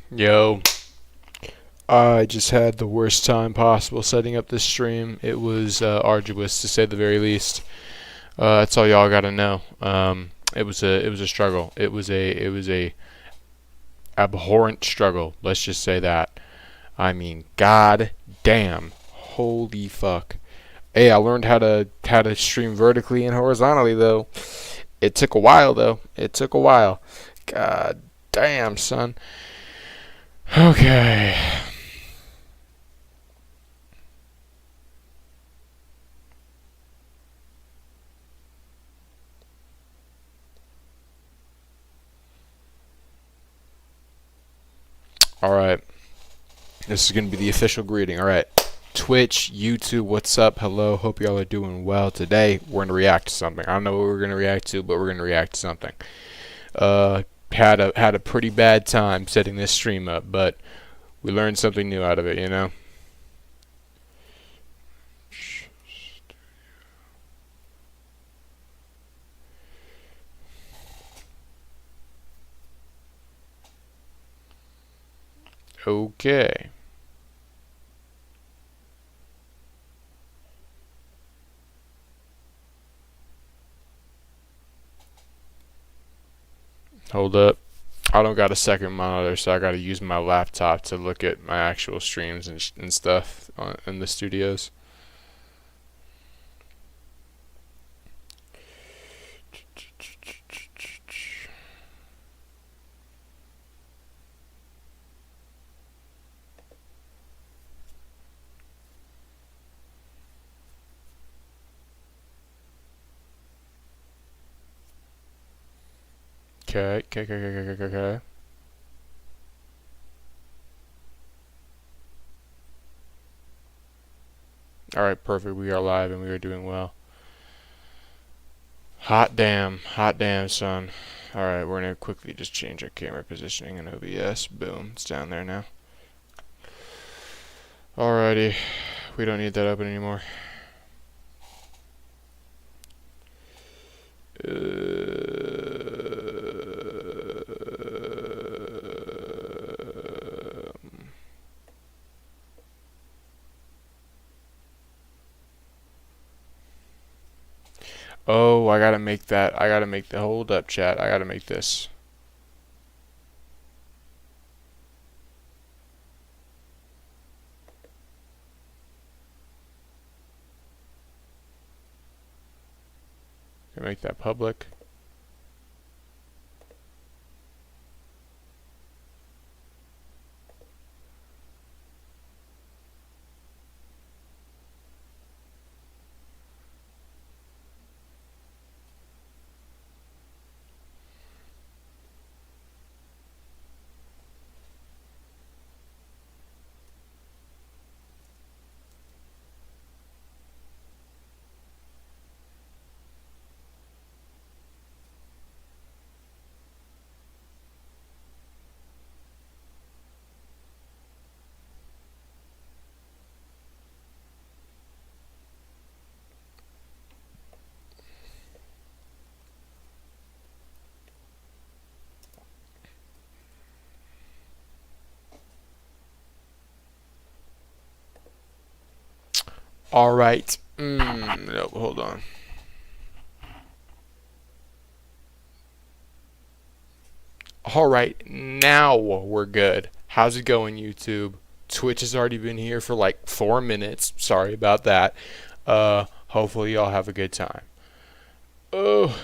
Yo, I just had the worst time possible setting up this stream. It was arduous to say the very least. That's all y'all gotta know. It was a struggle. It was a abhorrent struggle. Let's just say that. I mean, god damn, holy fuck. Hey, I learned how to stream vertically and horizontally though. It took a while though. It took a while. God damn, son. Okay. All right. This is going to be the official greeting. All right. Twitch, YouTube, what's up? Hello. Hope y'all are doing well. Today, we're going to react to something. I don't know what we're going to react to, but we're going to react to something. Had a pretty bad time setting this stream up, but we learned something new out of it, you know? Okay. Hold up. I don't got a second monitor, so I got to use my laptop to look at my actual streams and stuff in the studios. Okay. Alright, perfect. We are live and we are doing well. Hot damn, son. Alright, we're gonna quickly just change our camera positioning in OBS. Boom, it's down there now. Alrighty, we don't need that open anymore. Oh, I gotta make that. I gotta make the hold up, chat. I gotta make this. Can I make that public? Alright. No, hold on. Alright, now we're good. How's it going, YouTube? Twitch has already been here for like 4 minutes. Sorry about that. Hopefully y'all have a good time. Oh,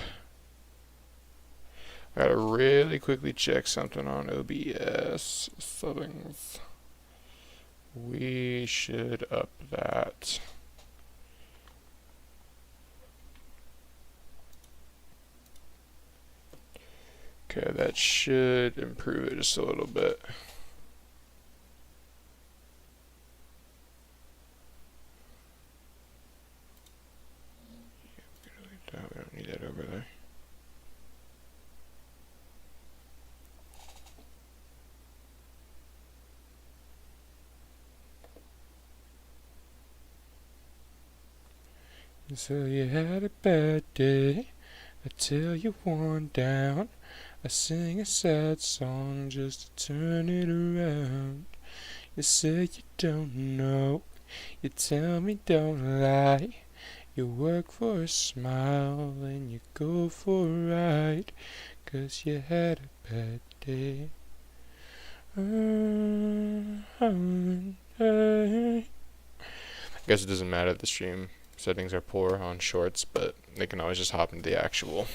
I gotta really quickly check something on OBS settings. We should up that. Okay, that should improve it just a little bit. We don't need that over there. So you had a bad day until you worn down. I sing a sad song just to turn it around. You say you don't know, you tell me don't lie. You work for a smile and you go for a ride, 'cause you had a bad day. I guess it doesn't matter if the stream settings are poor on shorts, but they can always just hop into the actual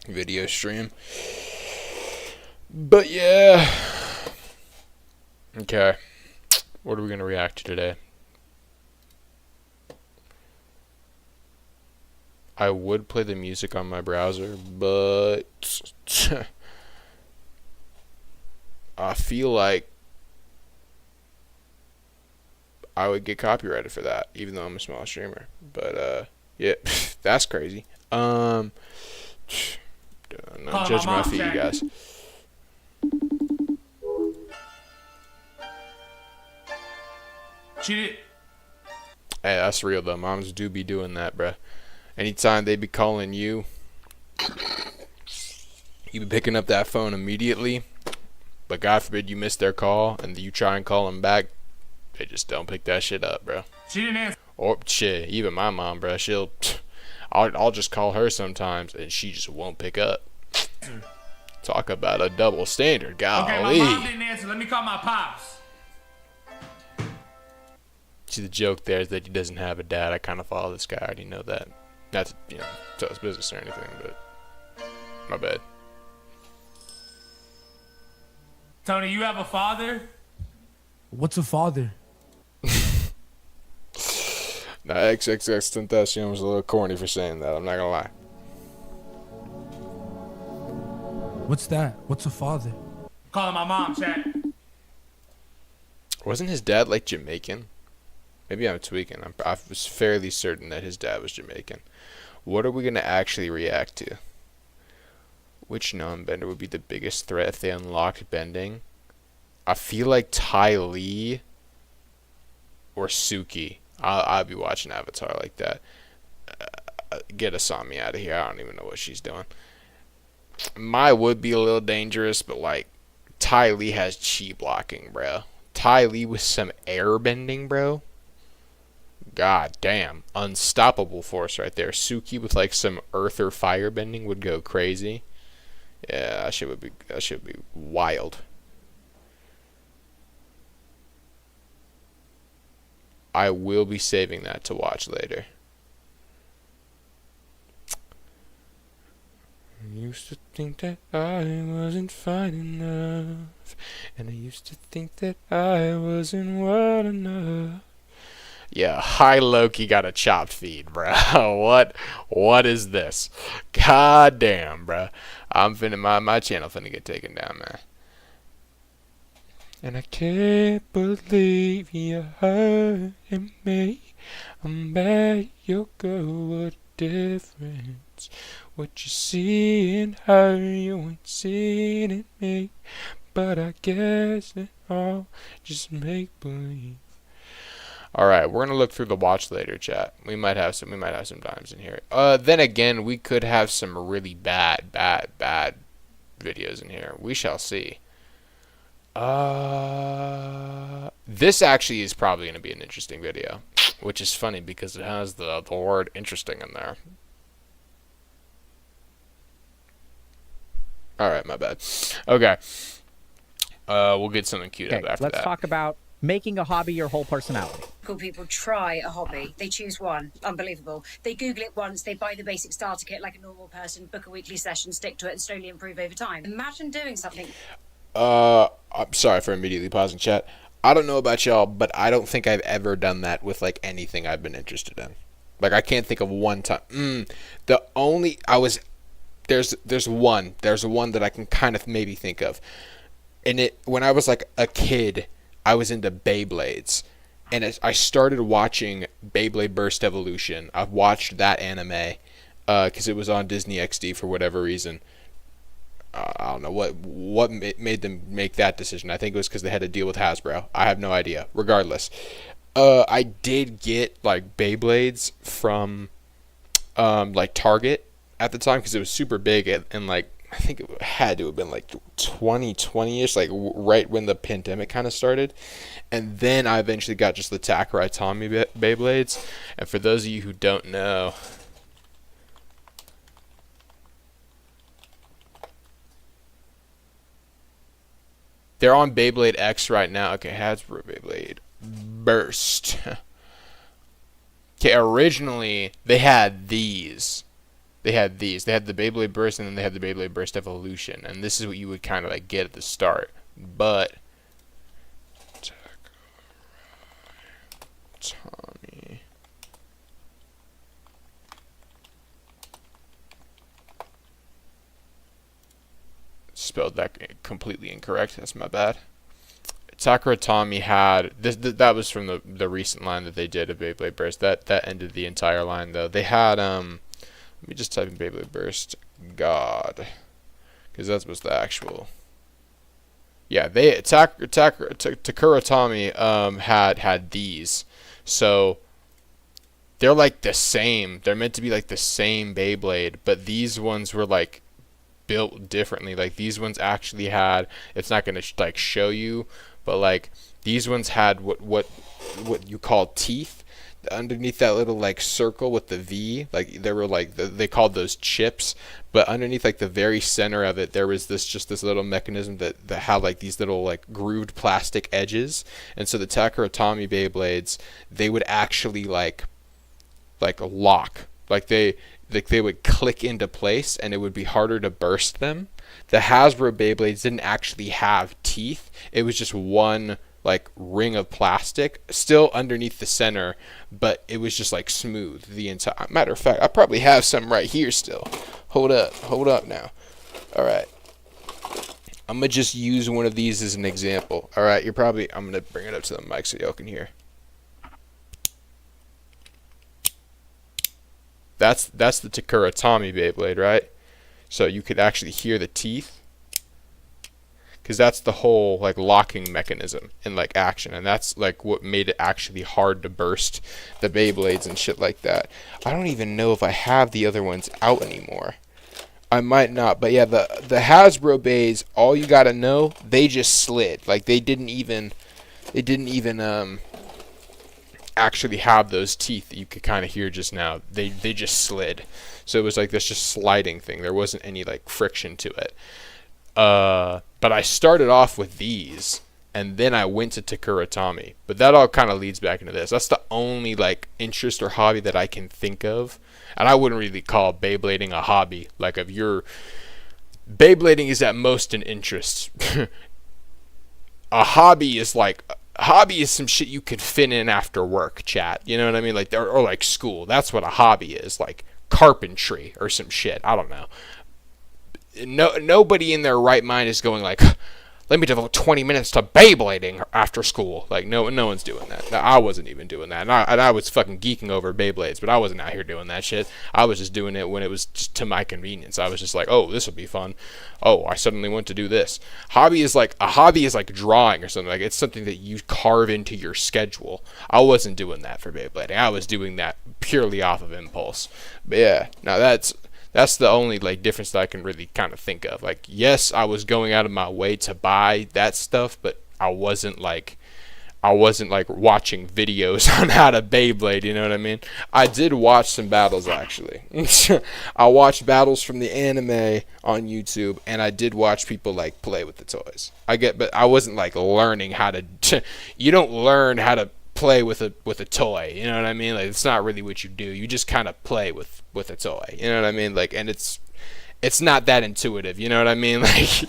video stream. But yeah. Okay. What are we going to react to today? I would play the music on my browser, but I feel like I would get copyrighted for that, even though I'm a small streamer. But yeah, that's crazy. Not judging my feet, you guys. Cheated. Hey, that's real though. Moms do be doing that, bruh. Anytime they be calling you, you be picking up that phone immediately. But God forbid you miss their call and you try and call them back, they just don't pick that shit up, bro. She didn't answer. Or shit, even my mom, bro. I'll just call her sometimes and she just won't pick up. Talk about a double standard, golly. Okay, my mom didn't answer. Let me call my pops. See, the joke there is that he doesn't have a dad. I kind of follow this guy. I already know that. Not to, tell his business or anything, but my bad. Tony, you have a father? What's a father? Now, XXXTentacion was a little corny for saying that. I'm not gonna lie. What's that? What's a father? Calling my mom, chat. Wasn't his dad like Jamaican? Maybe I'm tweaking. I was fairly certain that his dad was Jamaican. What are we gonna actually react to? Which non-bender would be the biggest threat if they unlocked bending? I feel like Ty Lee or Suki. I'll be watching Avatar like that. Get Asami out of here. I don't even know what she's doing. Mai would be a little dangerous, but like Ty Lee has chi blocking, bro. Ty Lee with some air bending, bro. God damn. Unstoppable force right there. Suki with like some earth or fire bending would go crazy. Yeah, that shit would be wild. I will be saving that to watch later. I used to think that I wasn't fine enough, and I used to think that I wasn't well enough. Yeah, hi Loki got a chopped feed, bruh. What is this? God damn, bruh. I'm finna my channel finna get taken down, man. And I can't believe you hurting me. I'm bad, your girl, what a difference. What you see in her, you ain't seen in me. But I guess it all just make believe. Alright, we're gonna look through the watch later, chat. We might have some dimes in here. Then again, we could have some really bad videos in here. We shall see. This actually is probably gonna be an interesting video, which is funny because it has the word interesting in there. Alright, my bad. Okay. We'll get something queued up after that. Let's talk about making a hobby your whole personality. People try a hobby. They choose one. Unbelievable. They Google it once, they buy the basic starter kit like a normal person, book a weekly session, stick to it, and slowly improve over time. Imagine doing something. I'm sorry for immediately pausing chat. I don't know about y'all, but I don't think I've ever done that with like anything I've been interested in. Like I can't think of one time. There's one that I can kind of maybe think of. And when I was like a kid, I was into Beyblades. And I started watching Beyblade Burst Evolution. I watched that anime because it was on Disney XD for whatever reason. I don't know what made them make that decision. I think it was because they had to deal with Hasbro. I have no idea. Regardless, I did get like Beyblades from like Target at the time because it was super big and like I think it had to have been like 2020-ish, like right when the pandemic kind of started. And then I eventually got just the Takara Tommy Beyblades. And for those of you who don't know, they're on Beyblade X right now. Okay, Hasbro Beyblade Burst. Okay, originally they had these. They had the Beyblade Burst, and then they had the Beyblade Burst Evolution, and this is what you would kind of like get at the start. But Tommy, spelled that completely incorrect. That's my bad. Takara Tommy had this. That was from the recent line that they did of Beyblade Burst. That ended the entire line though. They had Let me just type in Beyblade Burst God, because that was the actual. Yeah, Takara Tommy had these, so they're like the same. They're meant to be like the same Beyblade, but these ones were like built differently. Like these ones actually had. It's not gonna like show you, but like these ones had what you call teeth underneath that little like circle with the V. Like there were like they called those chips, but underneath like the very center of it there was this little mechanism that had like these little like grooved plastic edges. And so the Takara Tommy Beyblades, they would actually like lock, like they would click into place, and it would be harder to burst them. The Hasbro Beyblades didn't actually have teeth. It was just one like ring of plastic still underneath the center, but it was just like smooth the entire. Matter of fact, I probably have some right here still. Hold up now. All right, I'm gonna just use one of these as an example. All right, I'm gonna bring it up to the mic so y'all can hear. That's the Takara Tommy Beyblade, right? So you could actually hear the teeth, because that's the whole like locking mechanism in like action, and that's like what made it actually hard to burst the Beyblades and shit like that. I don't even know if I have the other ones out anymore. I might not, but yeah, the Hasbro Bays, all you gotta know, they just slid. Like they didn't even actually have those teeth that you could kind of hear just now. They just slid. So it was like this just sliding thing. There wasn't any like friction to it. But I started off with these, and then I went to Takara Tommy. But that all kind of leads back into this. That's the only like interest or hobby that I can think of. And I wouldn't really call Beyblading a hobby. Like if you're Beyblading is at most an interest. A hobby is some shit you could fit in after work, chat. You know what I mean? Like or like school. That's what a hobby is. Like carpentry or some shit. I don't know. Nobody in their right mind is going like, let me devote 20 minutes to Beyblading after school. Like no one's doing that. I wasn't even doing that, and I was fucking geeking over Beyblades, but I wasn't out here doing that shit. I was just doing it when it was just to my convenience. I was just like, oh, this will be fun. Oh, I suddenly want to do this. A hobby is like drawing or something. Like it's something that you carve into your schedule. I wasn't doing that for Beyblading. I was doing that purely off of impulse. But yeah, now that's the only like difference that I can really kind of think of. Like, yes, I was going out of my way to buy that stuff, but I wasn't like watching videos on how to Beyblade, you know what I mean? I did watch some battles actually. I watched battles from the anime on YouTube, and I did watch people like play with the toys. But I wasn't like learning how to you don't learn how to play with a toy, you know what I mean? Like it's not really what you do. You just kind of play with a toy, you know what I mean? Like, and it's not that intuitive, you know what I mean? Like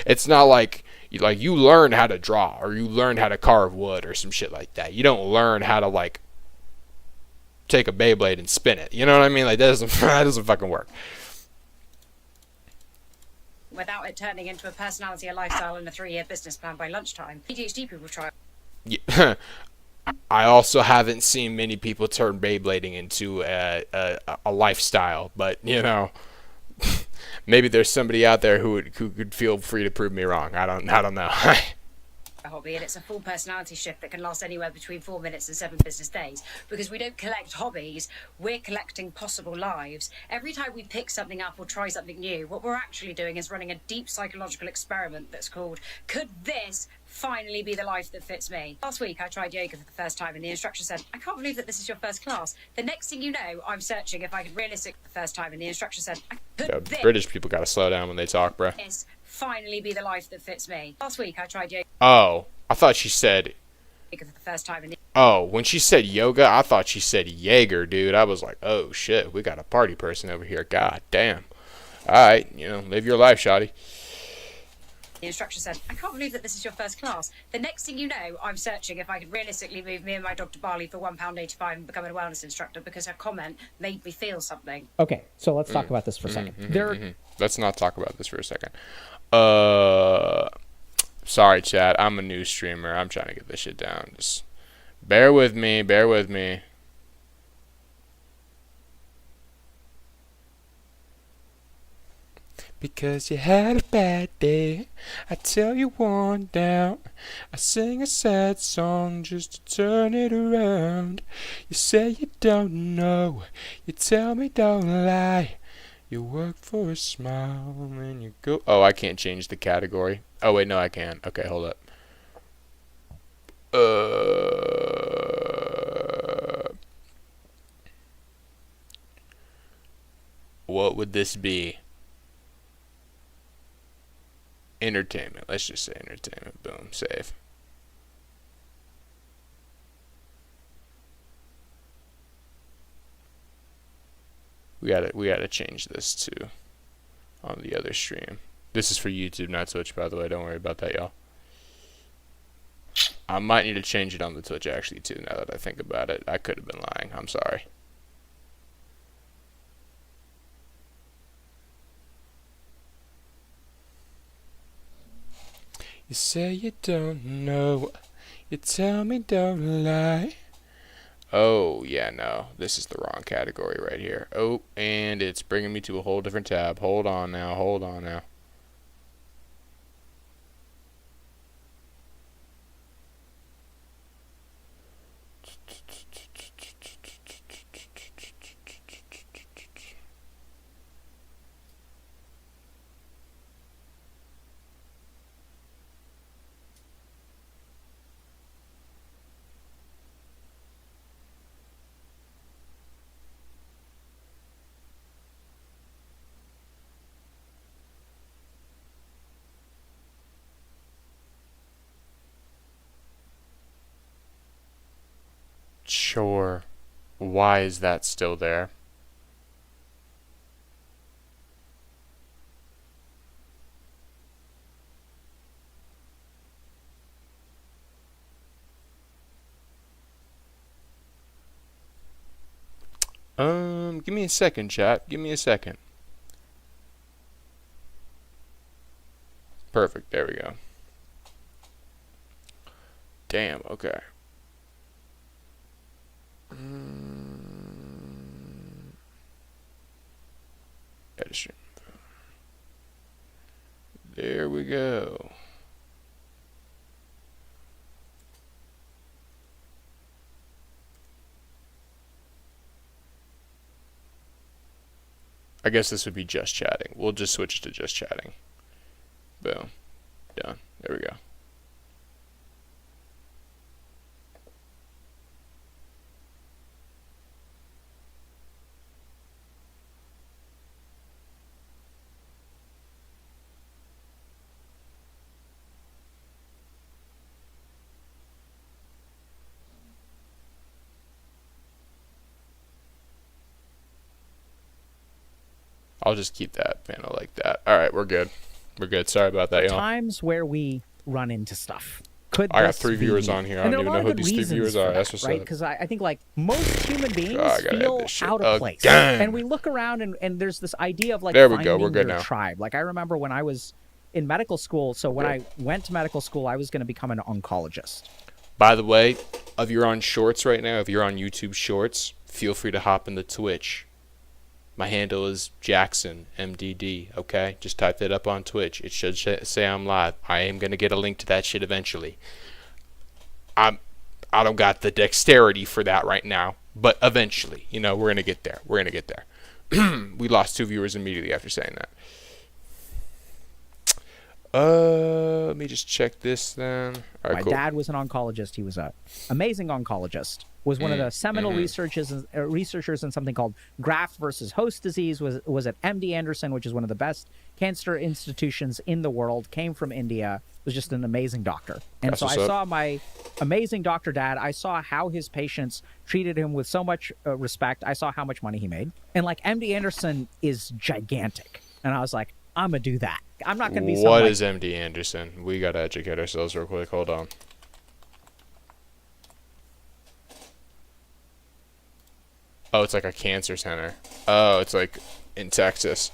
it's not like you learn how to draw or you learn how to carve wood or some shit like that. You don't learn how to like take a Beyblade and spin it, you know what I mean? Like that doesn't fucking work. Without it turning into a personality, a lifestyle, and a 3-year business plan by lunchtime. ADHD people try. Yeah. I also haven't seen many people turn Beyblading into a lifestyle, but you know, maybe there's somebody out there who could feel free to prove me wrong. I don't know. a hobby, and it's a full personality shift that can last anywhere between 4 minutes and 7 business days. Because we don't collect hobbies, we're collecting possible lives. Every time we pick something up or try something new, what we're actually doing is running a deep psychological experiment that's called, could this finally be the life that fits me? Last week I tried yoga for the first time, and the instructor said, I can't believe that this is your first class. The next thing you know, I'm searching if I could realistically the first time, and the instructor said, could this British people gotta slow down when they talk, bruh. finally be the life that fits me? Last week I tried yoga Oh, I thought she said... for the first time, and Oh, when she said yoga, I thought she said Jaeger, dude. I was like, oh, shit, we got a party person over here. God damn. Alright, live your life, shawty. the instructor said, I can't believe that this is your first class. The next thing you know, I'm searching if I could realistically move me and my dog to Bali for £1.85 and become a wellness instructor, because her comment made me feel something. Okay, so let's talk about this for a second. Let's not talk about this for a second. Sorry, chat. I'm a new streamer. I'm trying to get this shit down. Just bear with me. Bear with me. Because you had a bad day, I tell you one down. I sing a sad song just to turn it around. You say you don't know, you tell me don't lie. You work for a smile and you go... Oh, I can't change the category. Oh, wait, no, I can. Okay, hold up. What would this be? Entertainment. Let's just say entertainment. Boom. Save. We gotta change this to on the other stream. This is for YouTube, not Twitch, by the way. Don't worry about that, y'all. I might need to change it on the Twitch actually too, now that I think about it. I could have been lying. I'm sorry. You say you don't know, you tell me don't lie. Oh, yeah, no, this is the wrong category right here. Oh, and it's bringing me to a whole different tab. Hold on now, hold on now. Sure. Why is that still there? Give me a second, chat. Give me a second. Perfect. There we go. Damn, okay. Edit stream. There we go. I guess this would be just chatting. We'll just switch to just chatting. Boom. Done. There we go. I'll just keep that panel like that. All right, we're good. We're good. Sorry about that, y'all. Times where we run into stuff. Could I got this 3 be viewers me? on here. I And don't there are even a know lot who of these good 3 viewers reasons for are. That's that, what's right? up. Because I think like most human beings I gotta edit feel this shit out of place, again. and we look around and there's this idea of like There we go. finding We're good your now. tribe. Like I remember when I was in medical school. So when I went to medical school, I was going to become an oncologist. By the way, if you're on Shorts right now, if you're on YouTube Shorts, feel free to hop in the Twitch. My handle is Jackson MDD. Okay, just type that up on Twitch. It should say I'm live. I am gonna get a link to that shit eventually. I don't got the dexterity for that right now, but eventually, we're gonna get there. We're gonna get there. We lost 2 viewers immediately after saying that. Let me just check this then. All right, My cool. dad was an oncologist. He was an amazing oncologist. Was one of the seminal researchers in something called graft versus host disease. Was at MD Anderson, which is one of the best cancer institutions in the world. Came from India. Was just an amazing doctor. And That's so what's I up. saw my amazing doctor dad. I saw how his patients treated him with so much respect. I saw how much money he made. And like MD Anderson is gigantic. And I was like, I'm gonna do that. I'm not gonna be some, What like, is MD Anderson? We gotta educate ourselves real quick. Hold on. Oh, it's like a cancer center. Oh, it's like in Texas.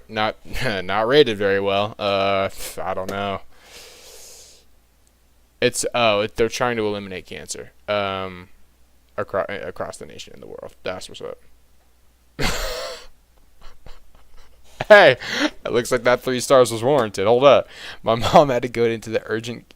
not rated very well. I don't know. They're trying to eliminate cancer. Across the nation and the world. That's what's up. Hey, it looks like that 3 stars was warranted. Hold up. My mom had to go their urgent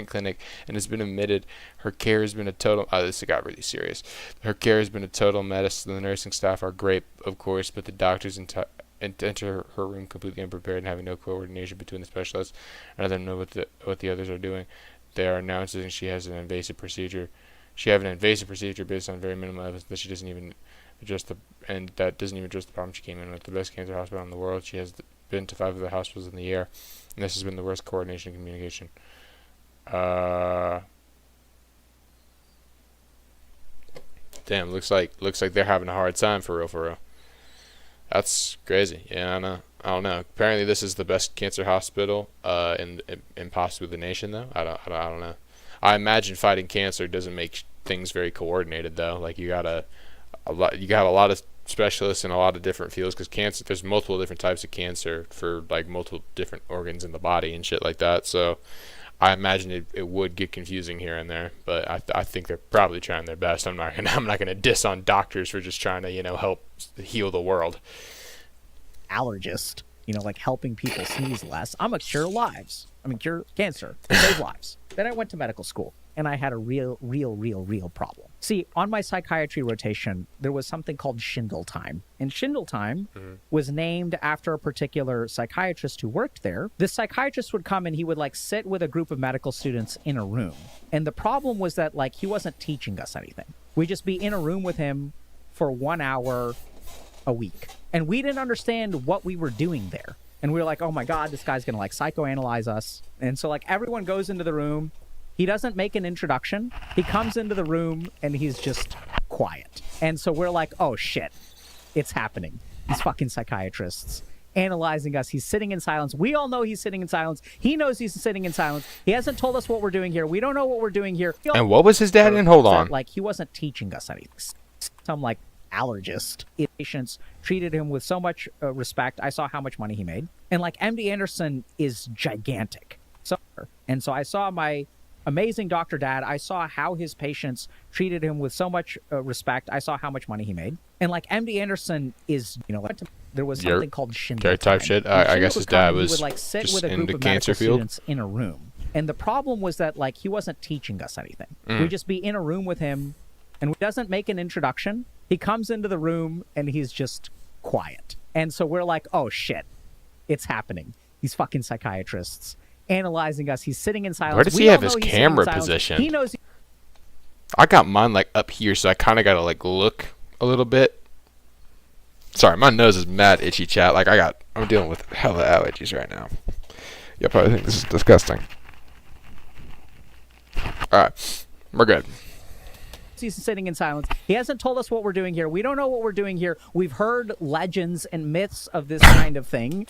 clinic and has been admitted. Her care has been a total. Oh, this got really serious. Her care has been a total mess. The nursing staff are great, of course, but the doctors enter her room completely unprepared and having no coordination between the specialists and let them know what the others are doing. They are announcing she has an invasive procedure. She has an invasive procedure based on very minimal evidence that she doesn't even and that doesn't even address the problem she came in with. The best cancer hospital in the world. She has been to 5 other hospitals in the year, and this has been the worst coordination and communication. Damn, looks like they're having a hard time for real. That's crazy. Yeah, I don't know. Apparently, this is the best cancer hospital in possibly the nation, though. I don't know. I imagine fighting cancer doesn't make things very coordinated, though. Like you have a lot of specialists in a lot of different fields, because cancer, there's multiple different types of cancer for like multiple different organs in the body and shit like that. So I imagine it would get confusing here and there, but I think they're probably trying their best. I'm not gonna diss on doctors for just trying to help heal the world. Allergist, like helping people sneeze less. I'm a cure lives. Cure cancer, save lives. Then I went to medical school, and I had a real problem. See, on my psychiatry rotation, there was something called Schindel time. And Schindel time was named after a particular psychiatrist who worked there. This psychiatrist would come and he would sit with a group of medical students in a room. And the problem was that he wasn't teaching us anything. We'd just be in a room with him for 1 hour a week. And we didn't understand what we were doing there. And we were like, oh my God, this guy's going to psychoanalyze us. And so everyone goes into the room. He doesn't make an introduction. He comes into the room and he's just quiet. And so we're like, oh shit, it's happening. These fucking psychiatrists analyzing us. He's sitting in silence. We all know he's sitting in silence. He knows he's sitting in silence. He hasn't told us what we're doing here. We don't know what we're doing here. And what was his dad in? Hold on. He wasn't teaching us anything. Some allergist. Patients treated him with so much respect. I saw how much money he made. And MD Anderson is gigantic. And so I saw my amazing doctor dad. I saw how his patients treated him with so much respect. I saw how much money he made. And MD Anderson is, there was something called Schindler type time. shit. I guess his dad was he would sit just with a in group the of cancer medical field. students in a room. And the problem was that he wasn't teaching us anything. We'd just be in a room with him, and he doesn't make an introduction. He comes into the room and he's just quiet. And so we're like, oh shit, it's happening. These fucking psychiatrists analyzing us. He's sitting in silence. Where does he have his camera positioned? He knows. I got mine up here, so I kind of gotta look a little bit. Sorry, my nose is mad itchy, chat. I'm dealing with hella allergies right now. You'll probably think this is disgusting. All right, we're good. He's sitting in silence. He hasn't told us what we're doing here. We don't know what we're doing here. We've heard legends and myths of this kind of thing.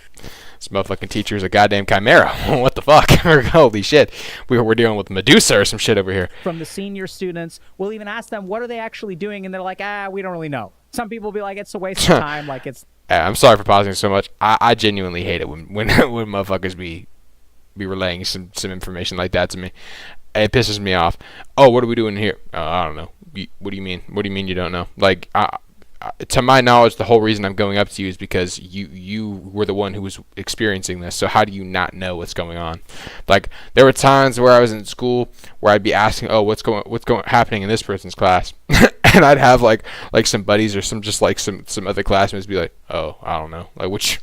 This motherfucking teacher is a goddamn chimera. What the fuck? Holy shit. We're dealing with Medusa or some shit over here. From the senior students, we'll even ask them, what are they actually doing? And they're like, we don't really know. Some people will be like, it's a waste of time. I'm sorry for pausing so much. I genuinely hate it when motherfuckers be relaying some information like that to me. It pisses me off. Oh, what are we doing here? I don't know. What do you mean? What do you mean you don't know? to my knowledge, the whole reason I'm going up to you is because you were the one who was experiencing this. So how do you not know what's going on? Like, there were times where I was in school where I'd be asking, oh, what's going happening in this person's class, and I'd have like some buddies or some other classmates be like, oh, I don't know, like, which.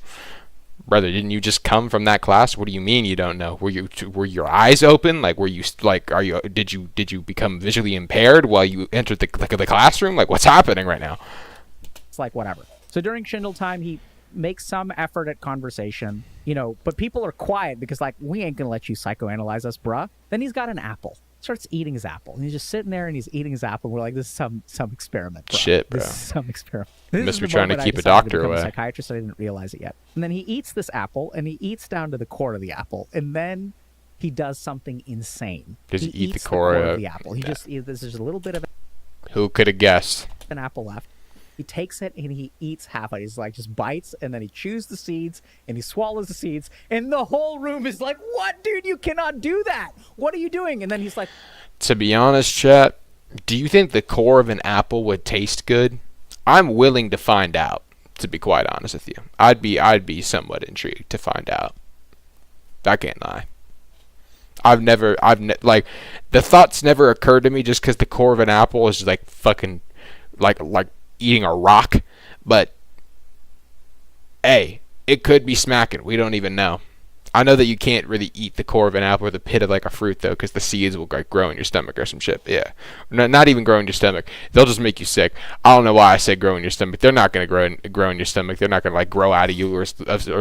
Brother, didn't you just come from that class? What do you mean you don't know? Were your eyes open? Like, were you like, did you become visually impaired while you entered the classroom? Like, what's happening right now? It's like, whatever. So during Schindel time, he makes some effort at conversation, but people are quiet because, like, we ain't gonna let you psychoanalyze us, bruh. Then he's got an apple. Starts eating his apple. And he's just sitting there and he's eating his apple. We're like, this is some experiment, bro. Shit, bro. This is some experiment. Must be trying to keep a doctor away. A psychiatrist, I didn't realize it yet. And then he eats this apple, and he eats down to the core of the apple, and then he does something insane. Does he eat eats the core of the apple? There's a little bit of Who could have guessed? an apple left. He takes it and he eats half of it. He's like, just bites, and then he chews the seeds and he swallows the seeds, and the whole room is like, what, dude? You cannot do that. What are you doing? And then he's like, to be honest, chat, do you think the core of an apple would taste good? I'm willing to find out, to be quite honest with you. I'd be somewhat intrigued to find out. I can't lie. Like, the thoughts never occurred to me just because the core of an apple is like fucking like eating a rock, but hey, it could be smacking. We don't even know. I know that you can't really eat the core of an apple or the pit of like a fruit though, because the seeds will like grow in your stomach or some shit. Yeah, not even grow in your stomach. They'll just make you sick. I don't know why I said grow in your stomach. They're not gonna grow in your stomach. They're not gonna like grow out of you or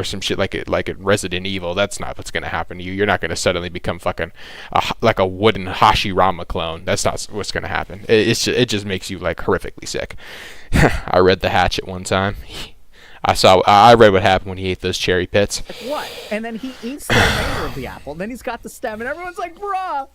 some shit like in Resident Evil. That's not what's gonna happen to you. You're not gonna suddenly become fucking like a wooden Hashirama clone. That's not what's gonna happen. It just makes you like horrifically sick. I read The Hatchet one time. I read what happened when he ate those cherry pits. like, what? And then he eats the remainder of the apple. Then he's got the stem, and everyone's like, bruh,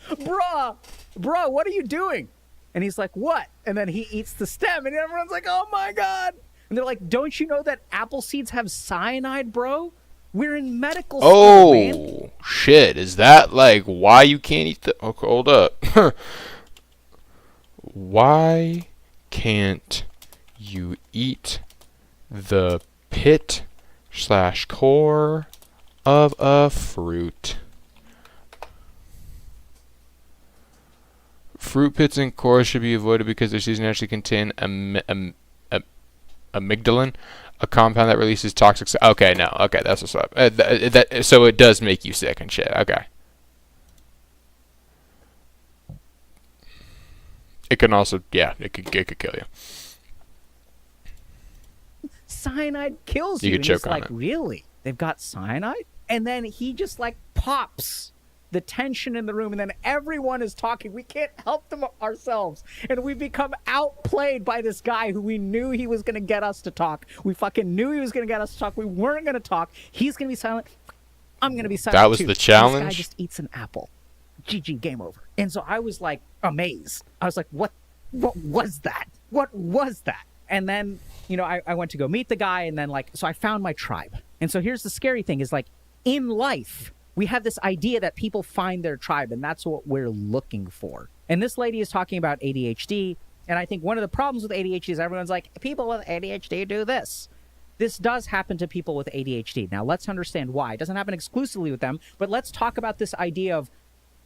what are you doing? And he's like, what? And then he eats the stem, and everyone's like, oh my God. And they're like, don't you know that apple seeds have cyanide, bro? We're in medical school, man. Oh, shit. Is that like why you can't eat the... Okay, hold up. Why can't you eat the pit/core of a fruit? Fruit pits and cores should be avoided because their seeds naturally contain amygdalin, a compound that releases toxic... Okay, no. Okay, that's what's up. So it does make you sick and shit. Okay. It can also... Yeah, it could kill you. Cyanide kills you. You could choke on like, it. Really? They've got cyanide? And then he just like pops the tension in the room, and then everyone is talking. We can't help them ourselves. And we become outplayed by this guy who we knew he was going to get us to talk. We fucking knew he was going to get us to talk. We weren't going to talk. He's going to be silent. I'm going to be silent That was too. the challenge? This guy just eats an apple. GG, game over. And so I was like amazed. I was like, what was that? What was that? And then, I went to go meet the guy, and then so I found my tribe. And so here's the scary thing is, like, in life, we have this idea that people find their tribe, and that's what we're looking for. And this lady is talking about ADHD, and I think one of the problems with ADHD is everyone's like, people with ADHD do this. This does happen to people with ADHD. Now, let's understand why. It doesn't happen exclusively with them, but let's talk about this idea of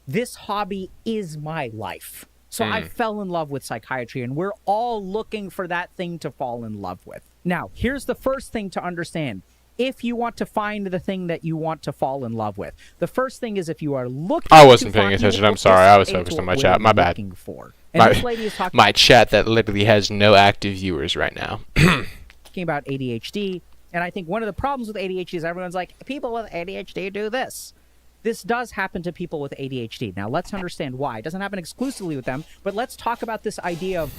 this hobby is my life. So I fell in love with psychiatry, and we're all looking for that thing to fall in love with. Now, here's the first thing to understand. If you want to find the thing that you want to fall in love with, the first thing is if you are looking I wasn't paying attention. I'm sorry. I was focused on my chat. My bad. For. And this lady is talking My chat that literally has no active viewers right now. about ADHD, and I think one of the problems with ADHD is everyone's like, people with ADHD do this. This does happen to people with ADHD. Now, let's understand why. It doesn't happen exclusively with them, but let's talk about this idea of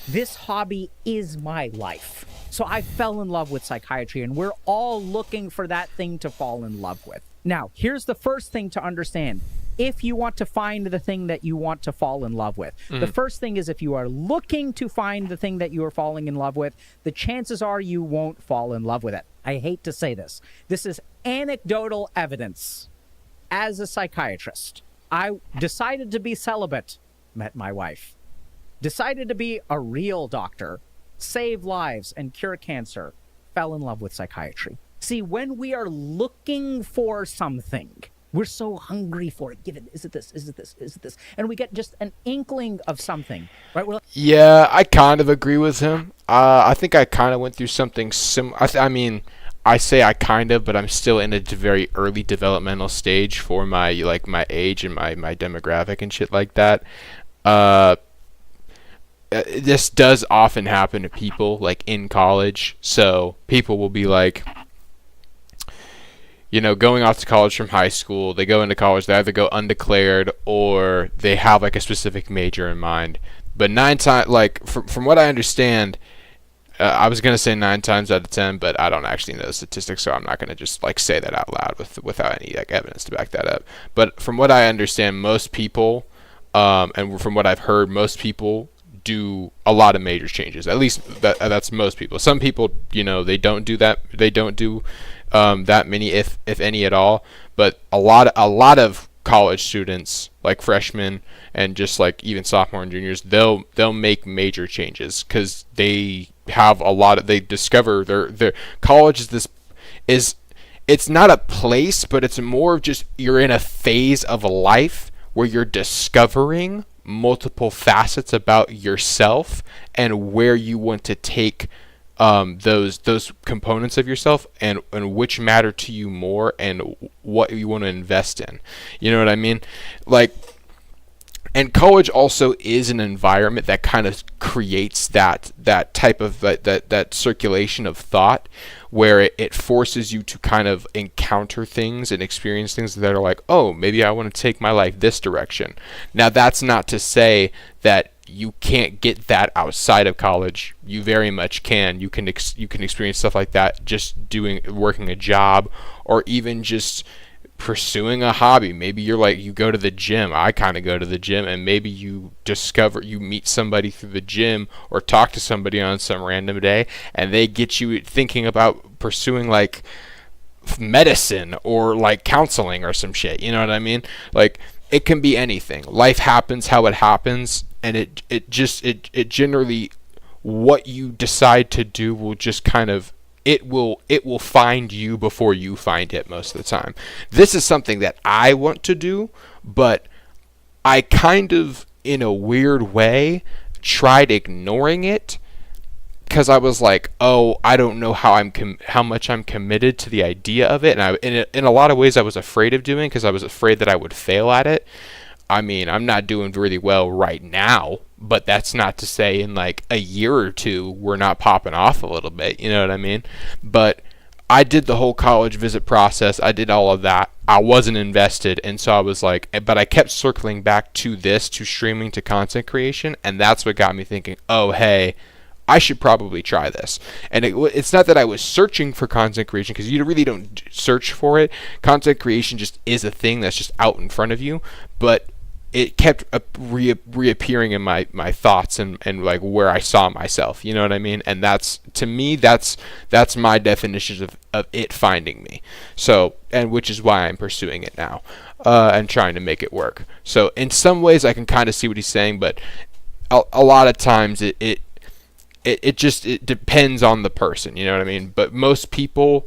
this hobby is my life. So I fell in love with psychiatry, and we're all looking for that thing to fall in love with. Now, here's the first thing to understand. If you want to find the thing that you want to fall in love with, the first thing is if you are looking to find the thing that you are falling in love with, the chances are you won't fall in love with it. I hate to say this. This is anecdotal evidence. As a psychiatrist, I decided to be celibate, met my wife. Decided to be a real doctor, save lives, and cure cancer, fell in love with psychiatry. See, when we are looking for something, we're so hungry for it. Give it. Is it this? Is it this? Is it this? And we get just an inkling of something, right? We're like, Yeah, I kind of agree with him. I think I kind of went through something similar. I mean, I say I kind of, but I'm still in a very early developmental stage for my my age and my demographic and shit like that. Uh, this does often happen to people like in college. So people will be like, going off to college from high school, they go into college, they either go undeclared or they have like a specific major in mind. But 9 times, like from what I understand, I was gonna say 9 times out of 10, but I don't actually know the statistics, so I'm not gonna just like say that out loud without any like evidence to back that up. But from what I understand, most people, and from what I've heard, most people do a lot of major changes. At least that's most people. Some people, they don't do that. They don't do that many, if any at all. But a lot of college students, like freshmen and just like even sophomore and juniors, they'll make major changes because they have they discover their college is it's not a place, but it's more of just you're in a phase of life where you're discovering multiple facets about yourself and where you want to take those components of yourself and which matter to you more and what you want to invest in. You know what I mean? Like, and college also is an environment that kind of creates that type of that circulation of thought where it forces you to kind of encounter things and experience things that are like, oh, maybe I want to take my life this direction. Now, that's not to say that you can't get that outside of college. You very much can. You can experience stuff like that just working a job or even just pursuing a hobby. Maybe you go to the gym. I kind of go to the gym, and maybe you meet somebody through the gym or talk to somebody on some random day, and they get you thinking about pursuing like medicine or like counseling or some shit. You know what I mean? Like, it can be anything. Life happens how it happens, and it generally, what you decide to do will just kind of it will find you before you find it most of the time. This is something that I want to do, but I kind of, in a weird way, tried ignoring it because I was like, oh, I don't know how much I'm committed to the idea of it, and in a lot of ways I was afraid of doing because I was afraid that I would fail at it. I mean, I'm not doing really well right now, but that's not to say in like a year or two we're not popping off a little bit, you know what I mean? But I did the whole college visit process. I did all of that. I wasn't invested, and so I was like, but I kept circling back to streaming, to content creation, and that's what got me thinking, oh, hey, I should probably try this. And it's not that I was searching for content creation, because you really don't search for it. Content creation just is a thing that's just out in front of you, but it kept reappearing in my thoughts and like where I saw myself, you know what I mean? And that's, to me, that's my definition of it finding me. So, and which is why I'm pursuing it now, and trying to make it work. So in some ways I can kind of see what he's saying, but a lot of times it depends on the person, you know what I mean? But most people,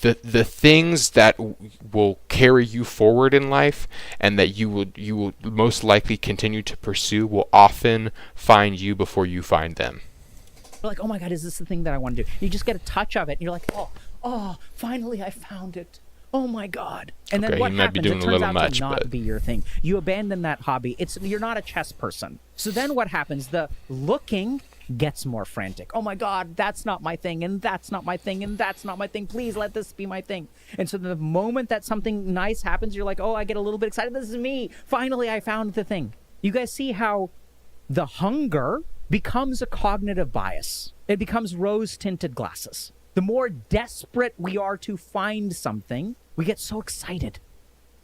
the things that will carry you forward in life and that you will most likely continue to pursue will often find you before you find them. You're like, oh my God, is this the thing that I want to do? You just get a touch of it, and you're like, oh, finally I found it. Oh my God. And then what happens? It turns out to not be your thing. You abandon that hobby. You're not a chess person. So then what happens? The looking gets more frantic. Oh my God, that's not my thing, and that's not my thing, and that's not my thing. Please let this be my thing. And so the moment that something nice happens, you're like, oh, I get a little bit excited. This is me. Finally, I found the thing. You guys see how the hunger becomes a cognitive bias. It becomes rose-tinted glasses. The more desperate we are to find something, we get so excited.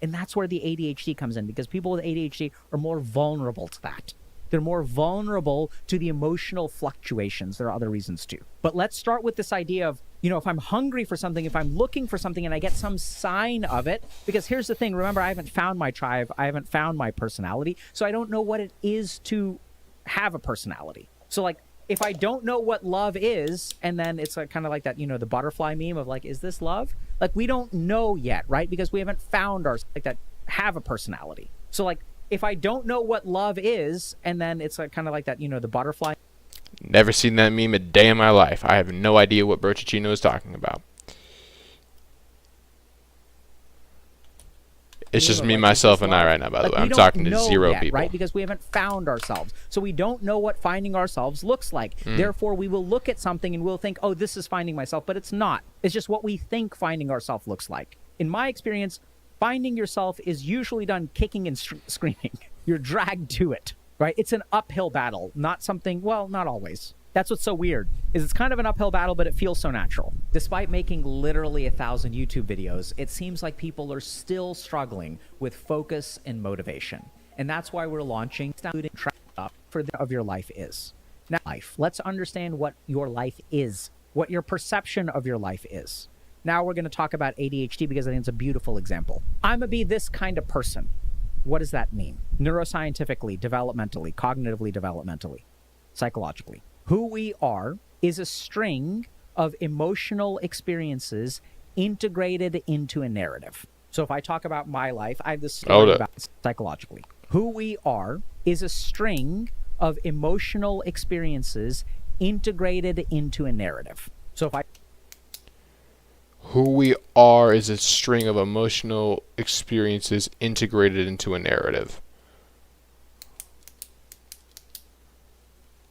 And that's where the ADHD comes in, because people with ADHD are more vulnerable to that. They're more vulnerable to the emotional fluctuations. There are other reasons too. But let's start with this idea of, if I'm hungry for something, if I'm looking for something and I get some sign of it, because here's the thing, remember, I haven't found my tribe, I haven't found my personality, so I don't know what it is to have a personality. So like, if I don't know what love is, and then it's like, kind of like that, the butterfly meme of like, is this love? Like, we don't know yet, right? Because we haven't found ourselves like that have a personality. So like, if I don't know what love is, and then it's like, kind of like that, the butterfly. Never seen that meme a day in my life. I have no idea what Brochicino is talking about. It's just me, myself, and I right now, by the way. I'm talking to zero people. Right? Because we haven't found ourselves. So we don't know what finding ourselves looks like. Therefore, we will look at something and we'll think, oh, this is finding myself. But it's not. It's just what we think finding ourselves looks like. In my experience, finding yourself is usually done kicking and screaming. You're dragged to it, right? It's an uphill battle, not something, well, not always. That's what's so weird, is it's kind of an uphill battle, but it feels so natural. Despite making literally 1,000 YouTube videos, it seems like people are still struggling with focus and motivation. And that's why we're launching Up for the of your life is. Now, let's understand what your life is, what your perception of your life is. Now we're going to talk about ADHD because I think it's a beautiful example. I'm going to be this kind of person. What does that mean? Neuroscientifically, developmentally, cognitively, developmentally, psychologically. Who we are is a string of emotional experiences integrated into a narrative. So if I talk about my life, I have this story about psychologically. Who we are is a string of emotional experiences integrated into a narrative. So if I... Who we are is a string of emotional experiences integrated into a narrative.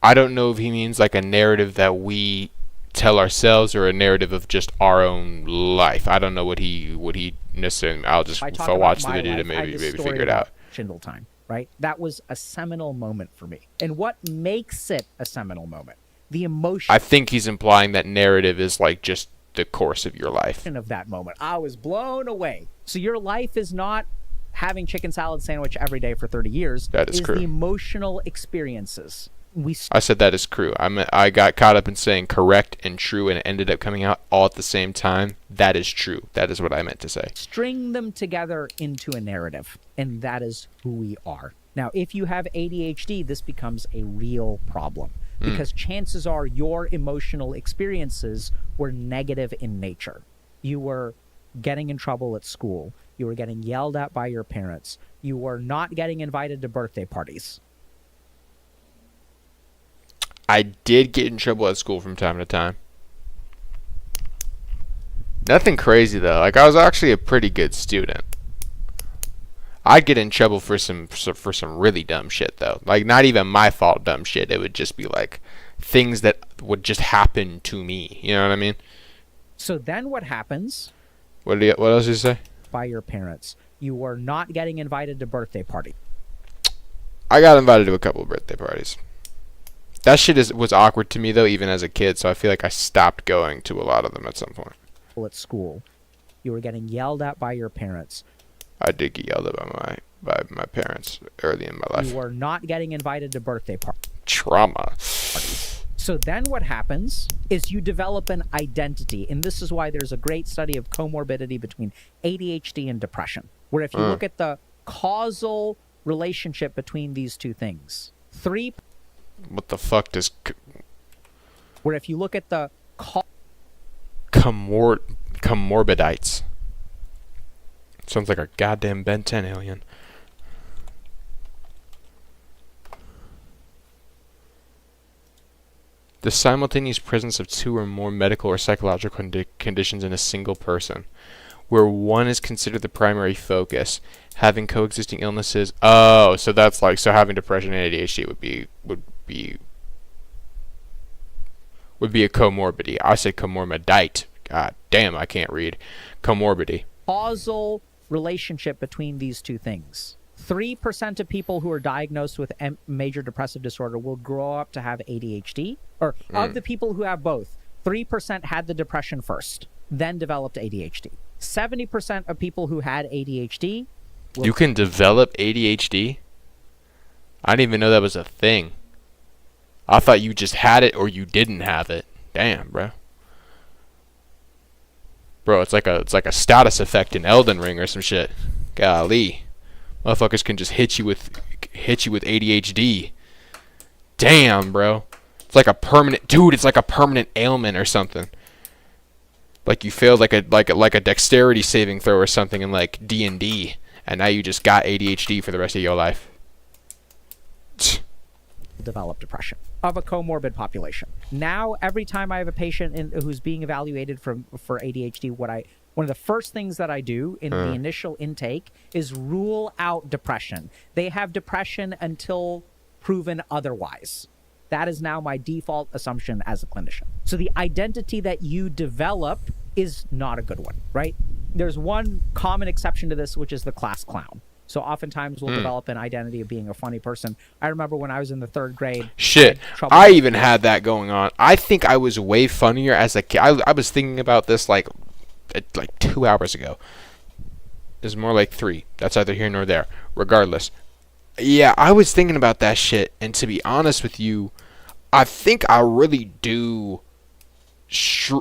I don't know if he means like a narrative that we tell ourselves or a narrative of just our own life. I don't know what he necessarily. I'll just watch the video to maybe figure it out. Schindel time, right? That was a seminal moment for me. And what makes it a seminal moment? The emotion. I think he's implying that narrative is like just the course of your life. Of that moment, I was blown away. So your life is not having chicken salad sandwich every day for 30 years. That is true. The emotional experiences. I said that is true. I got caught up in saying correct and true, and it ended up coming out all at the same time. That is true. That is what I meant to say. String them together into a narrative, and that is who we are. Now, if you have ADHD, this becomes a real problem because chances are your emotional experiences were negative in nature. You were getting in trouble at school. You were getting yelled at by your parents. You were not getting invited to birthday parties. I did get in trouble at school from time to time. Nothing crazy though. Like, I was actually a pretty good student. I'd get in trouble for some really dumb shit though. Like, not even my fault dumb shit. It would just be like things that would just happen to me. You know what I mean? So then what happens? What else did you say? By your parents. You were not getting invited to birthday parties. I got invited to a couple of birthday parties. That shit was awkward to me though, even as a kid. So I feel like I stopped going to a lot of them at some point. At school, you were getting yelled at by your parents. I did get yelled at by my parents early in my life. You were not getting invited to birthday parties. Trauma. So then what happens is you develop an identity, and this is why there's a great study of comorbidity between ADHD and depression, where if you look at the causal relationship between these two things, what the fuck does... Where if you look at the... Comorbidites. Sounds like a goddamn Ben 10 alien. The simultaneous presence of two or more medical or psychological conditions in a single person, where one is considered the primary focus, having coexisting illnesses. Oh, so that's like, so having depression and ADHD would be a comorbidity. I said comorbidite. God damn, I can't read. Comorbidity. Causal relationship between these two things. 3% of people who are diagnosed with major depressive disorder will grow up to have ADHD. Or of the people who have both, 3% had the depression first, then developed ADHD. 70% of people who had ADHD... You can develop ADHD? I didn't even know that was a thing. I thought you just had it or you didn't have it. Damn, bro. Bro, it's like a status effect in Elden Ring or some shit. Golly. Motherfuckers can just hit you with ADHD. Damn, bro. It's like a permanent, dude. It's like a permanent ailment or something. Like you failed like a dexterity saving throw or something in like D&D, and now you just got ADHD for the rest of your life. Develop depression of a comorbid population. Now, every time I have a patient who's being evaluated for ADHD, one of the first things that I do in the initial intake is rule out depression. They have depression until proven otherwise. That is now my default assumption as a clinician. So the identity that you develop is not a good one, right? There's one common exception to this, which is the class clown. So oftentimes we'll develop an identity of being a funny person. I remember when I was in the 3rd grade. Shit, I even had that going on. I think I was way funnier as a kid. I was thinking about this like 2 hours ago. It's more like 3. That's either here nor there. Regardless. Yeah, I was thinking about that shit, and to be honest with you, I think I really do.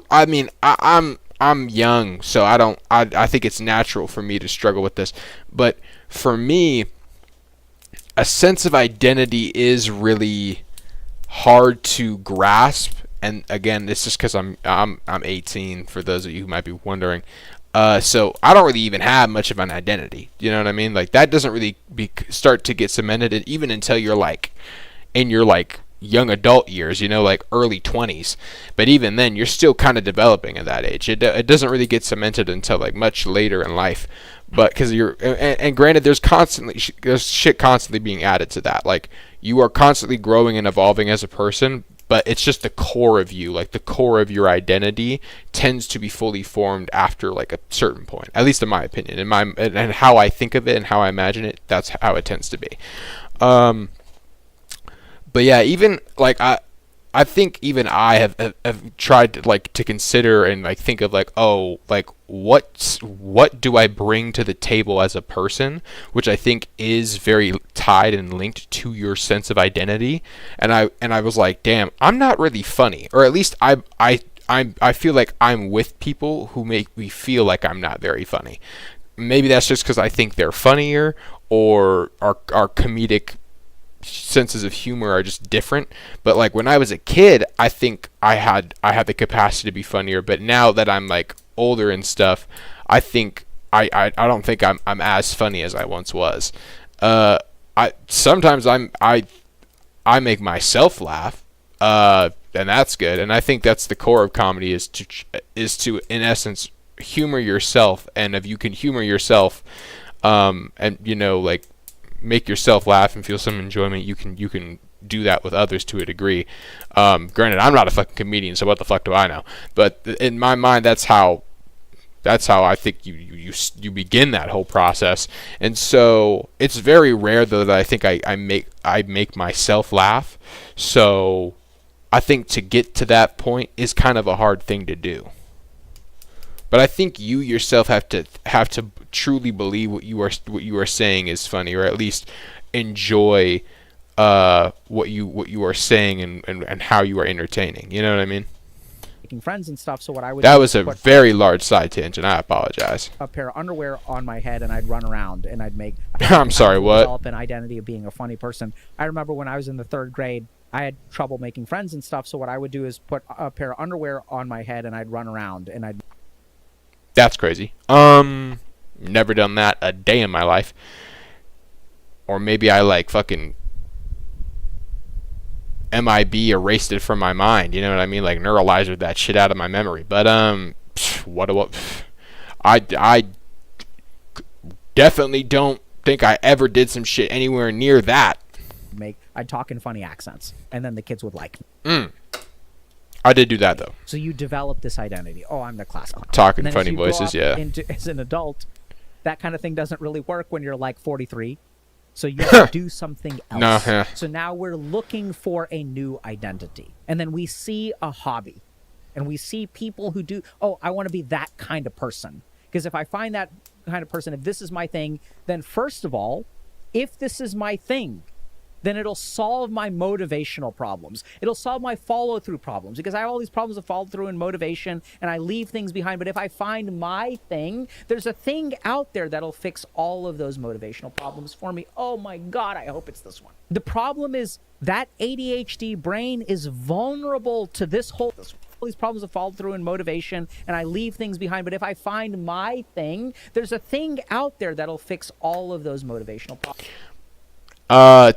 I mean, I'm young, so I think it's natural for me to struggle with this. But for me, a sense of identity is really hard to grasp. And again, it's just because I'm 18. For those of you who might be wondering. So I don't really even have much of an identity. You know what I mean? Like that doesn't really start to get cemented, even until you're like in your like young adult years. You know, like early 20s. But even then, you're still kind of developing at that age. It doesn't really get cemented until like much later in life. But because and granted, there's shit constantly being added to that. Like you are constantly growing and evolving as a person. But it's just the core of you, like the core of your identity tends to be fully formed after like a certain point, at least in my opinion, and how I think of it and how I imagine it. That's how it tends to be. But yeah, even like I think even I have tried to like to consider and like think of like, oh, like what do I bring to the table as a person, which I think is very tied and linked to your sense of identity. And I was like, damn, I'm not really funny, or at least I feel like I'm with people who make me feel like I'm not very funny. Maybe that's just because I think they're funnier, or our comedic senses of humor are just different. But like when I was a kid, I think I had the capacity to be funnier. But now that I'm like older and stuff, I think I don't think I'm as funny as I once was. Sometimes I make myself laugh, and that's good. And I think that's the core of comedy is to in essence humor yourself. And if you can humor yourself, and you know like make yourself laugh and feel some enjoyment, you can do that with others to a degree. Granted, I'm not a fucking comedian, so what the fuck do I know? But in my mind, that's how I think you begin that whole process. And so it's very rare though that I think I make myself laugh. So I think to get to that point is kind of a hard thing to do. But I think you yourself have to truly believe what you are saying is funny, or at least enjoy what you are saying and how you are entertaining. You know what I mean? Making friends and stuff. So what I would that was a very large side tangent. I apologize. A pair of underwear on my head, and I'd run around and I'd make. I'm sorry. What? Develop an identity of being a funny person. I remember when I was in the 3rd grade, I had trouble making friends and stuff. So what I would do is put a pair of underwear on my head, and I'd run around and I'd. That's crazy. Never done that a day in my life. Or maybe I like fucking MIB erased it from my mind. You know what I mean? Like neuralizer that shit out of my memory. But I definitely don't think I ever did some shit anywhere near that. I'd talk in funny accents, and then the kids would like me. I did do that though. So you develop this identity. Oh, I'm the class clown. Talking funny voices, yeah. As an adult, that kind of thing doesn't really work when you're like 43. So you have to do something else. No, yeah. So now we're looking for a new identity. And then we see a hobby. And we see people who do, oh, I want to be that kind of person. Because if I find that kind of person, if this is my thing, then first of all, if this is my thing, then it'll solve my motivational problems. It'll solve my follow through problems, because I have all these problems of follow through and motivation, and I leave things behind. But if I find my thing, there's a thing out there that'll fix all of those motivational problems for me. Oh my God, I hope it's this one. The problem is that ADHD brain is vulnerable to this whole all these problems of follow through and motivation, and I leave things behind. But if I find my thing, there's a thing out there that'll fix all of those motivational problems.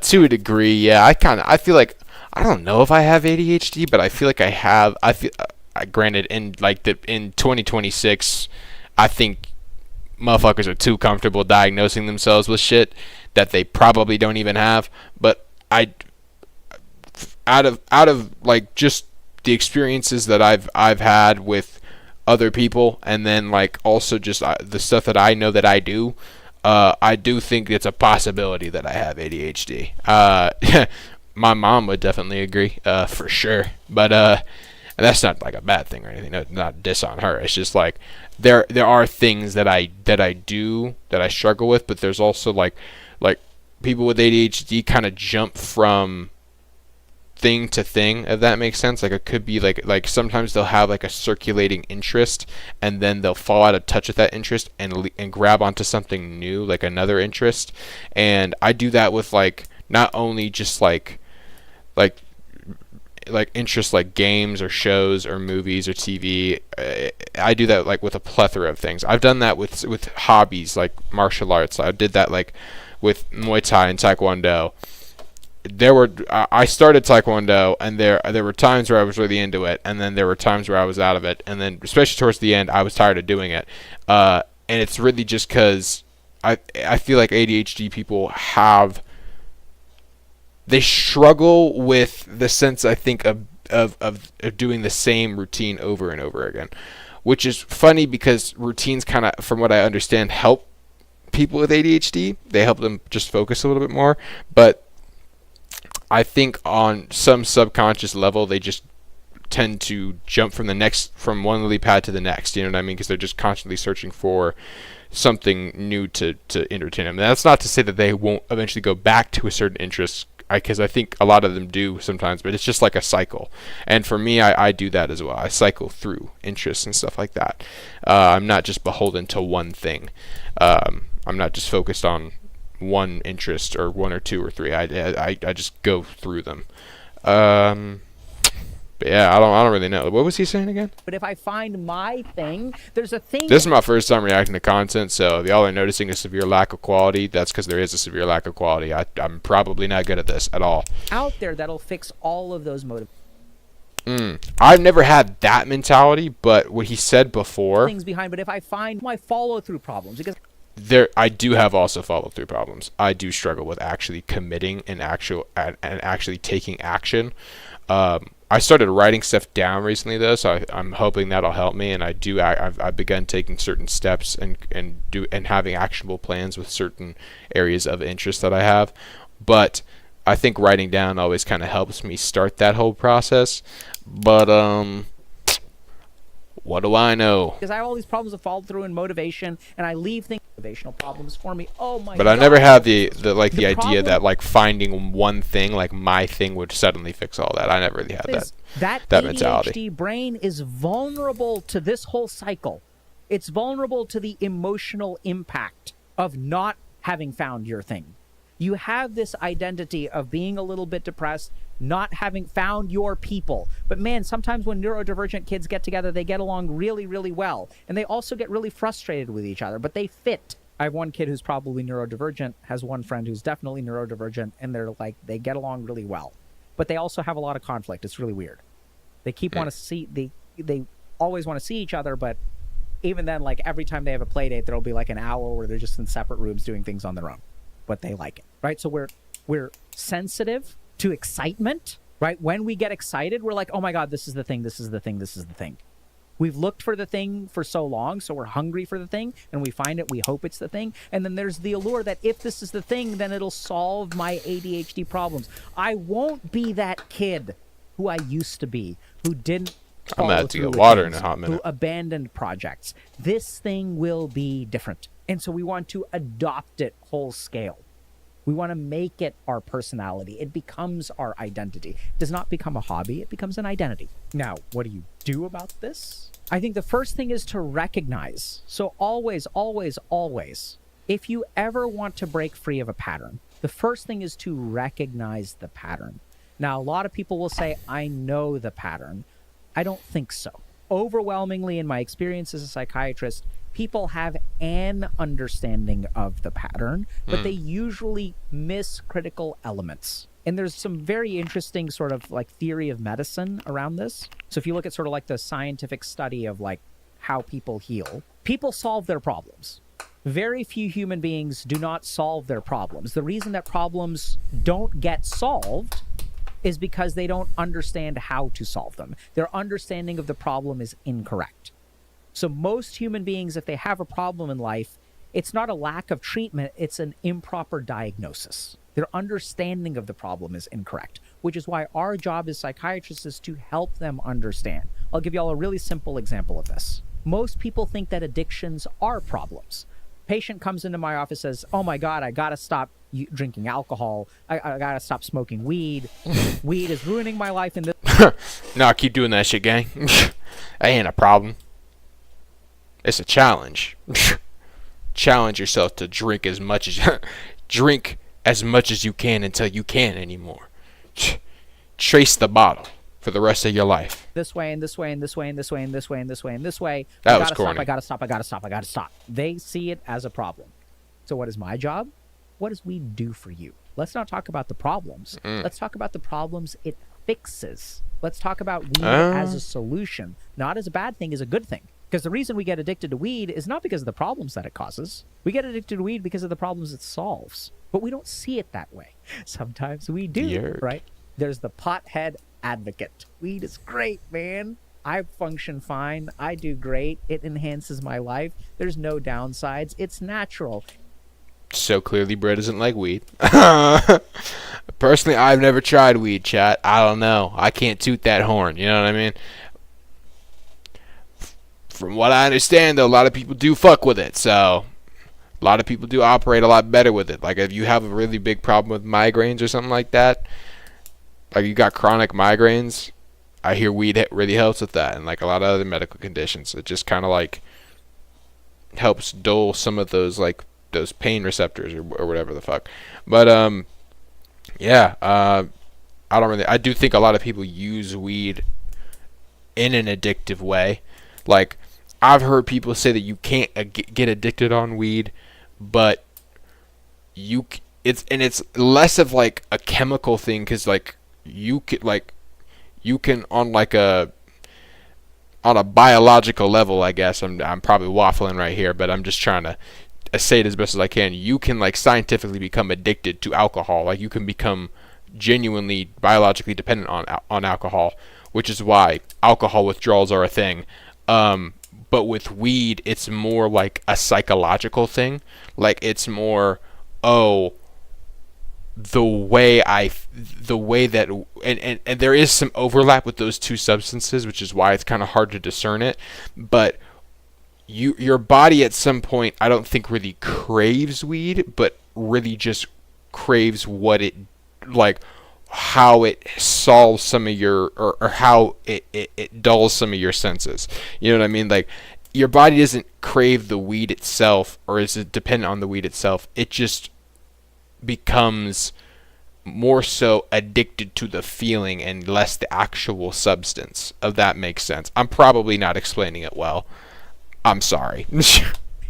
To a degree, yeah. I feel like, I don't know if I have ADHD, but I feel like I have. I feel, granted, in 2026, I think motherfuckers are too comfortable diagnosing themselves with shit that they probably don't even have. But out of like just the experiences that I've had with other people, and then like also just the stuff that I know that I do think it's a possibility that I have ADHD. My mom would definitely agree, for sure. But that's not like a bad thing or anything. No, not diss on her. It's just like there are things that I do that I struggle with, but there's also like people with ADHD kind of jump from thing to thing, if that makes sense. Like it could be like sometimes they'll have like a circulating interest, and then they'll fall out of touch with that interest and grab onto something new, like another interest. And I do that with like not only just like interests like games or shows or movies or TV. I do that like with a plethora of things. I've done that with hobbies like martial arts. I did that like with Muay Thai and Taekwondo. I started Taekwondo, and there were times where I was really into it, and then there were times where I was out of it, and then especially towards the end I was tired of doing it. And it's really just because I feel like ADHD people they struggle with the sense, I think, of doing the same routine over and over again, which is funny because routines kind of, from what I understand, help people with ADHD. They help them just focus a little bit more, but I think on some subconscious level, they just tend to jump from one lily pad to the next. You know what I mean? Because they're just constantly searching for something new to entertain them. And that's not to say that they won't eventually go back to a certain interest, because I think a lot of them do sometimes, but it's just like a cycle. And for me, I do that as well. I cycle through interests and stuff like that. I'm not just beholden to one thing. I'm not just focused on one interest or one or two or three. I just go through them. But yeah, I don't really know. What was he saying again? But if I find my thing, there's a thing. This is my first time reacting to content, so if y'all are noticing a severe lack of quality, that's because there is a severe lack of quality. I'm probably not good at this at all. Out there that'll fix all of those motives. I've never had that mentality, but what he said before, Things behind. But if I find my follow through problems, because I do have also follow through problems. I do struggle with actually committing and actually taking action. I started writing stuff down recently though, so I'm hoping that'll help me. And I've begun taking certain steps and having actionable plans with certain areas of interest that I have. But I think writing down always kind of helps me start that whole process. But what do I know? because I have all these problems of follow through and motivation, and I leave things motivational problems for me. Oh my! But God. I never had the idea problem- that like finding one thing, like my thing, would suddenly fix all that. I never really had that ADHD mentality. brain is vulnerable to this whole cycle. It's vulnerable to the emotional impact of not having found your thing. You have this identity of being a little bit depressed, not having found your people. But man, sometimes when neurodivergent kids get together, they get along really, really well. And they also get really frustrated with each other, but they fit. I have one kid who's probably neurodivergent, has one friend who's definitely neurodivergent, and they get along really well. But they also have a lot of conflict. It's really weird. They they always want to see each other, but even then, like every time they have a play date, there'll be like an hour where they're just in separate rooms doing things on their own. But they like it, right? So we're sensitive to excitement, right? When we get excited, we're like, oh my God, this is the thing, this is the thing, this is the thing. We've looked for the thing for so long, so we're hungry for the thing, and we find it, we hope it's the thing. And then there's the allure that if this is the thing, then it'll solve my ADHD problems. I won't be that kid who I used to be, who didn't I'm gonna follow have to through get with water in things, a hot minute. who abandoned projects. This thing will be different. And so we want to adopt it whole scale. We want to make it our personality. It becomes our identity. It does not become a hobby. It becomes an identity. Now, what do you do about this? I think the first thing is to recognize. So always, always, always, if you ever want to break free of a pattern, the first thing is to recognize the pattern. Now, a lot of people will say, I know the pattern. I don't think so. Overwhelmingly, in my experience as a psychiatrist, people have an understanding of the pattern, but they usually miss critical elements. And there's some very interesting sort of like theory of medicine around this. So if you look at sort of like the scientific study of like how people heal, people solve their problems. Very few human beings do not solve their problems. The reason that problems don't get solved is because they don't understand how to solve them. Their understanding of the problem is incorrect. So most human beings, if they have a problem in life, it's not a lack of treatment, it's an improper diagnosis. Their understanding of the problem is incorrect, which is why our job as psychiatrists is to help them understand. I'll give you all a really simple example of this. Most people think that addictions are problems. Patient comes into my office, says, oh my God, I gotta stop drinking alcohol. I gotta stop smoking weed. Weed is ruining my life in this. Nah, keep doing that shit, gang. That ain't a problem. It's a challenge. Challenge yourself to drink as much as you can until you can't anymore. Trace the bottle for the rest of your life. This way and this way and this way and this way and this way and this way and this way. That was corny. I gotta stop. They see it as a problem. So what is my job? What does weed do for you? Let's not talk about the problems. Let's talk about the problems it fixes. Let's talk about weed as a solution, not as a bad thing, as a good thing. Because the reason we get addicted to weed is not because of the problems that it causes. We get addicted to weed because of the problems it solves. But we don't see it that way. Sometimes we do, right? There's the pothead advocate. Weed is great, man. I function fine. I do great. It enhances my life. There's no downsides. It's natural. So clearly Brett doesn't like weed. Personally, I've never tried weed, chat. I don't know. I can't toot that horn. You know what I mean? From what I understand, though, a lot of people do fuck with it. So a lot of people do operate a lot better with it. Like if you have a really big problem with migraines or something like that, like you got chronic migraines, I hear weed really helps with that, and like a lot of other medical conditions. It just kind of like helps dull some of those like those pain receptors or whatever the fuck. But I do think a lot of people use weed in an addictive way. Like I've heard people say that you can't get addicted on weed, but it's less of like a chemical thing, because like you can on a biological level, I guess I'm probably waffling right here, but I'm just trying to say it as best as I can. You can like scientifically become addicted to alcohol. Like you can become genuinely biologically dependent on alcohol, which is why alcohol withdrawals are a thing. But with weed, it's more like a psychological thing. Like it's more, the way that and there is some overlap with those two substances, which is why it's kind of hard to discern it. But your body at some point, I don't think really craves weed, but really just craves what it, like how it solves some of your, or how it dulls some of your senses. You know what I mean? Like your body doesn't crave the weed itself, or is it dependent on the weed itself. It just becomes more so addicted to the feeling and less the actual substance. If that makes sense. I'm probably not explaining it well. I'm sorry.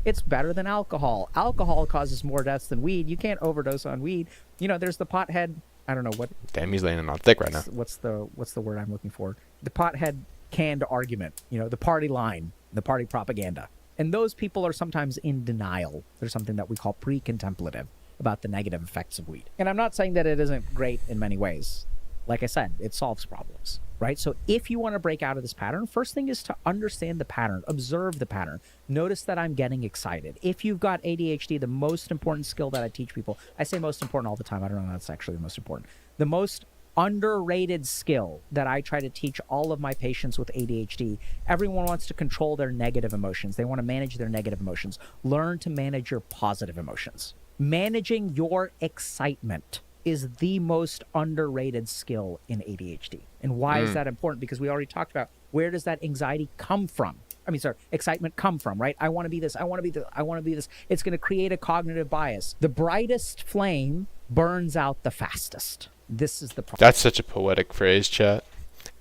It's better than alcohol. Alcohol causes more deaths than weed. You can't overdose on weed. You know, there's the pothead. I don't know what. Damn, he's laying it on thick right now. What's the word I'm looking for? The pothead canned argument. You know, the party line, the party propaganda. And those people are sometimes in denial. There's something that we call pre-contemplative about the negative effects of weed. And I'm not saying that it isn't great in many ways. Like I said, it solves problems, right? So if you want to break out of this pattern, first thing is to understand the pattern, observe the pattern. Notice that I'm getting excited. If you've got ADHD, the most important skill that I teach people, I say most important all the time. I don't know if that's actually the most important. The most underrated skill that I try to teach all of my patients with ADHD, everyone wants to control their negative emotions. They want to manage their negative emotions. Learn to manage your positive emotions. Managing your excitement is the most underrated skill in ADHD. And why is that important? Because we already talked about, where does that anxiety come from? I mean, sorry, excitement come from, right? I want to be this, I want to be this, I want to be this. It's going to create a cognitive bias. The brightest flame burns out the fastest. This is the problem. That's such a poetic phrase, chat.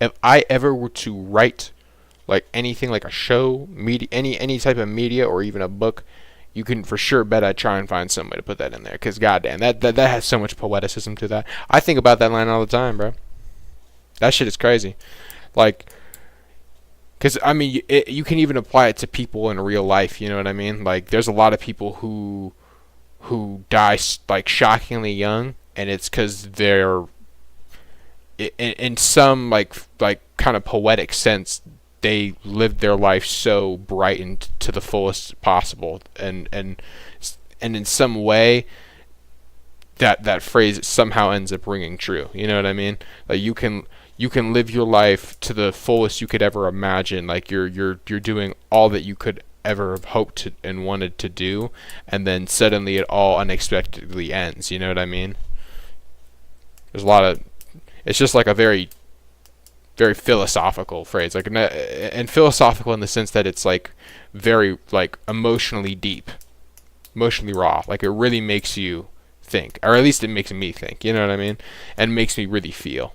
If I ever were to write like anything, like a show, media, any type of media, or even a book, you can for sure bet I'd try and find some way to put that in there. Because goddamn, that has so much poeticism to that. I think about that line all the time, bro. That shit is crazy. Like, because I mean, you can even apply it to people in real life. You know what I mean? Like, there's a lot of people who die like shockingly young, and it's because they're in some like kind of poetic sense, they lived their life so brightened to the fullest possible, and in some way that phrase somehow ends up ringing true. You know what I mean? Like, you can live your life to the fullest you could ever imagine. Like, you're doing all that you could ever have hoped to and wanted to do, and then suddenly it all unexpectedly ends. You know what I mean? There's a lot of, it's just like a very philosophical phrase, like, and philosophical in the sense that it's like very like emotionally deep, emotionally raw. Like, it really makes you think, or at least it makes me think. You know what I mean? And makes me really feel.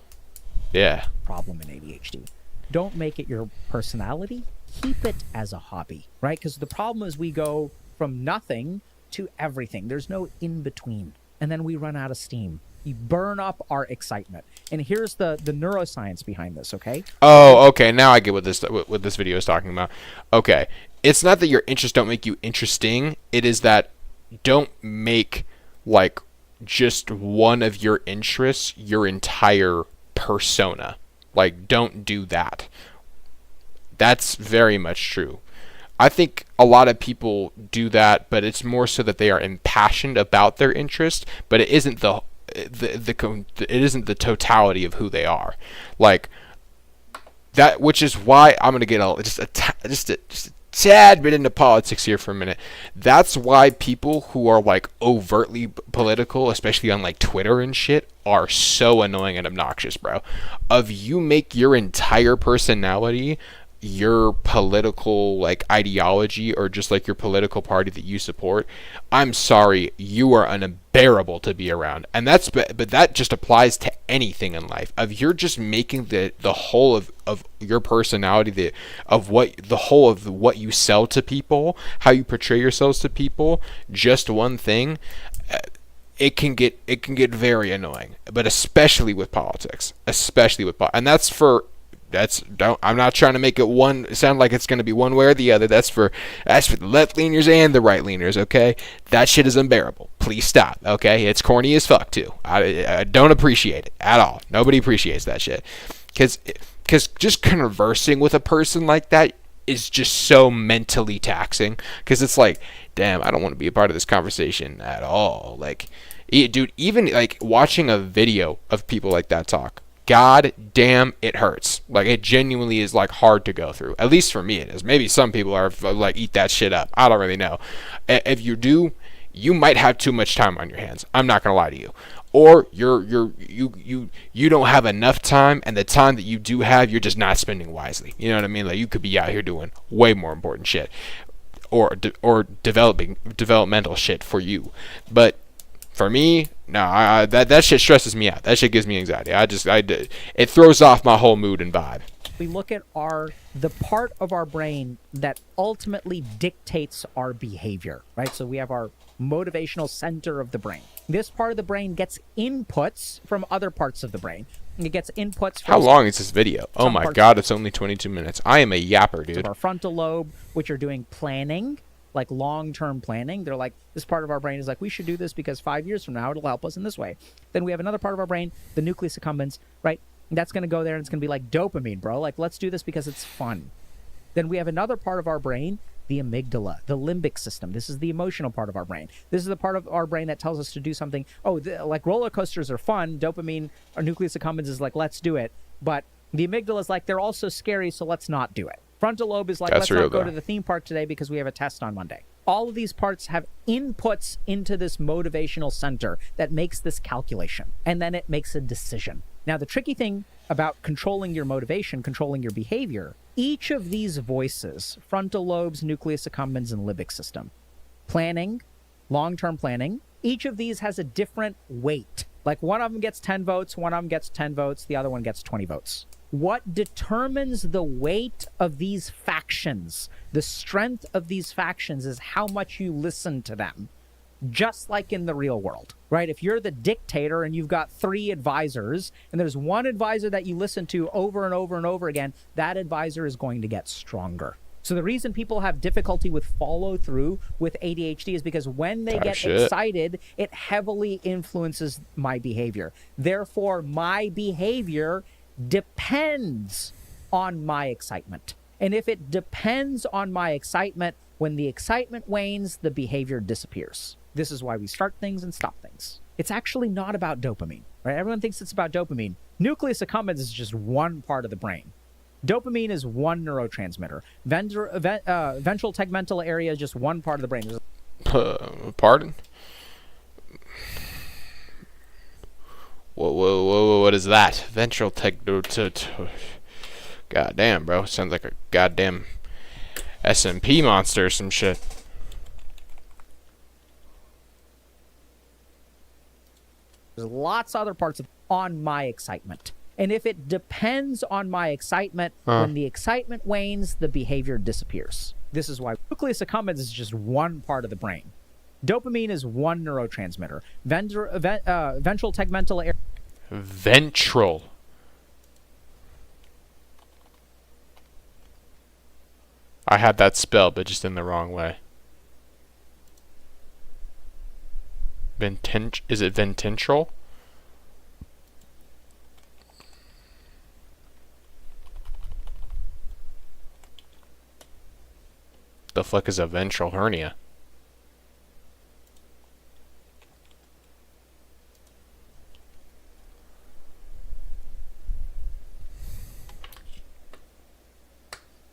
Yeah. Problem in ADHD. Don't make it your personality. Keep it as a hobby, right? Because the problem is we go from nothing to everything. There's no in between, and then we run out of steam. You burn up our excitement. And here's the neuroscience behind this, okay? Oh, okay. Now I get what this video is talking about. Okay. It's not that your interests don't make you interesting. It is that don't make, like, just one of your interests your entire persona. Like, don't do that. That's very much true. I think a lot of people do that, but it's more so that they are impassioned about their interest, but it isn't it isn't the totality of who they are. Like that, which is why I'm gonna get just a tad bit into politics here for a minute. That's why people who are like overtly political, especially on like Twitter and shit, are so annoying and obnoxious, bro. You make your entire personality your political like ideology, or just like your political party that you support, I'm sorry, you are unbearable to be around. And but that just applies to anything in life. If you're just making the whole of your personality, the whole of what you sell to people, how you portray yourselves to people, just one thing, it can get very annoying. But especially with politics, and I'm not trying to make it sound like it's going to be one way or the other. That's for the left leaners and the right leaners, okay? That shit is unbearable. Please stop, okay? It's corny as fuck too. I don't appreciate it at all. Nobody appreciates that shit. Because just conversing with a person like that is just so mentally taxing. Because it's like, damn, I don't want to be a part of this conversation at all. Like, dude, even like watching a video of people like that talk, god damn, it hurts. Like, it genuinely is like hard to go through. At least for me it is. Maybe some people are like, eat that shit up. I don't really know. If you do, you might have too much time on your hands. I'm not gonna lie to you. Or you don't have enough time, and the time that you do have, you're just not spending wisely. You know what I mean? Like, you could be out here doing way more important shit, or developmental shit for you. But for me, no, that shit stresses me out. That shit gives me anxiety. It throws off my whole mood and vibe. We look at the part of our brain that ultimately dictates our behavior, right? So we have our motivational center of the brain. This part of the brain gets inputs from other parts of the brain. It gets inputs from... How long is this video? Oh my god, it's only 22 minutes. I am a yapper, dude. Our frontal lobe, which are doing planning, like long-term planning. They're like, this part of our brain is like, we should do this because 5 years from now it'll help us in this way. Then we have another part of our brain, the nucleus accumbens, right? That's going to go there and it's going to be like dopamine, bro. Like, let's do this because it's fun. Then we have another part of our brain, the amygdala, the limbic system. This is the emotional part of our brain. This is the part of our brain that tells us to do something. Like roller coasters are fun. Dopamine, or nucleus accumbens is like, let's do it. But the amygdala is like, they're also scary, so let's not do it. Frontal lobe is like, let's not go to the theme park today because we have a test on Monday. All of these parts have inputs into this motivational center that makes this calculation, and then it makes a decision. Now, the tricky thing about controlling your motivation, controlling your behavior, each of these voices, frontal lobes, nucleus accumbens, and limbic system, planning, long-term planning, each of these has a different weight. Like one of them gets 10 votes, one of them gets 10 votes, the other one gets 20 votes. What determines the weight of these factions, the strength of these factions, is how much you listen to them, just like in the real world, right? If you're the dictator and you've got 3 advisors, and there's one advisor that you listen to over and over and over again, that advisor is going to get stronger. So the reason people have difficulty with follow through with ADHD is because when they get excited, it heavily influences my behavior. Therefore, my behavior depends on my excitement. And if it depends on my excitement, when the excitement wanes, the behavior disappears. This is why we start things and stop things. It's actually not about dopamine, right? Everyone thinks it's about dopamine. Nucleus accumbens is just one part of the brain. Dopamine is one neurotransmitter. Ventral tegmental area is just one part of the brain. Pardon? Whoa, what is that? Ventral God damn, bro. Sounds like a goddamn SMP monster or some shit. There's lots of other parts on my excitement. And if it depends on my excitement, when the excitement wanes, the behavior disappears. This is why nucleus accumbens is just one part of the brain. Dopamine is one neurotransmitter. Ventral tegmental area. Ventral. I had that spelled, but just in the wrong way. Is it ventral? The fuck is a ventral hernia?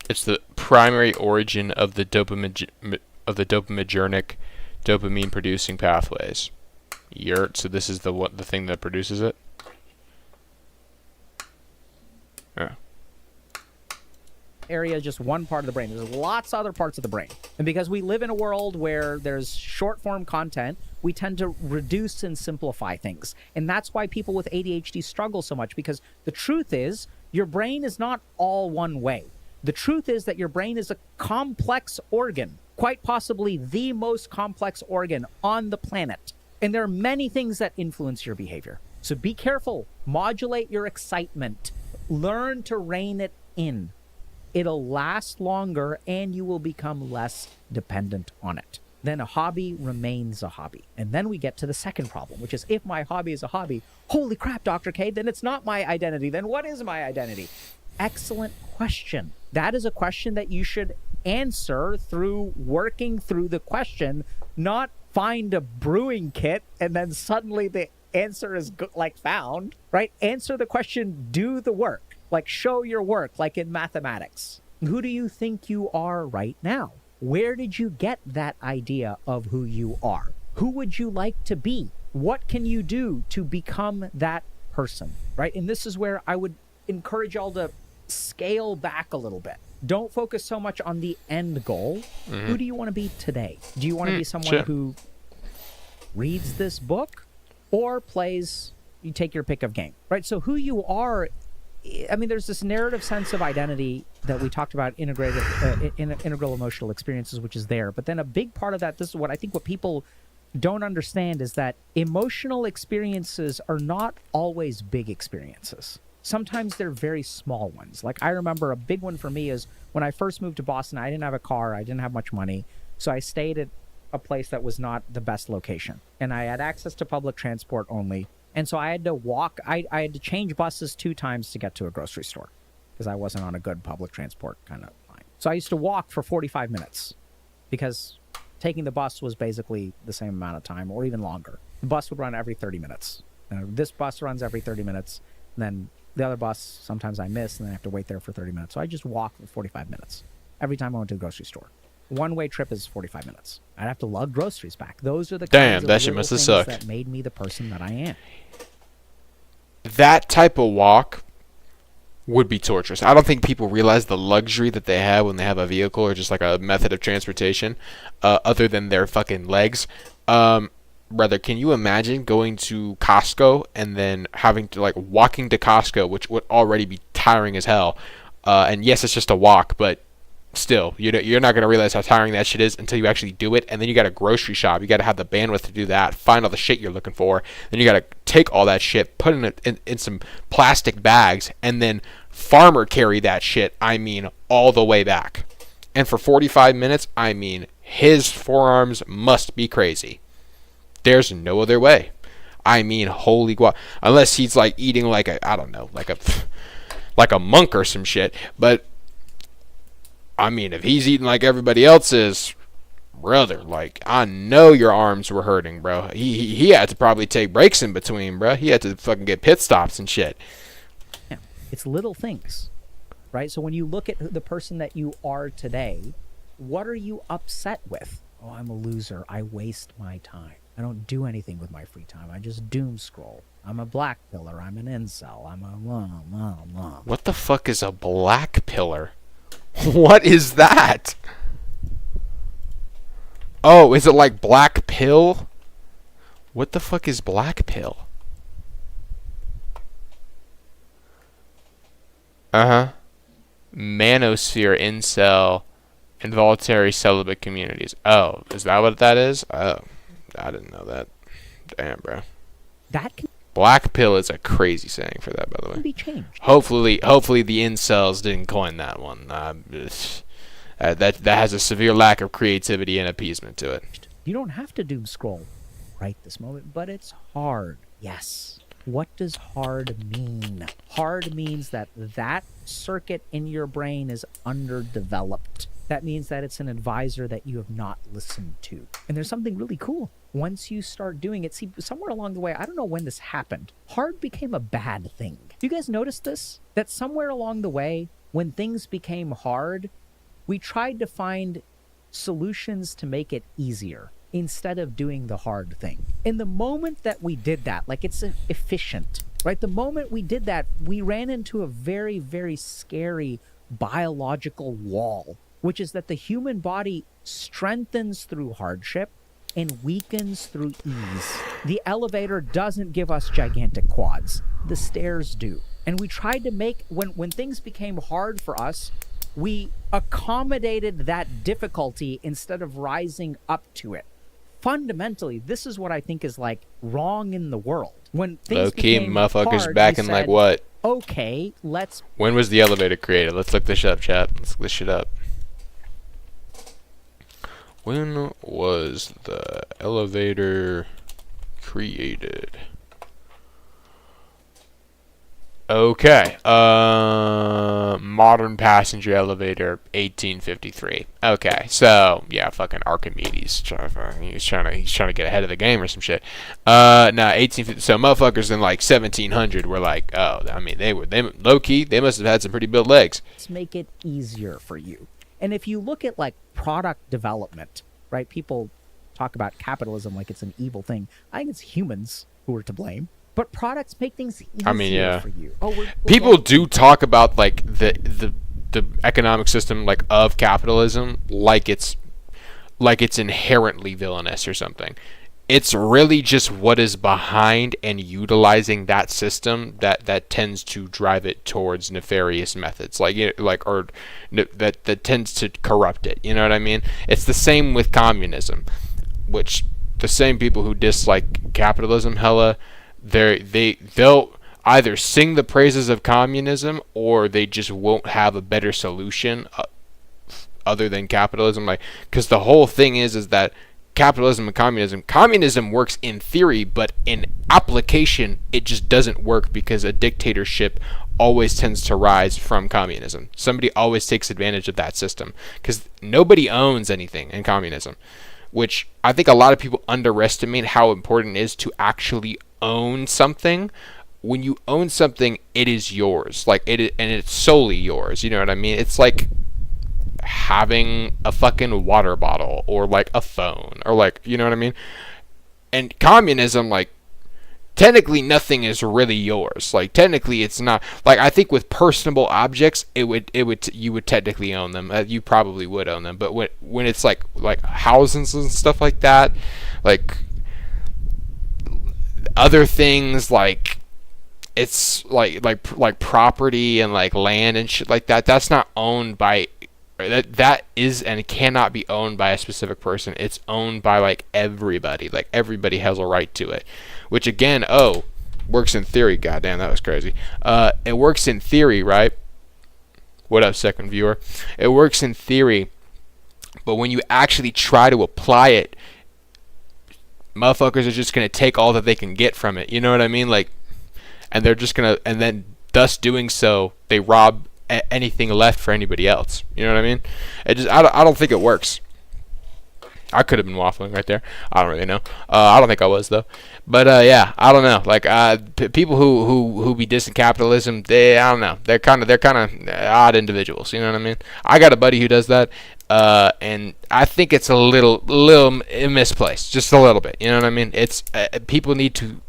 It's the primary origin of the dopaminergic dopamine producing pathways. So this is the thing that produces it. Yeah. Area is just one part of the brain. There's lots of other parts of the brain. And because we live in a world where there's short form content, we tend to reduce and simplify things. And that's why people with ADHD struggle so much, because the truth is your brain is not all one way. The truth is that your brain is a complex organ, quite possibly the most complex organ on the planet. And there are many things that influence your behavior. So be careful. Modulate your excitement. Learn to rein it in. It'll last longer and you will become less dependent on it. Then a hobby remains a hobby. And then we get to the second problem, which is if my hobby is a hobby, holy crap, Dr. K, then it's not my identity. Then what is my identity? Excellent question. That is a question that you should answer through working through the question, not find a brewing kit and then suddenly the answer is found, right? Answer the question, do the work. Like show your work, like in mathematics. Who do you think you are right now? Where did you get that idea of who you are? Who would you like to be? What can you do to become that person, right? And this is where I would encourage y'all to scale back a little bit. Don't focus so much on the end goal. Who do you want to be today? Do you want to be someone who reads this book or plays, you take your pick of game, right? So who you are, I mean, there's this narrative sense of identity that we talked about, integral emotional experiences, which is there. But then a big part of that, this is what I think what people don't understand, is that emotional experiences are not always big experiences. Sometimes they're very small ones. Like I remember a big one for me is when I first moved to Boston, I didn't have a car, I didn't have much money. So I stayed at a place that was not the best location. And I had access to public transport only. And so I had to walk, I had to change buses 2 times to get to a grocery store because I wasn't on a good public transport kind of line. So I used to walk for 45 minutes because taking the bus was basically the same amount of time or even longer. The bus would run every 30 minutes. This bus runs every 30 minutes. Then the other bus, sometimes I miss and then I have to wait there for 30 minutes. So I just walk for 45 minutes every time I went to the grocery store. one-way trip is 45 minutes. I'd have to lug groceries back. Those are the Damn, kinds of that shit little must have things sucked. that made me the person that I am. That type of walk would be torturous. I don't think people realize the luxury that they have when they have a vehicle or just like a method of transportation, other than their fucking legs. Brother, can you imagine going to Costco and then having to like walking to Costco, which would already be tiring as hell? And yes, it's just a walk, but still, you're not going to realize how tiring that shit is until you actually do it. And then you got to grocery shop. You got to have the bandwidth to do that. Find all the shit you're looking for. Then you got to take all that shit, put it in some plastic bags, and then farmer carry that shit, I mean, all the way back. And for 45 minutes, I mean, his forearms must be crazy. There's no other way. I mean, holy guac. Unless he's like eating like a, I don't know, like a monk or some shit. But I mean, if he's eating like everybody else is, brother, like, I know your arms were hurting, bro. He had to probably take breaks in between, bro. He had to fucking get pit stops and shit. Yeah. It's little things, right? So when you look at the person that you are today, what are you upset with? Oh, I'm a loser. I waste my time. I don't do anything with my free time. I just doom scroll. I'm a black pillar. I'm an incel. I'm a What the fuck is a black pillar? What is that? Oh, is it like black pill? What the fuck is black pill? Uh-huh. Manosphere, incel, involuntary celibate communities. Oh, is that what that is? Oh, I didn't know that. Damn, bro. That can Black pill is a crazy saying for that, by the way. be changed. Hopefully the incels didn't coin that one. That has a severe lack of creativity and appeasement to it. You don't have to doom scroll right this moment, but it's hard. Yes. What does hard mean? Hard means that circuit in your brain is underdeveloped. That means that it's an advisor that you have not listened to. And there's something really cool. Once you start doing it, see, somewhere along the way, I don't know when this happened, hard became a bad thing. You guys notice this? That somewhere along the way, when things became hard, we tried to find solutions to make it easier instead of doing the hard thing. In the moment that we did that, like it's efficient, right? The moment we did that, we ran into a very, very scary biological wall, which is that the human body strengthens through hardship and weakens through ease. The elevator doesn't give us gigantic quads. The stairs do. And we tried to make, when things became hard for us, we accommodated that difficulty instead of rising up to it. Fundamentally, this is what I think is like wrong in the world. When things Low-key, became motherfuckers hard, back we in like said, what? Okay, let's When was the elevator created? Let's look this up, chat. Let's look this shit up. When was the elevator created? Okay. Modern passenger elevator, 1853. Okay, so yeah, fucking Archimedes. He's trying to get ahead of the game or some shit. No, 1850. So motherfuckers in like 1700 were like, oh, I mean, they low key. They must have had some pretty built legs. make it easier for you. And if you look at like product development, right? People talk about capitalism like it's an evil thing. I think it's humans who are to blame. But products make things easier for you. Oh, people do talk about like the economic system like of capitalism like it's inherently villainous or something. It's really just what is behind and utilizing that system that tends to drive it towards nefarious methods, that tends to corrupt it. You know what I mean? It's the same with communism, which the same people who dislike capitalism hella, they'll either sing the praises of communism or they just won't have a better solution other than capitalism. Like, because the whole thing is that capitalism and communism works in theory, but in application it just doesn't work because a dictatorship always tends to rise from communism. Somebody always takes advantage of that system because nobody owns anything in communism, which I think a lot of people underestimate how important it is to actually own something. When you own something, it is yours, and it's solely yours. You know what I mean? It's like having a fucking water bottle or like a phone or like, you know what I mean? And communism, like, technically nothing is really yours. Like, technically it's not. Like, I think with personable objects, you would technically own them. You probably would own them. But when it's like houses and stuff like that, like other things, like it's like property and like land and shit like that, that's not owned by that is and cannot be owned by a specific person. It's owned by like everybody. Like everybody has a right to it. Which again, works in theory. Goddamn, that was crazy. It works in theory, right? What up, second viewer? It works in theory, but when you actually try to apply it, motherfuckers are just gonna take all that they can get from it. You know what I mean? Like, and they're just gonna, and then thus doing so, they rob anything left for anybody else. You know what I mean? I don't think it works. I could have been waffling right there. I don't really know. I don't think I was though. But yeah, I don't know. Like people who be dissing capitalism, I don't know. They're kind of odd individuals. You know what I mean? I got a buddy who does that, and I think it's a little misplaced, just a little bit. You know what I mean? It's people need to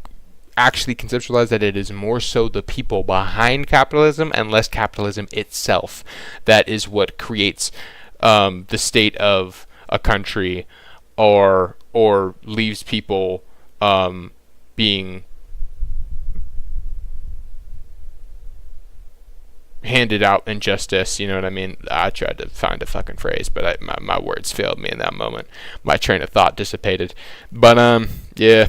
actually conceptualize that it is more so the people behind capitalism and less capitalism itself that is what creates the state of a country or leaves people being handed out injustice. You know what I mean? I tried to find a fucking phrase, but my words failed me in that moment. My train of thought dissipated. But yeah.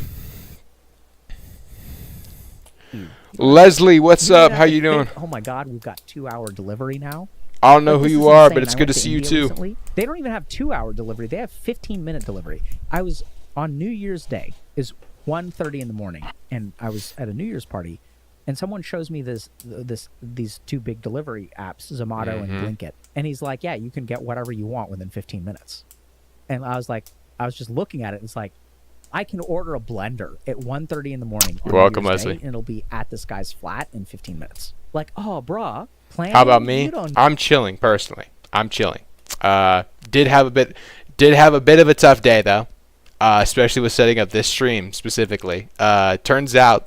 Leslie, what's up? How you doing? Oh my God, we've got 2-hour delivery now. I don't know who you are, but it's good to see you too. Recently. They don't even have 2-hour delivery. They have 15-minute delivery. I was on New Year's Day. Is 1:30 in the morning, and I was at a New Year's party, and someone shows me these two big delivery apps, Zomato and Blinkit, and he's like, "Yeah, you can get whatever you want within 15 minutes." And I was just looking at it. And it's like, I can order a blender at 1:30 in the morning. You're welcome, Leslie. And it'll be at this guy's flat in 15 minutes. Like, oh, bruh. How about me? I'm chilling personally. I'm chilling. Did have a bit of a tough day though, especially with setting up this stream specifically. Turns out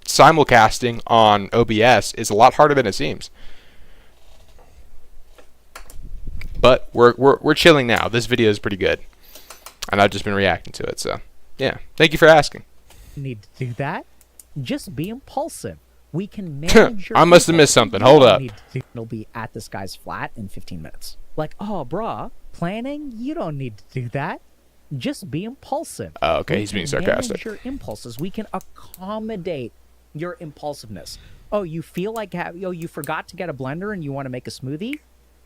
simulcasting on OBS is a lot harder than it seems. But we're chilling now. This video is pretty good, and I've just been reacting to it. So yeah, thank you for asking. Need to do that? Just be impulsive. We can manage your I must have missed something. Hold up. It'll be at this guy's flat in 15 minutes. Like, oh, bruh, planning? You don't need to do that. Just be impulsive. Oh, okay, he's being sarcastic. Manage your impulses. We can accommodate your impulsiveness. Oh, you feel like you forgot to get a blender and you want to make a smoothie?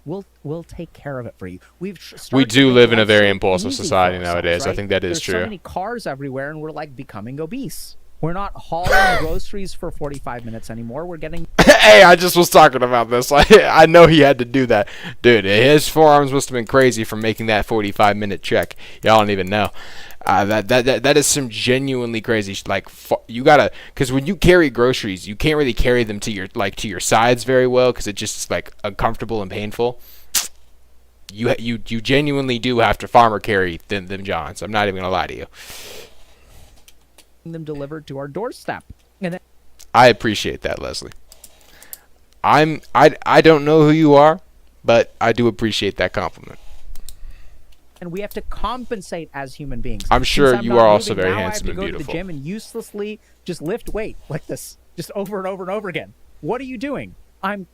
We'll take care of it for you. We do live in a very impulsive society nowadays. Right? I think that is true. There's so many cars everywhere, and we're like becoming obese. We're not hauling groceries for 45 minutes anymore. We're getting... Hey, I just was talking about this. I know he had to do that. Dude, his forearms must have been crazy from making that 45-minute trek. Y'all don't even know. That is some genuinely crazy... Like, you gotta... Because when you carry groceries, you can't really carry them to your sides very well because it's just, like, uncomfortable and painful. You genuinely do have to farmer carry them Johns. I'm not even going to lie to you. Them delivered to our doorstep. And then I appreciate that, Leslie. I don't know who you are, but I do appreciate that compliment. And we have to compensate as human beings. I'm sure you are also very handsome and beautiful. I have to go to the gym and uselessly just lift weight like this, just over and over and over again. What are you doing? I'm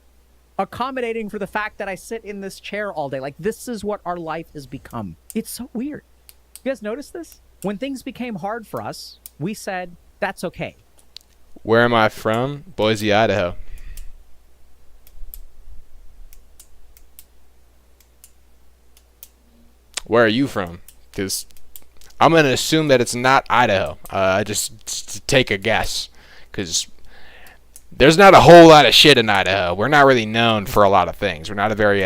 accommodating for the fact that I sit in this chair all day. Like, this is what our life has become. It's so weird. You guys notice this? When things became hard for us, we said, that's okay. Where am I from? Boise, Idaho. Where are you from? Because I'm going to assume that it's not Idaho. Just take a guess. Because there's not a whole lot of shit in Idaho. We're not really known for a lot of things. We're not a very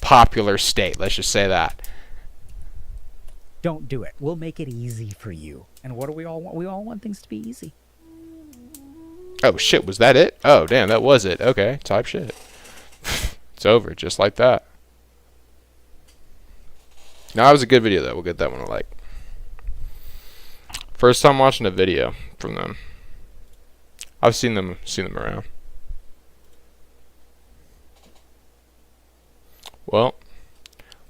popular state. Let's just say that. Don't do it. We'll make it easy for you. And what do we all want? We all want things to be easy. Oh, shit. Was that it? Oh, damn. That was it. Okay. Type shit. It's over. Just like that. No, it was a good video though. We'll get that one a like. First time watching a video from them. I've seen them around. Well,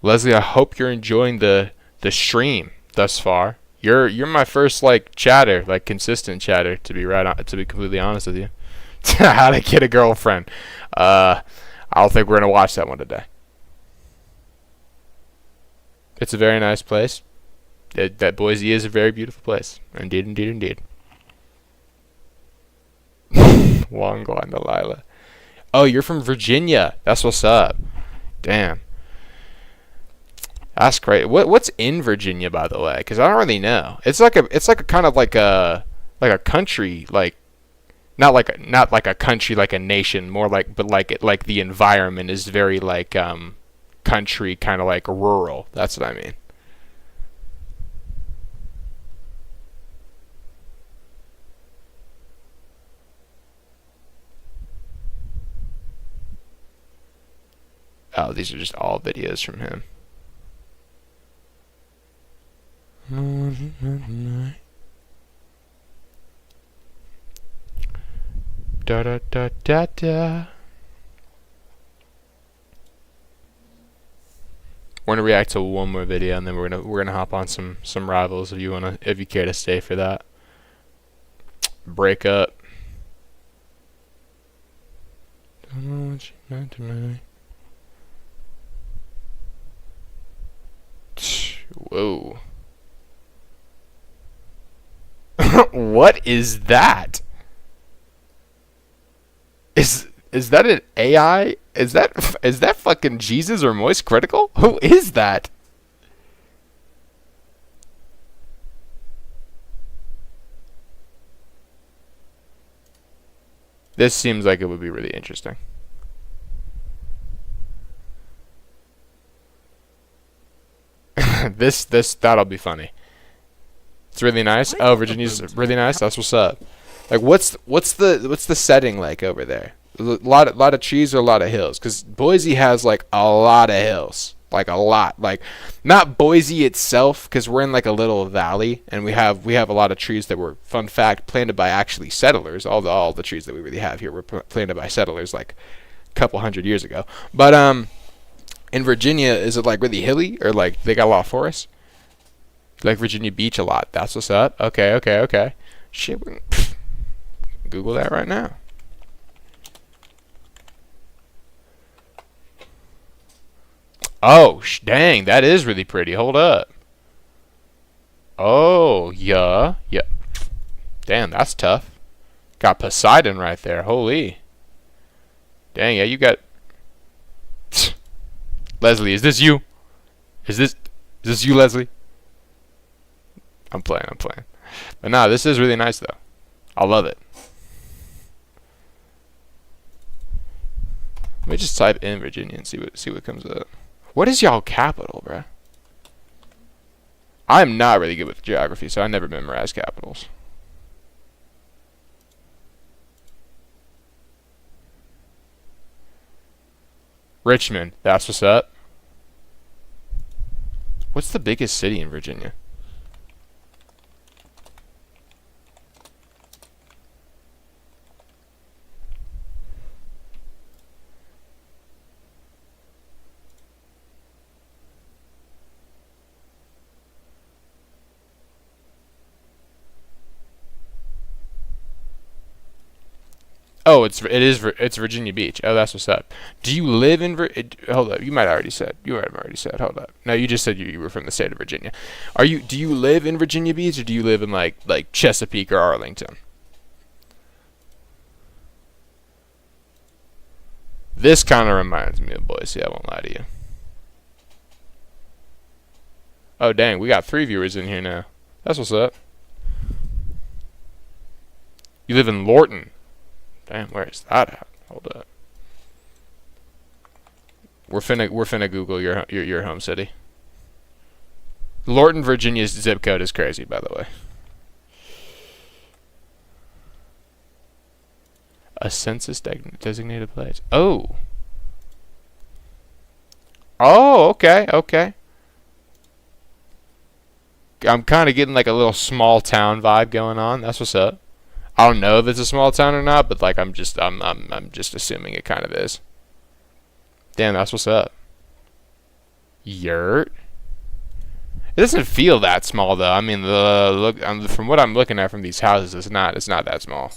Leslie, I hope you're enjoying the stream thus far. You're my first like chatter, like consistent chatter, to be completely honest with you. How to get a girlfriend. I don't think we're gonna watch that one today. It's a very nice place. That Boise is a very beautiful place. Indeed, indeed, indeed. Wongwa and Delilah. Oh, you're from Virginia. That's what's up. Damn. That's great. What's in Virginia, by the way? Because I don't really know. It's like a kind of like a country, like not like a country, like a nation, more like, but like the environment is very like country, kind of like rural. That's what I mean. Oh, these are just all videos from him. Da da da da da. We're gonna react to one more video, and then we're gonna hop on some rivals if you care to stay for that. Break up. Don't know what you meant to me. Whoa. What is that? Is that an AI? Is that fucking Jesus or Moist Critical? Who is that? This seems like it would be really interesting. That'll be funny. It's really nice. Oh, Virginia's really nice. That's what's up. Like, what's the setting like over there? A lot of trees or a lot of hills? Because Boise has like a lot of hills, like a lot. Like, not Boise itself, because we're in like a little valley, and we have a lot of trees that were, fun fact, planted by actually settlers. All the trees that we really have here were planted by settlers like a couple hundred years ago. But in Virginia, is it like really hilly, or like they got a lot of forests? Like Virginia Beach a lot. That's what's up. Okay. Shit, Google that right now. Oh, dang, that is really pretty. Hold up. Oh, yeah. Damn, that's tough. Got Poseidon right there. Holy. Dang, yeah, you got... Leslie, is this you? Is this you, Leslie? I'm playing. But nah, this is really nice, though. I love it. Let me just type in Virginia and see what comes up. What is y'all capital, bruh? I'm not really good with geography, so I never memorize capitals. Richmond, that's what's up. What's the biggest city in Virginia? Oh, it's Virginia Beach. Oh, that's what's up. Do you live in hold up? You might have already said. Hold up. No, you just said you were from the state of Virginia. Do you live in Virginia Beach, or do you live in like Chesapeake or Arlington? This kind of reminds me of Boise. I won't lie to you. Oh, dang, we got 3 viewers in here now. That's what's up. You live in Lorton. Damn, where is that at? Hold up. We're finna Google your home city. Lorton, Virginia's zip code is crazy, by the way. A census designated place. Oh. Oh, okay. I'm kind of getting like a little small town vibe going on. That's what's up. I don't know if it's a small town or not, but like I'm just assuming it kind of is. Damn, that's what's up. Yurt. It doesn't feel that small though. I mean, the look from what I'm looking at from these houses, it's not that small.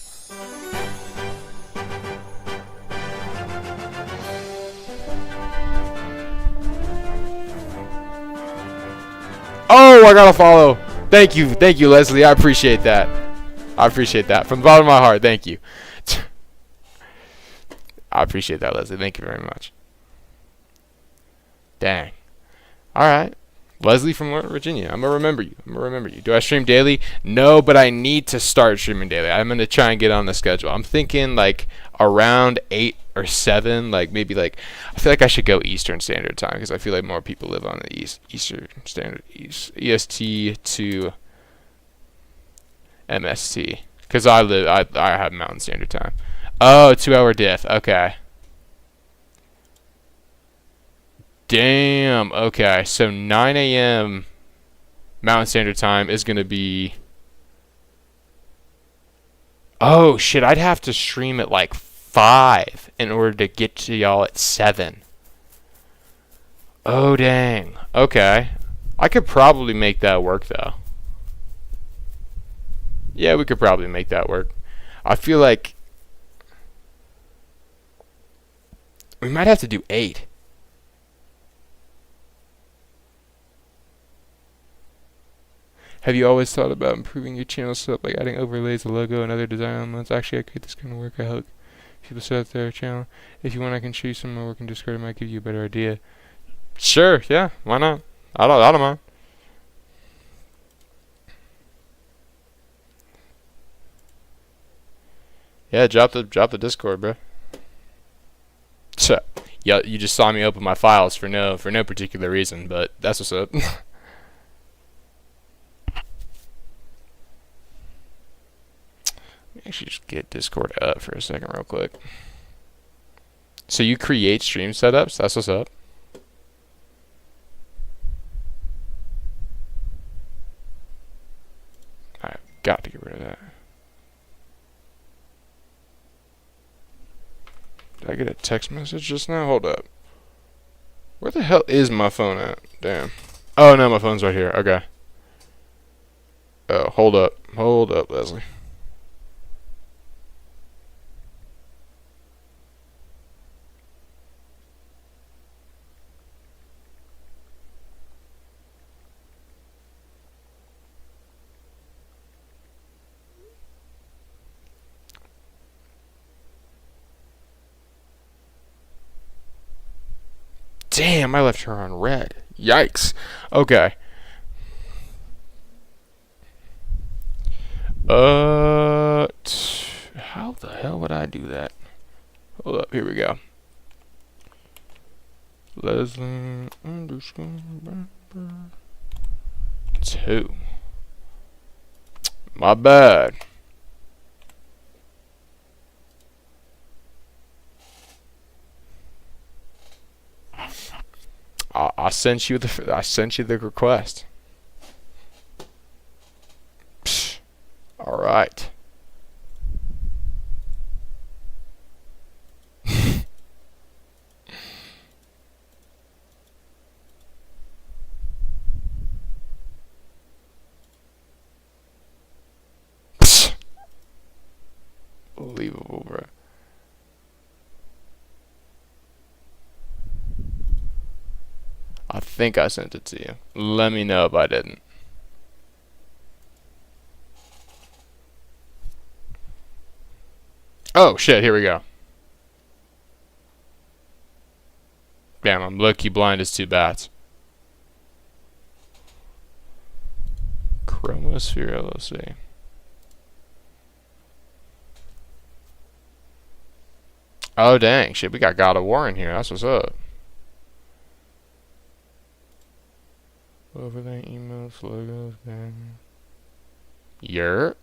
Oh, I gotta follow. Thank you, Leslie. I appreciate that. From the bottom of my heart. Thank you. I appreciate that, Leslie. Thank you very much. Dang. All right. Leslie from Virginia. I'm gonna remember you. Do I stream daily? No, but I need to start streaming daily. I'm gonna try and get on the schedule. I'm thinking like around 8 or 7. Like maybe like I feel like I should go Eastern Standard Time because I feel like more people live on the Eastern Standard EST to MST because I have Mountain Standard Time. Oh, 2-hour diff. Okay. Damn. Okay, so 9 a.m. Mountain Standard Time is gonna be. Oh shit! I'd have to stream at like 5 in order to get to y'all at 7. Oh dang. Okay, I could probably make that work though. Yeah, we could probably make that work. I feel like we might have to do 8. Have you always thought about improving your channel setup, like adding overlays, a logo, and other design elements? Actually, I create this kind of work. I help people set up their channel. If you want, I can show you some of my work in Discord. It might give you a better idea. Sure, yeah, why not? I don't mind. Yeah, drop the Discord, bro. So, yeah, you just saw me open my files for no particular reason, but that's what's up. Actually just get Discord up for a second real quick. So you create stream setups? That's what's up. I've got to get rid of that. Did I get a text message just now? Hold up. Where the hell is my phone at? Damn. Oh no, my phone's right here. Okay. Oh, hold up, Leslie. Damn, I left her on red. Yikes. Okay. How the hell would I do that? Hold up, here we go. Leslie _ 2. My bad. I sent you the request. Psh, all right. Psh. Unbelievable, bro. I think I sent it to you. Let me know if I didn't. Oh shit, here we go. Damn, I'm lucky blind as 2 bats. Chromosphere LLC. Oh dang, shit, we got God of War in here. That's what's up. Overlay, emails, logos, man. Yurt.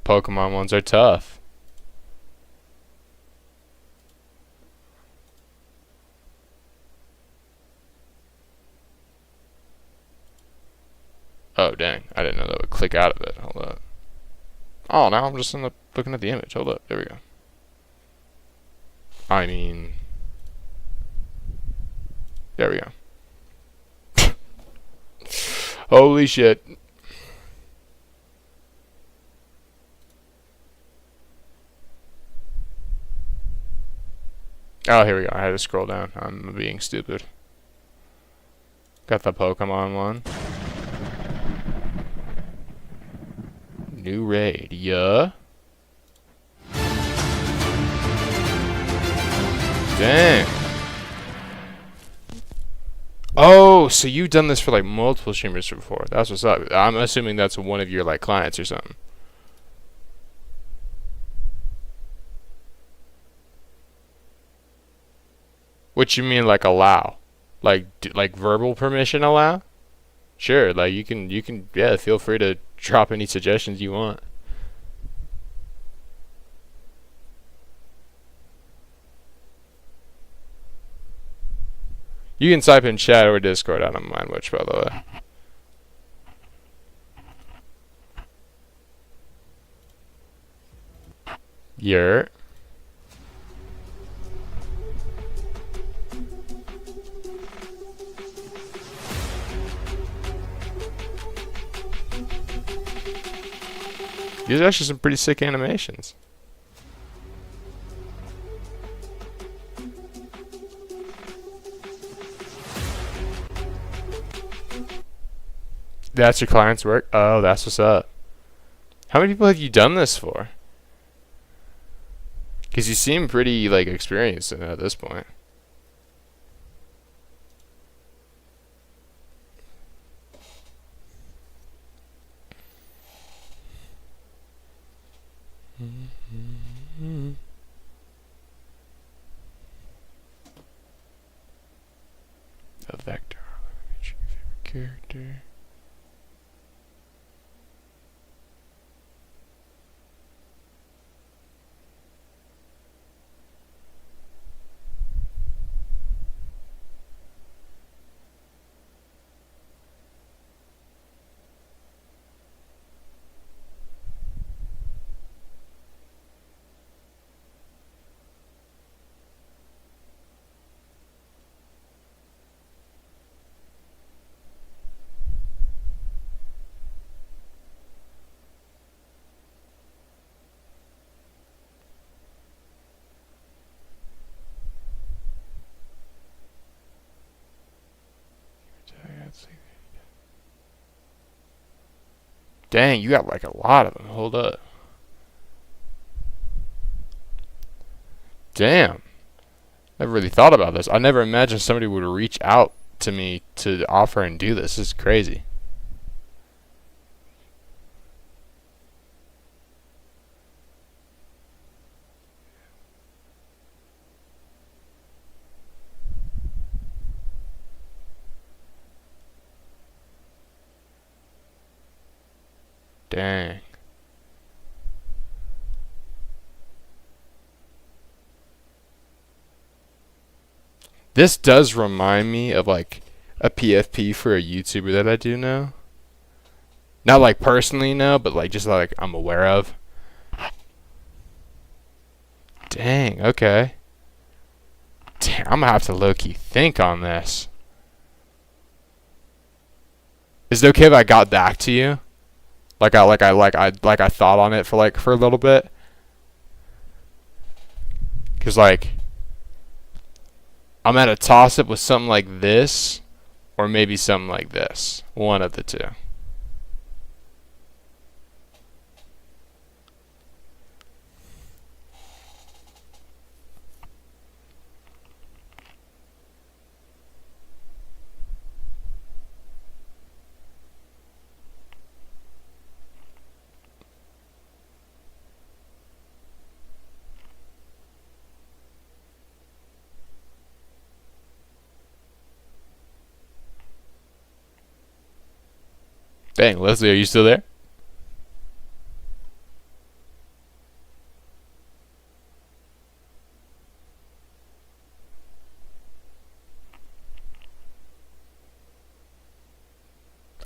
Pokemon ones are tough. Oh, dang. I didn't know that would click out of it. Hold up. Oh, now I'm just looking at the image. Hold up. There we go. I mean... There we go. Holy shit. Oh, here we go. I had to scroll down. I'm being stupid. Got the Pokemon one. New raid. Yeah. Dang. Oh, so you've done this for like multiple streamers before. That's what's up. I'm assuming that's one of your like clients or something. What you mean like allow? Like verbal permission allow? Sure, like you can yeah, feel free to drop any suggestions you want. You can type in chat or Discord. I don't mind which, by the way. You're. These are actually some pretty sick animations. That's your client's work? Oh, that's what's up. How many people have you done this for? Because you seem pretty, like, experienced in it at this point. A vector. Your favorite character. Dang, you got like a lot of them. Hold up. Damn. Never really thought about this. I never imagined somebody would reach out to me to offer and do this. This is crazy. Dang. This does remind me of like a PFP for a YouTuber that I do know. Not like personally know, but like just like I'm aware of. Dang, okay. Damn, I'm gonna have to low-key think on this. Is it okay if I got back to you? I thought on it for a little bit. 'Cause like I'm at a toss up with something like this or maybe something like this. One of the two. Dang, Leslie, are you still there?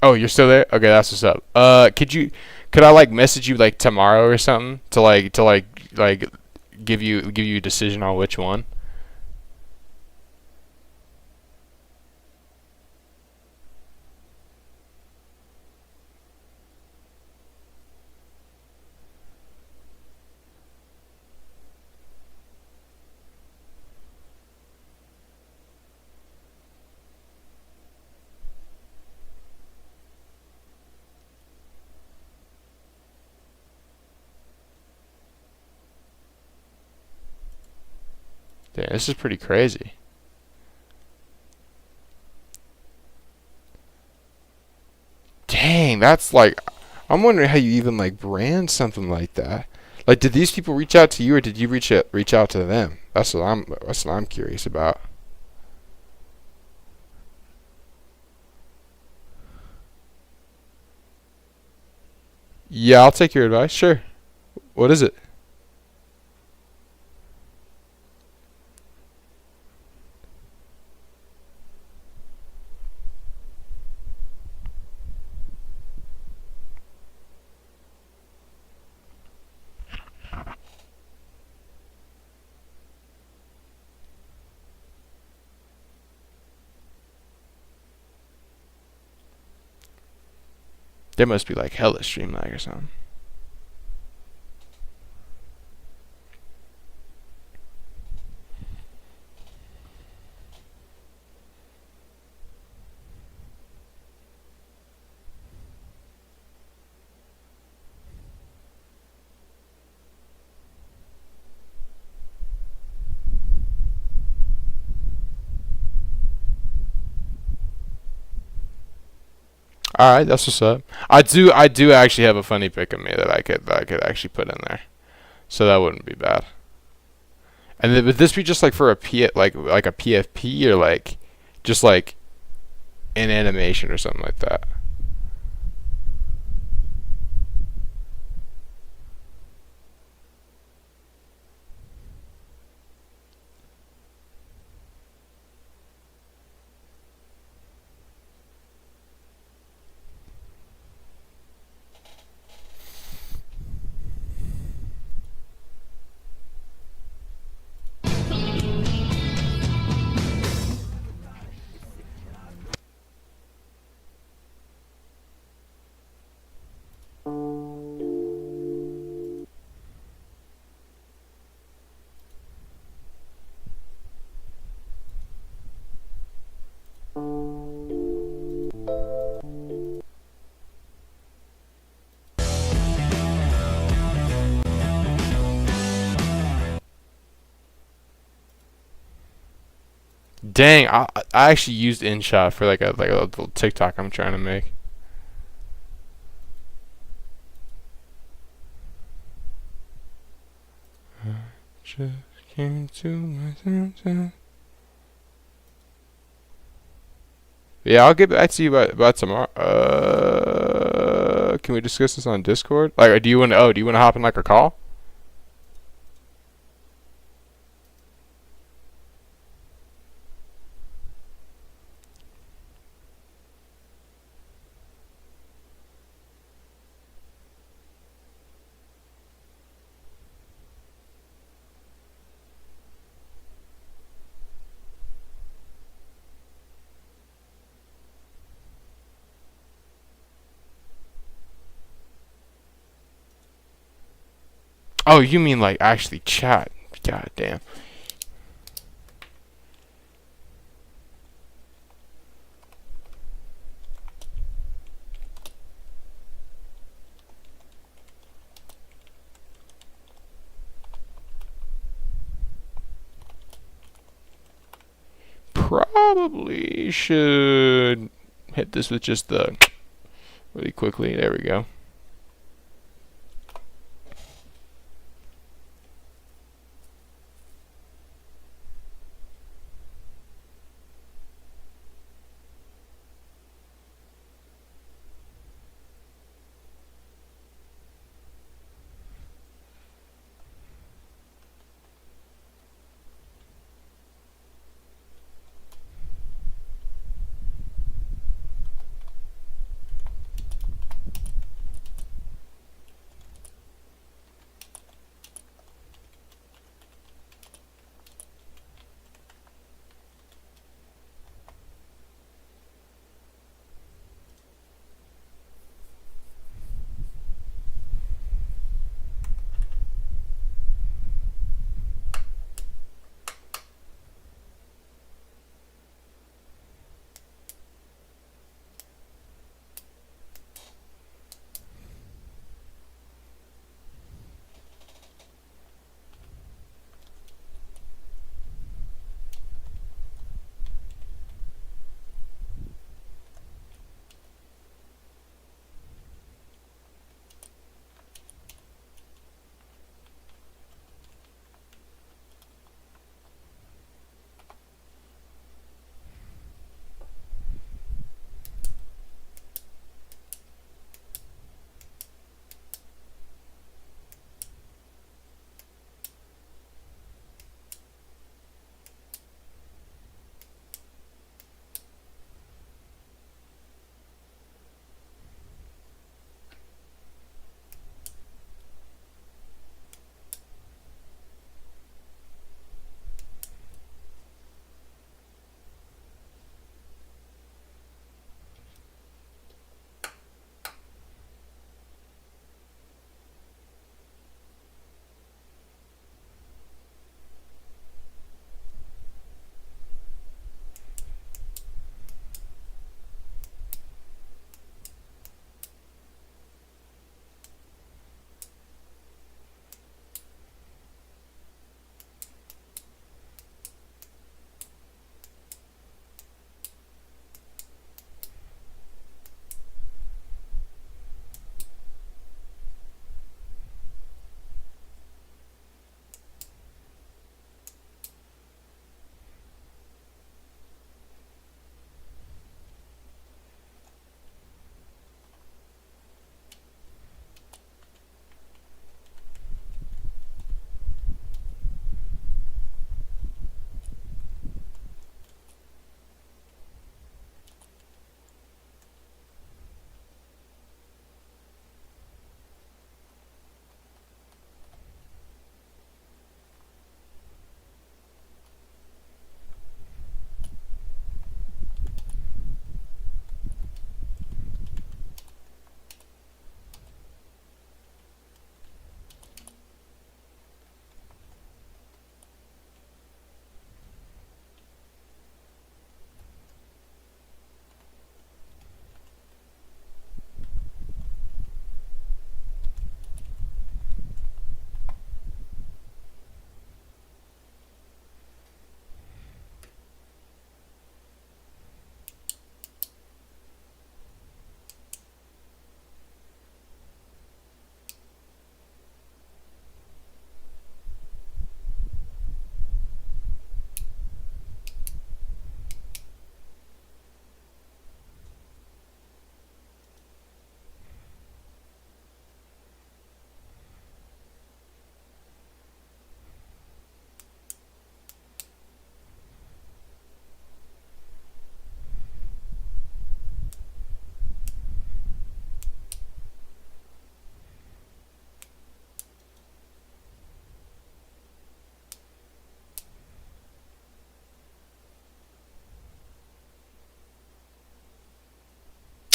Oh, you're still there? Okay, that's what's up. Could I like message you like tomorrow or something to like give you a decision on which one? Yeah, this is pretty crazy. Dang, that's like, I'm wondering how you even like brand something like that. Like, did these people reach out to you, or did you reach out to them? That's what I'm curious about. Yeah, I'll take your advice. Sure. What is it? There must be like hella stream lag or something. All right, that's what's up. I do actually have a funny pic of me that I could actually put in there, so that wouldn't be bad. And then, would this be just like for a like a PFP, or like just like an animation or something like that? Dang, I actually used InShot for like a little TikTok I'm trying to make. Just came to my senses. Yeah, I'll get back to you about tomorrow. Can we discuss this on Discord? Like, do you want to hop in like a call? Oh, you mean like actually chat? God damn. Probably should hit this with just the really quickly. There we go.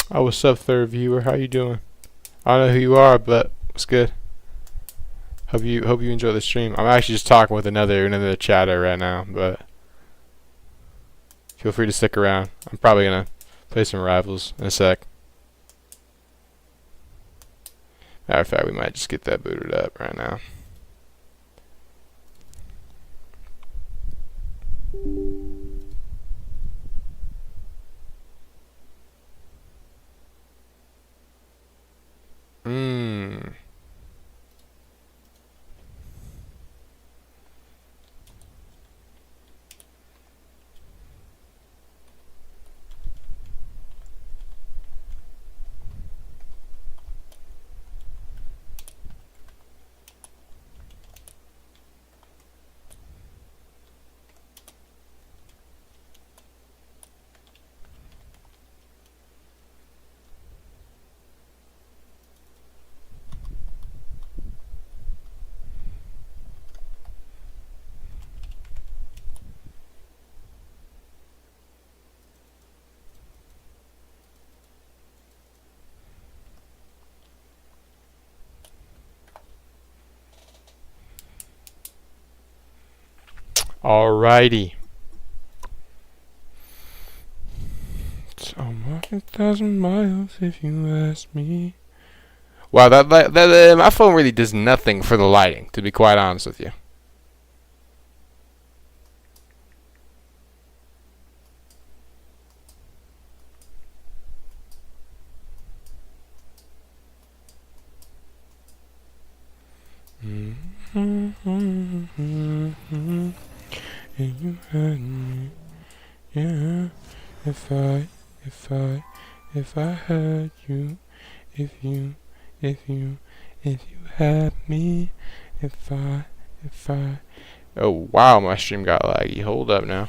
Oh, what's up, third viewer? How you doing? I don't know who you are, but what's good? Hope you enjoy the stream. I'm actually just talking with another chatter right now, but feel free to stick around. I'm probably gonna play some Rivals in a sec. Matter of fact, we might just get that booted up right now. Mmm. Alrighty. So I'm walking 1,000 miles if you ask me. Wow, my phone really does nothing for the lighting, to be quite honest with you. And you had me, yeah. If I had you, if you had me, if I. Oh wow, my stream got laggy. Hold up now.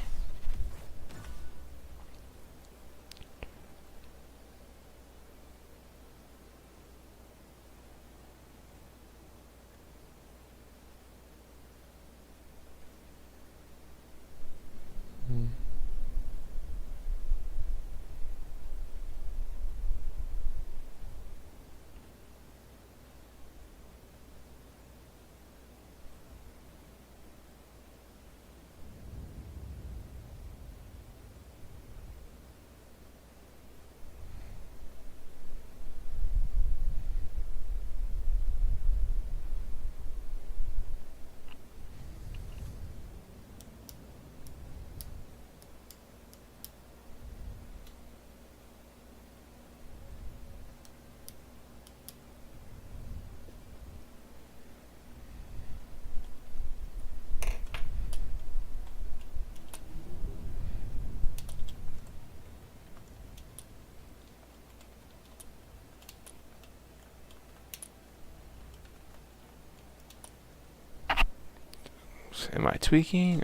Am I tweaking?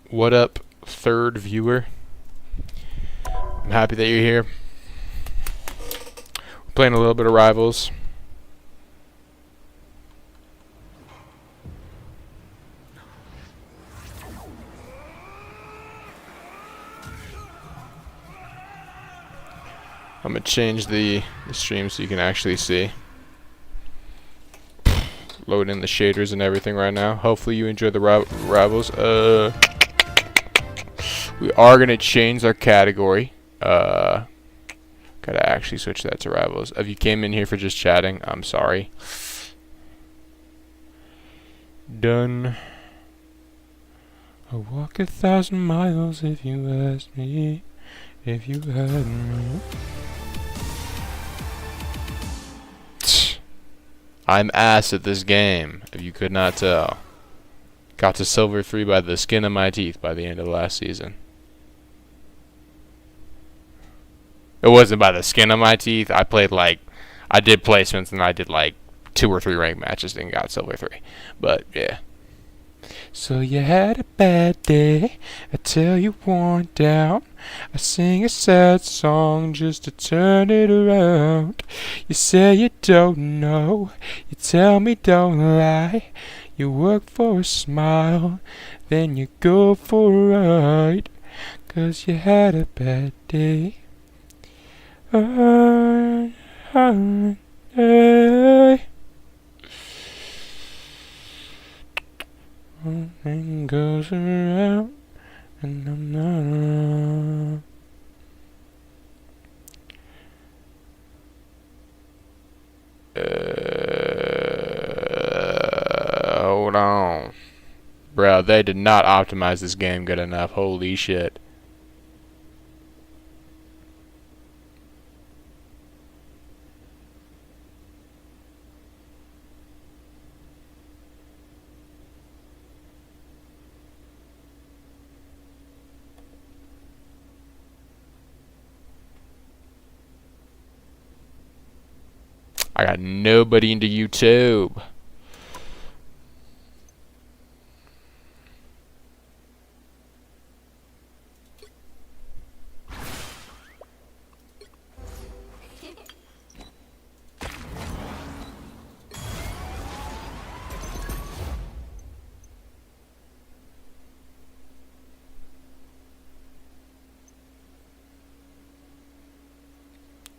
What up, third viewer? I'm happy that you're here. We're playing a little bit of Rivals. I'm gonna change the stream so you can actually see. Load in the shaders and everything right now. Hopefully you enjoy the Rivals. We are gonna change our category. Gotta actually switch that to Rivals. If you came in here for just chatting, I'm sorry. Done. I'll walk 1,000 miles if you asked me. If you had me. I'm ass at this game, if you could not tell. Got to Silver 3 by the skin of my teeth by the end of last season. It wasn't by the skin of my teeth. I did placements and I did like 2 or 3 ranked matches and got Silver 3. But yeah. So you had a bad day, I tell you worn down. I sing a sad song just to turn it around. You say you don't know, you tell me don't lie. You work for a smile, then you go for a ride. 'Cause you had a bad day. One thing goes around, and I'm not around. Hold on. Bro, they did not optimize this game good enough. Holy shit. I got nobody into YouTube.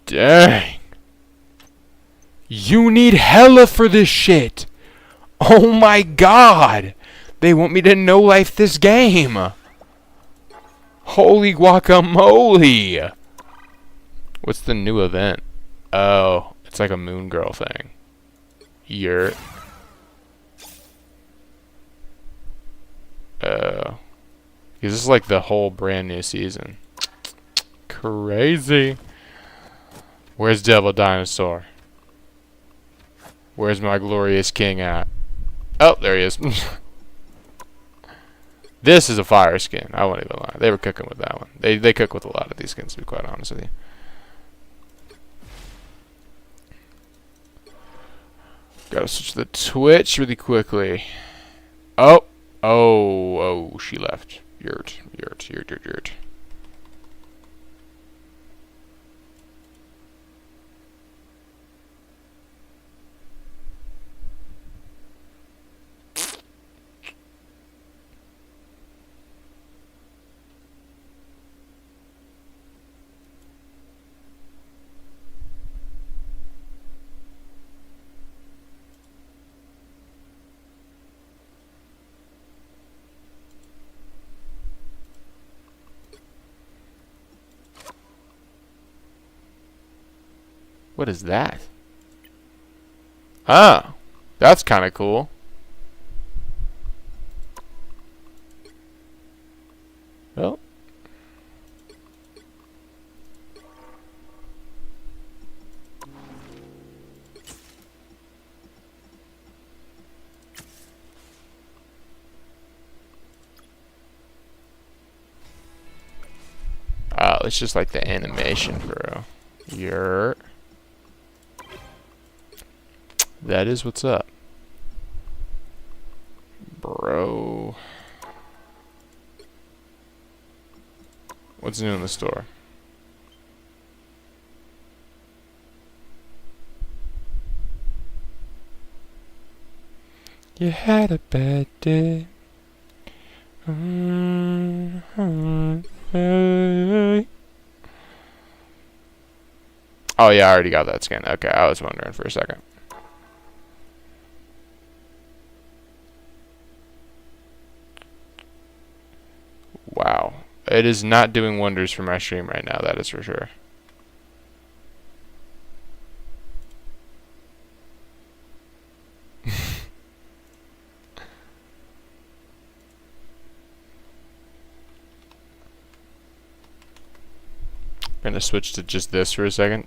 Dang. You need hella for this shit. Oh my god. They want me to no-life this game. Holy guacamole. What's the new event? Oh, it's like a moon girl thing. You're... Oh. Because this is like the whole brand new season. Crazy. Where's Devil Dinosaur? Where's my glorious king at? Oh, there he is. This is a fire skin. I won't even lie. They were cooking with that one. They cook with a lot of these skins, to be quite honest with you. Gotta switch to the Twitch really quickly. Oh. Oh, she left. Yurt. What is that? Oh, that's kind of cool. Well. Oh, it's just like the animation, bro. That is what's up. Bro. What's new in the store? You had a bad day. Oh yeah, I already got that skin. Okay, I was wondering for a second. Wow. It is not doing wonders for my stream right now, that is for sure. I'm gonna switch to just this for a second.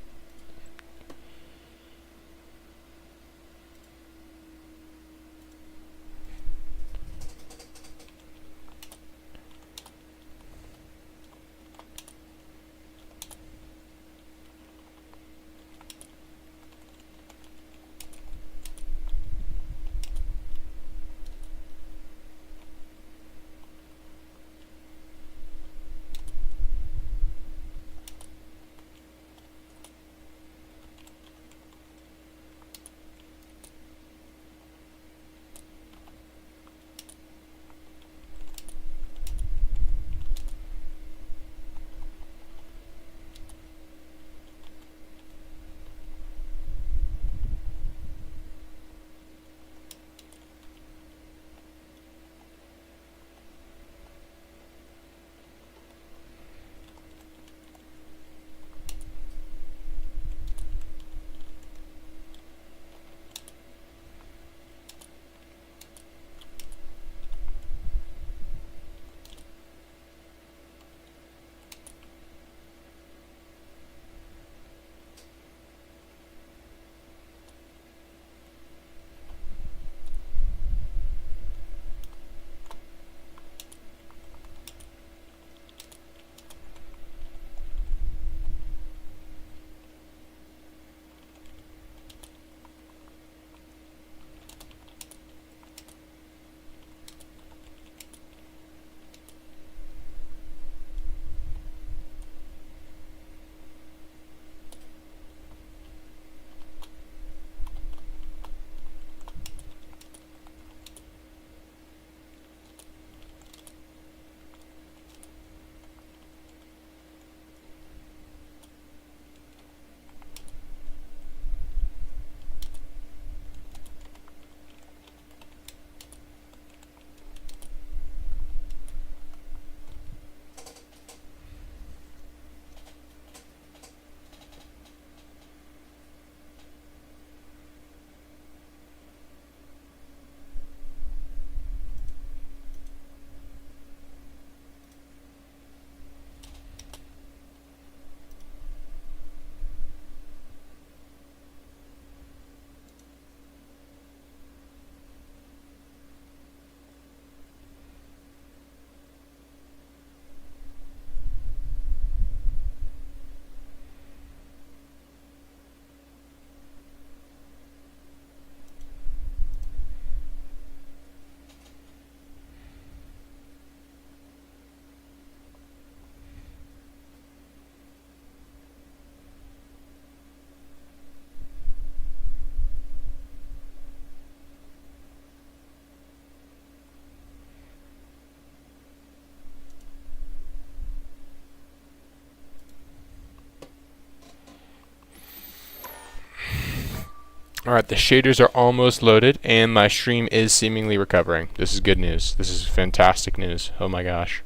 Alright, the shaders are almost loaded, and my stream is seemingly recovering. This is good news. This is fantastic news. Oh my gosh.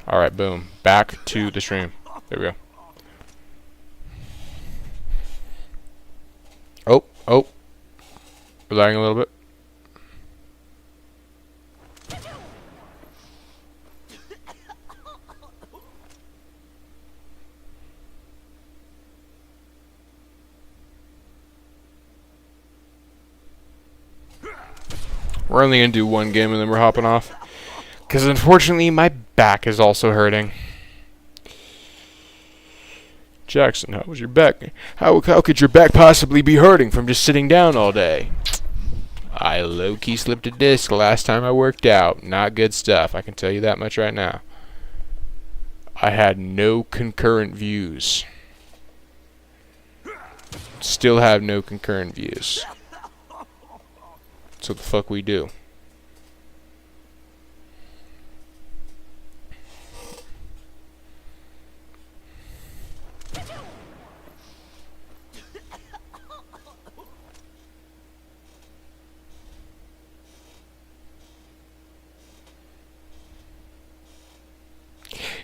Alright, boom. Back to the stream. There we go. Oh. We're lagging a little bit. We're only going to do one game and then we're hopping off. Because unfortunately, my back is also hurting. Jackson, how was your back? How could your back possibly be hurting from just sitting down all day? I low-key slipped a disc last time I worked out. Not good stuff, I can tell you that much right now. I had no concurrent views. Still have no concurrent views. That's what the fuck we do.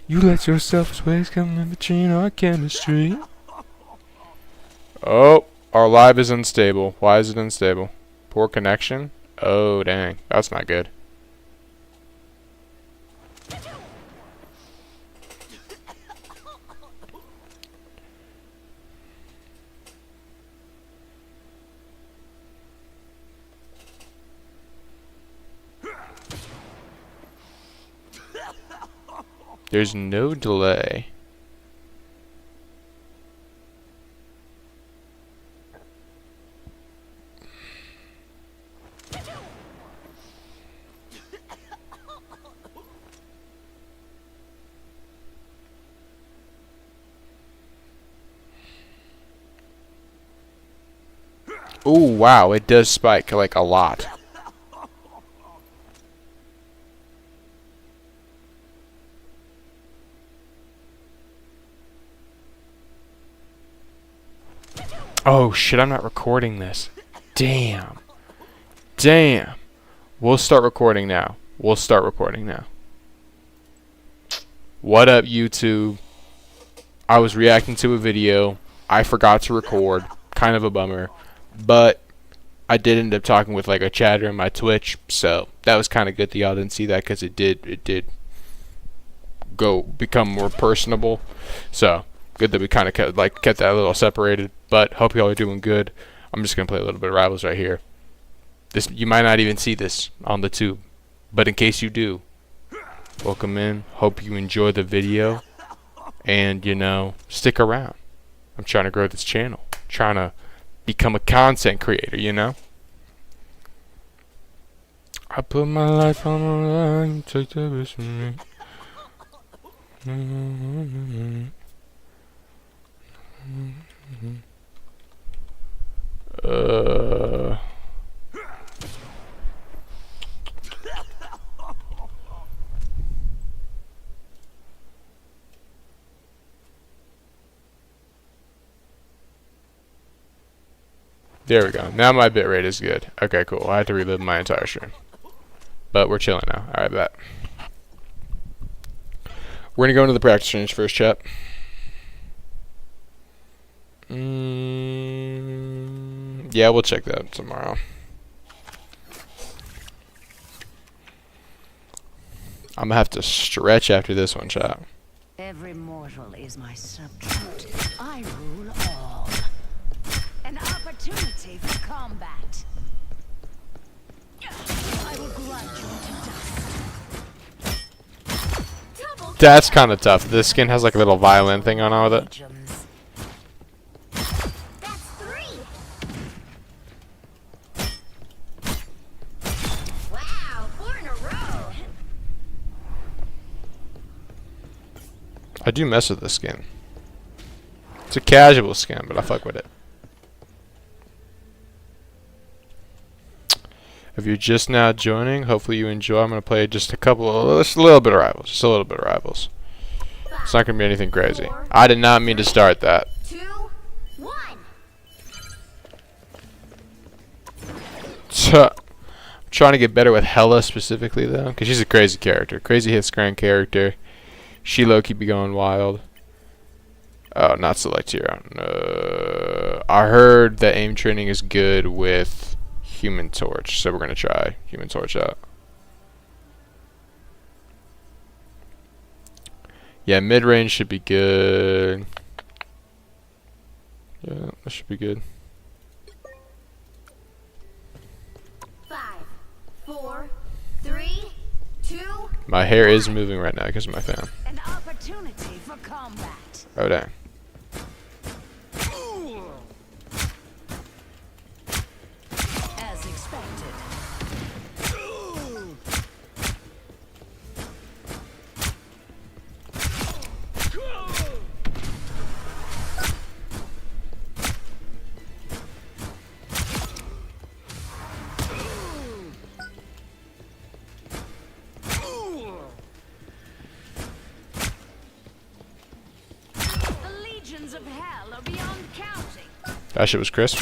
You let your selfish ways come in between our chemistry. Oh, our live is unstable. Why is it unstable? Poor connection? Oh, dang. That's not good. There's no delay. Oh wow, it does spike like a lot. Oh shit, I'm not recording this. Damn. Damn. We'll start recording now. We'll start recording now. What up, YouTube? I was reacting to a video. I forgot to record. Kind of a bummer. But I did end up talking with like a chatter on my Twitch, so that was kind of good that y'all didn't see that because it did go become more personable. So good that we kind of kept that a little separated. But hope y'all are doing good. I'm just gonna play a little bit of Rivals right here. This you might not even see this on the tube, but in case you do, welcome in. Hope you enjoy the video, and you know, stick around. I'm trying to grow this channel, trying to become a content creator, you know. I put my life on the line, take the risk from me. There we go. Now my bitrate is good. Okay, cool. I had to relive my entire stream. But we're chilling now. Alright, bet. We're going to go into the practice range first, chat. Yeah, we'll check that tomorrow. I'm going to have to stretch after this one, chat. Every mortal is my subject. I rule all. An opportunity for combat. I will grind you to dust. That's kind of tough. This skin has like a little violin thing on with it. Legions. That's 3. Wow, 4 in a row. I do mess with this skin. It's a casual skin, but I fuck with it. If you're just now joining, hopefully you enjoy. I'm going to play just a little bit of Rivals. Just a little bit of Rivals. It's not going to be anything crazy. I did not mean to start that. 2, 1. I'm trying to get better with Hella specifically, though, because she's a crazy character. Crazy hit scran character. She low-key be going wild. Oh, not select hero. I heard that aim training is good with Human Torch, so we're gonna try Human Torch out. Yeah, mid range should be good. Yeah, that should be good. 5, 4, 3, 2. My hair is moving right now because of my fan. An opportunity for combat. Oh dang. As expected. hell are beyond counting. That shit was crisp.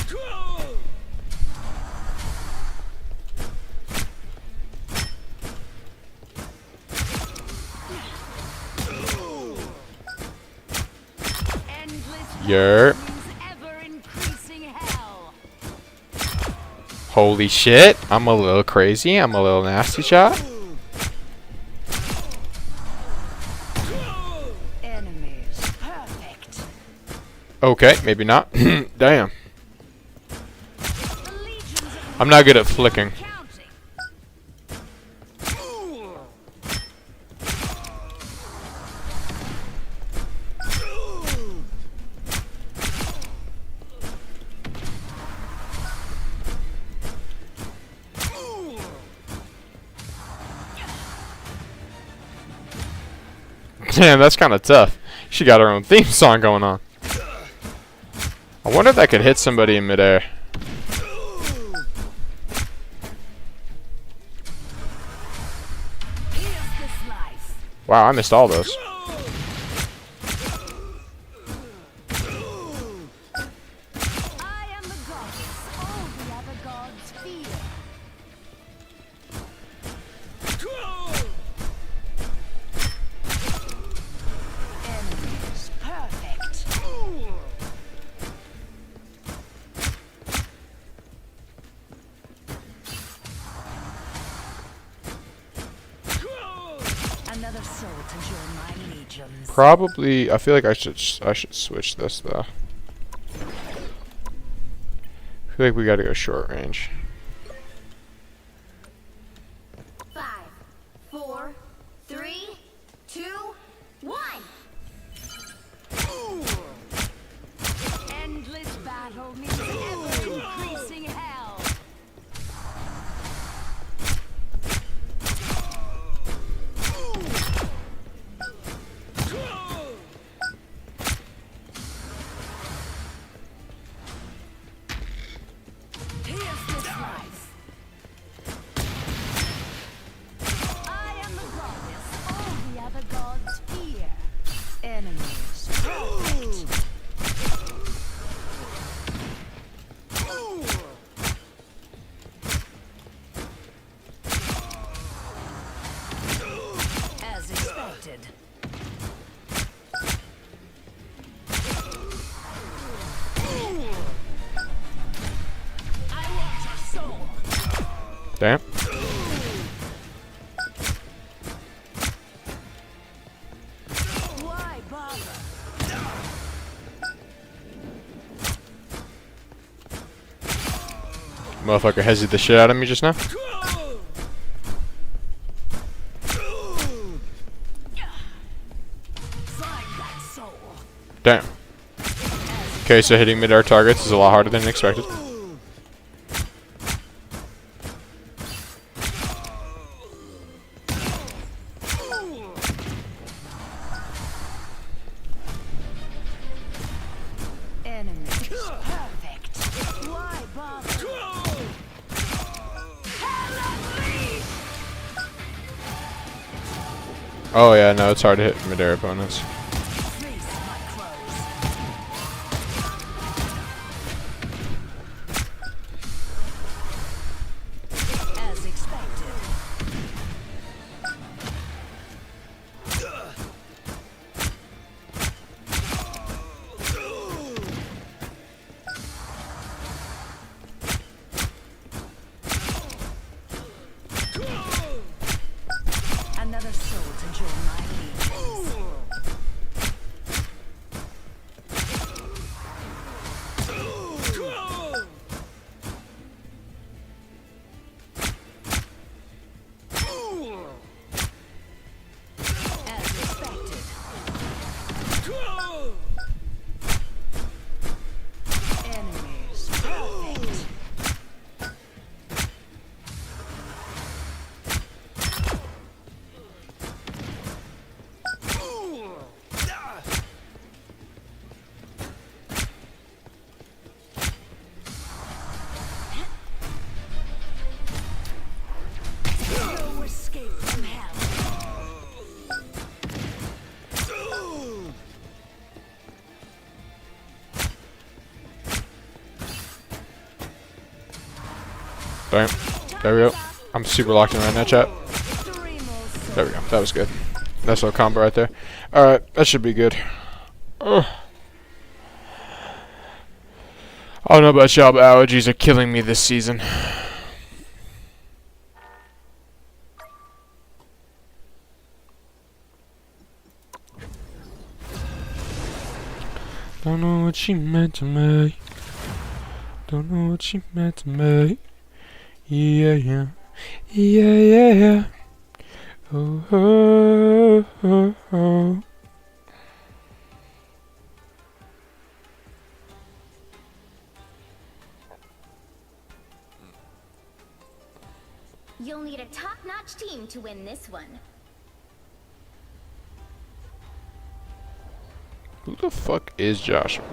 Endless Yer. means ever-increasing hell. Holy shit. I'm a little crazy. I'm a little nasty shot. Enemies perfect. Okay, maybe not. Damn. The legions of I'm not good at flicking. counting. Damn, that's kind of tough. She got her own theme song going on. I wonder if that could hit somebody in midair. Here's the slice. Wow, I missed all those. I am the goddess. All the other gods fear. Enemies perfect. Another soul to join my legions. Probably, I feel like I should switch this though. I feel like we gotta go short range. 5, 4, 3, 2, 1. Endless battle means ever-increasing hell. Here's the slice. I am the goddess. All the other gods fear. Enemies perfect. As expected. I want your soul. Damn. Why bother? Motherfucker hezzied the shit out of me just now. Find that soul. Damn. Okay, so hitting mid-air targets is a lot harder than expected. Enemies perfect. Why bother? Hell unleashed! Oh yeah, no, it's hard to hit mid-air opponents. Feast my crows. As expected. Another soul to join my legions. Sorry. There we go. I'm super locked in right now, chat. There we go. That was good. Nice little combo right there. Alright, that should be good. Ugh. I don't know about y'all, but allergies are killing me this season. Don't know what she meant to me. Don't know what she meant to me. Yeah, yeah. Yeah, yeah, yeah. Oh, oh, oh, oh. You'll need a top-notch team to win this one. Who the fuck is Joshua?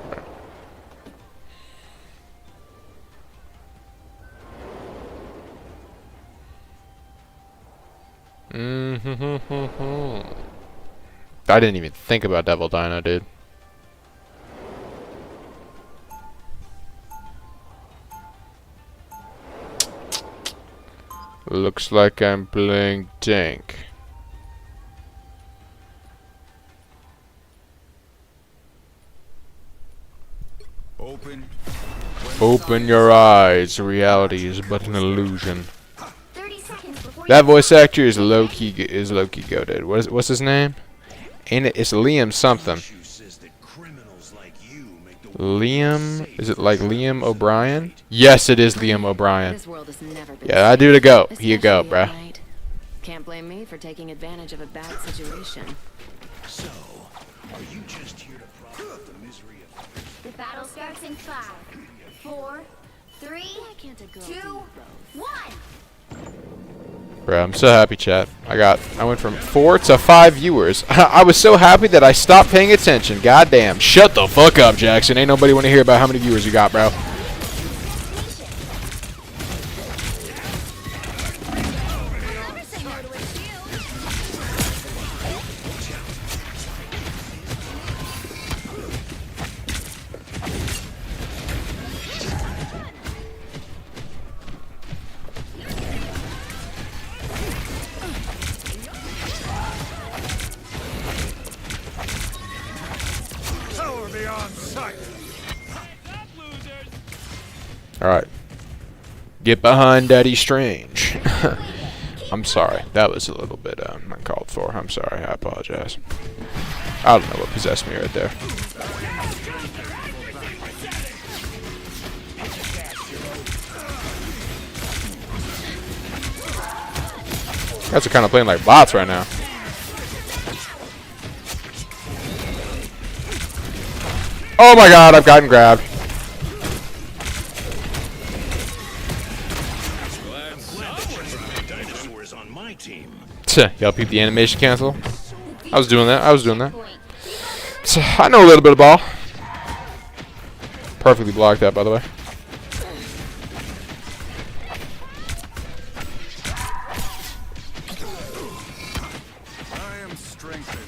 I didn't even think about Devil Dino, dude. Looks like I'm playing tank. Open your eyes. Reality is but an illusion. 30 seconds before That voice actor is low-key goated. What's his name? Ain't it? It's Liam something. Liam? Is it like Liam O'Brien? Yes, it is Liam O'Brien. This world has never been Yeah, I do to go. He a go, especially at bruh. night. Can't blame me for taking advantage of a bad situation. So, are you just here to prop up the misery of... the battle starts in 5, 4, 3, Why can't a girl 2, do both? 1. Bruh, I'm so happy, chat. I went from 4 to 5 viewers. I was so happy that I stopped paying attention. Goddamn. Shut the fuck up, Jackson. Ain't nobody want to hear about how many viewers you got, bro. Alright. Get behind Daddy Strange. I'm sorry. That was a little bit uncalled for. I'm sorry. I apologize. I don't know what possessed me right there. Guys are kind of playing like bots right now. Oh my god, I've gotten grabbed. Y'all peep the animation cancel? I was doing that. So, I know a little bit of ball. Perfectly blocked that, by the way. I am strengthened.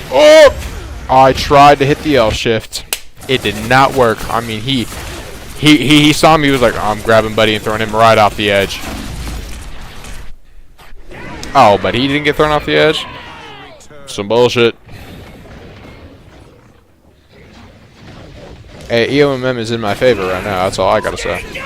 Oh! I tried to hit the L shift. It did not work. I mean, he saw me. He was like, oh, I'm grabbing Buddy and throwing him right off the edge. Oh, but he didn't get thrown off the edge? Some bullshit. Hey, EOMM is in my favor right now. That's all I gotta say.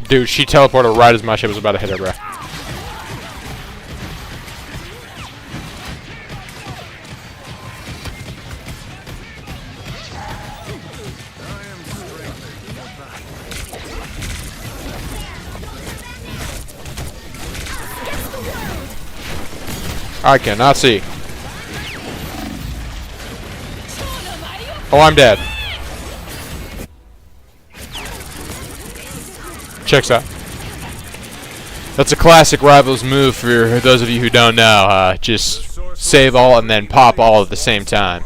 Dude, she teleported right as my ship was about to hit her, bro. I cannot see. Oh, I'm dead. Checks out. That's a classic Rivals move for those of you who don't know. Just save all and then pop all at the same time.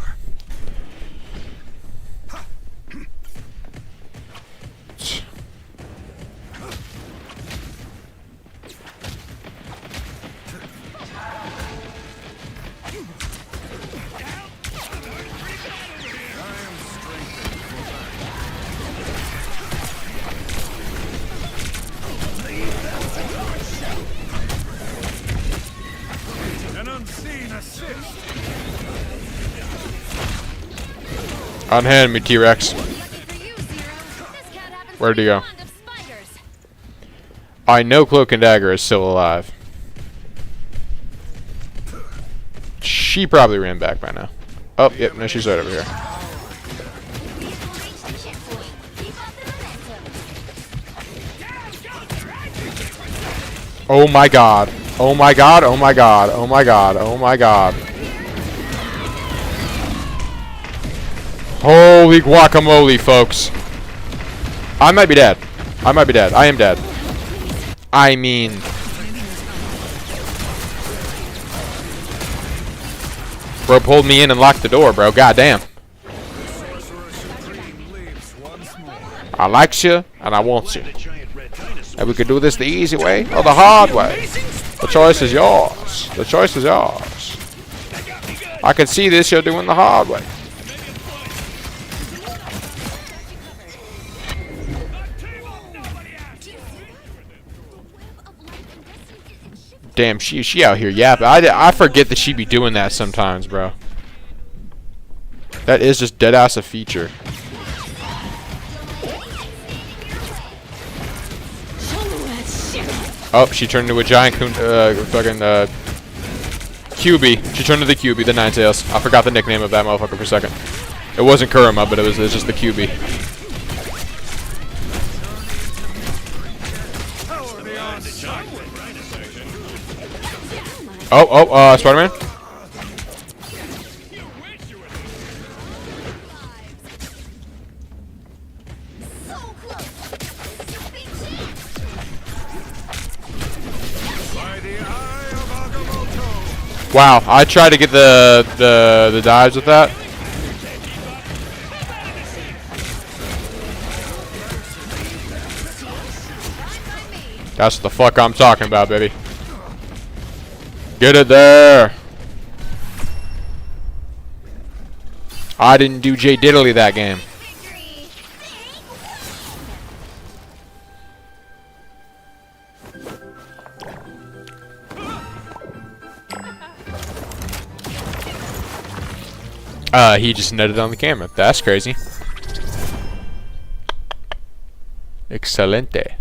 Unhand me, T-Rex. Where'd he go? I know Cloak and Dagger is still alive. She probably ran back by now. Oh, yep, no, she's right over here. Oh my god. Oh my god, oh my god, oh my god, oh my god. Holy guacamole, folks. I might be dead. I might be dead. I am dead. I mean... Bro pulled me in and locked the door, bro. Goddamn. I likes you, and I want you. And we could do this the easy way or the hard way. The choice is yours. The choice is yours. I can see this, you're doing the hard way. Damn, she out here yapping. I forget that she be doing that sometimes, bro. That is just dead ass a feature. Oh, she turned into a giant fucking QB. She turned into the QB, the Ninetales. I forgot the nickname of that motherfucker for a second. It wasn't Kurama, but it was just the QB. Oh, Spider-Man? Wow, I tried to get the dives with that. That's the fuck I'm talking about, baby. Get it there. I didn't do J Diddley that game. He just netted on the camera. That's crazy. Excelente.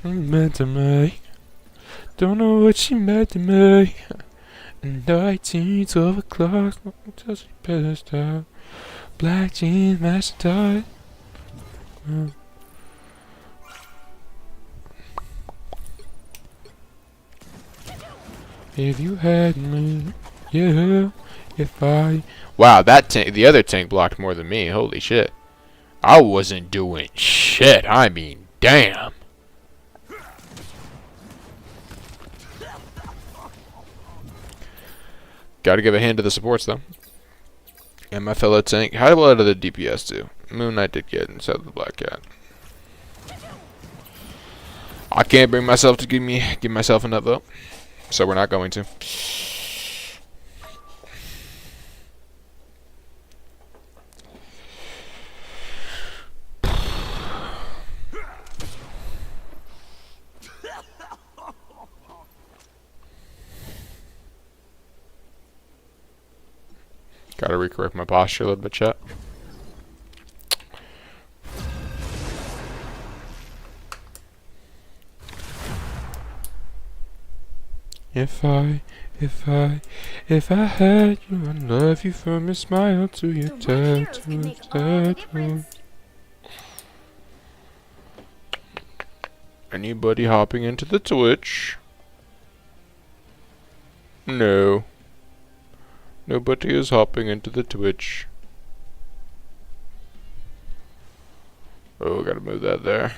Meant to me. Don't know what she meant to me. 19, 12 o'clock, until she passed out. Black jeans, matched tie. If you had me, yeah. If I... Wow, that tank, the other tank blocked more than me. Holy shit. I wasn't doing shit. I mean, damn. Gotta give a hand to the supports, though. And my fellow tank. How well did the DPS do? Moon Knight did good, and so did the Black Cat. I can't bring myself to give myself enough vote, so we're not going to. Gotta recorrect my posture a little bit, chat. If I had you, I'd love you from your smile to your tattoo. Anybody hopping into the Twitch? No. Nobody is hopping into the Twitch. Oh, gotta move that there.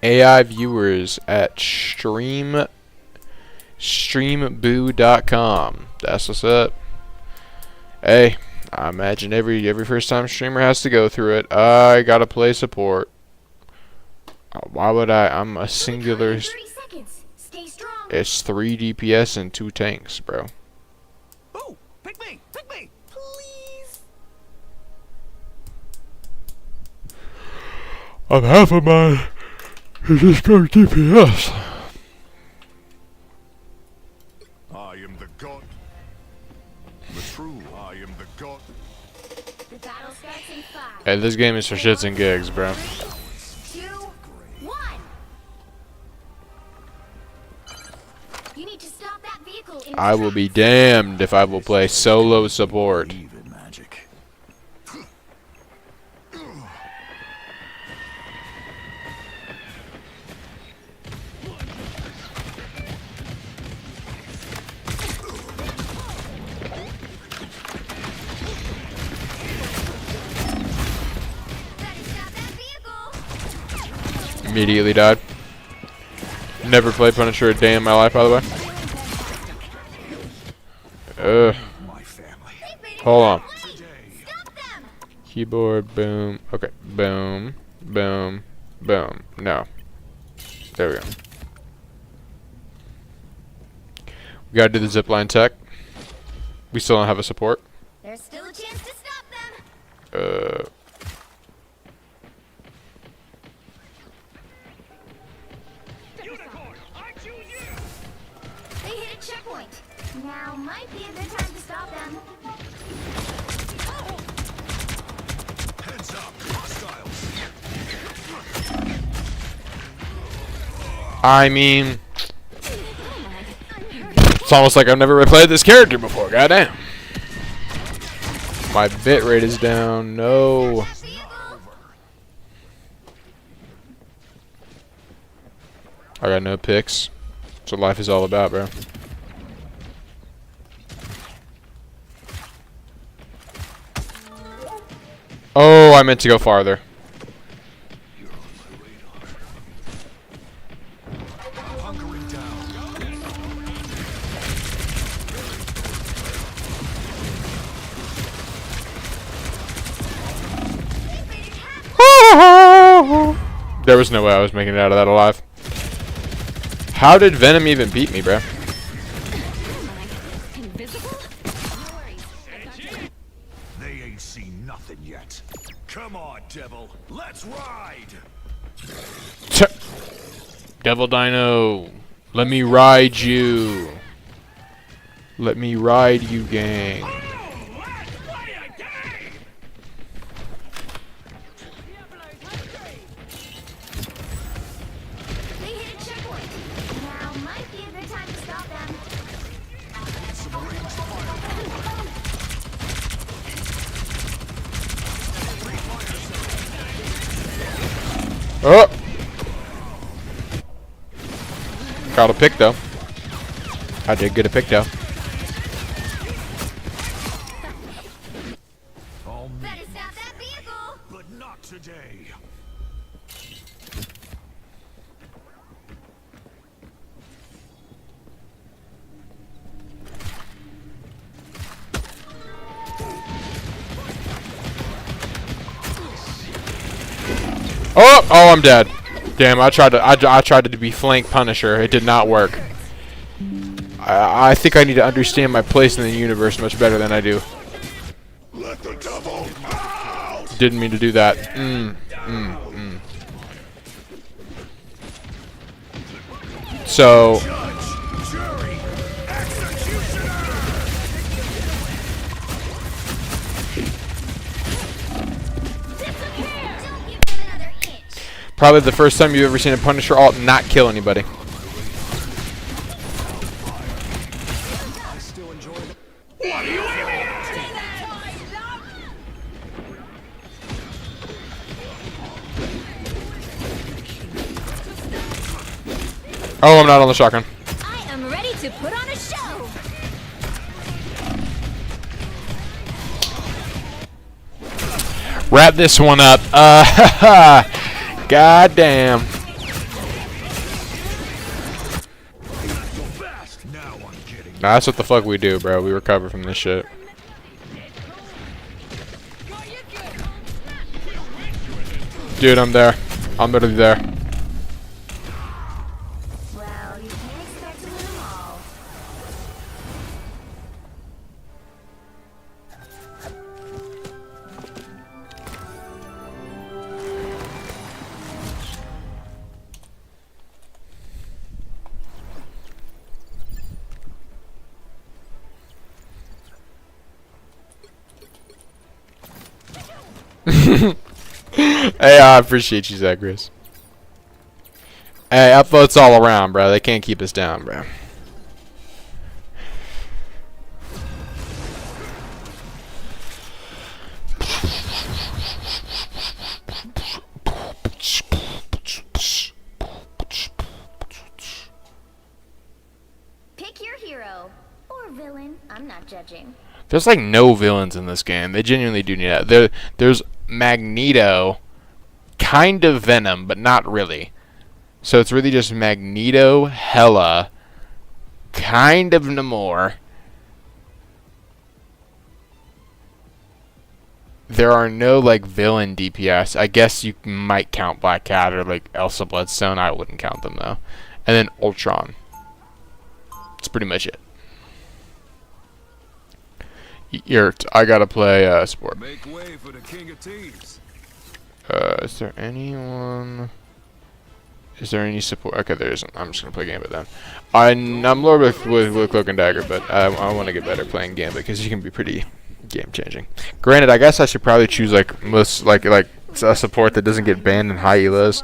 AI viewers at streamboo.com. That's what's up. Hey, I imagine every first time streamer has to go through it. I gotta play support. Why would I? I'm a singular. 30 seconds. Stay strong. It's 3 DPS and 2 tanks, bro. Oh, pick me, please. I'm half of mine. It's just going DPS. I am the god. The true I am the god. The battle starts in 5. Hey, this game is for shits and gigs, bro. 3, 2, 1. You need to stop that vehicle. In I will be damned if I will play solo support. Believe in magic. Better stop that vehicle. Immediately died. Never played Punisher a day in my life, by the way. My family. Hold on. Stop them. Keyboard, boom. Okay, boom, boom, boom. No. There we go. We gotta do the zipline tech. We still don't have a support. There's still a chance to stop them. Unicorn, I choose you. They hit a checkpoint. Now might be a good time to stop them. Heads up, hostiles. I mean, it's almost like I've never replayed this character before. Goddamn. My bit rate is down. No. I got no picks. That's what life is all about, bro. Oh, I meant to go farther. Hunkering down. There was no way I was making it out of that alive. How did Venom even beat me, bro? Invisible? No worries. They ain't seen nothing yet. Come on, devil. Let's ride. Devil Dino, let me ride you. Let me ride you, gang. They hit a checkpoint. Now might be a good time to stop them. Oh! Got a pick though. I did get a pick though. All me, Better stop that vehicle. but not today. Oh! Oh, I'm dead. Damn, I tried to be flank Punisher. It did not work. I think I need to understand my place in the universe much better than I do. Let the devil out. Didn't mean to do that. So, Judge, jury, executioner. Don't give them another inch. probably the first time you've ever seen a Punisher ult not kill anybody. I still enjoy it. What are you aiming at? Oh, I'm not on the shotgun. I am ready to put on a show. Wrap this one up. God damn. Nah, that's what the fuck we do, bro. We recover from this shit. Dude, I'm there. I'm literally there. Well, you can't expect to win them all. Hey, I appreciate you, Zacharias. Hey, upvotes all around, bro. They can't keep us down, bro. Pick your hero or villain. I'm not judging. There's like no villains in this game. They genuinely do need that. There's Magneto, kind of Venom, but not really. So it's really just Magneto, Hela, kind of Namor. There are no like villain DPS. I guess you might count Black Cat or like Elsa Bloodstone. I wouldn't count them though. And then Ultron. That's pretty much it. I gotta play sport. Make way for the king of teams. Is there anyone? Is there any support? Okay, there isn't. I'm just gonna play Gambit then. I'm lower with Cloak and Dagger, but I want to get better playing Gambit because you can be pretty game changing. Granted, I guess I should probably choose like most like a support that doesn't get banned in high elos.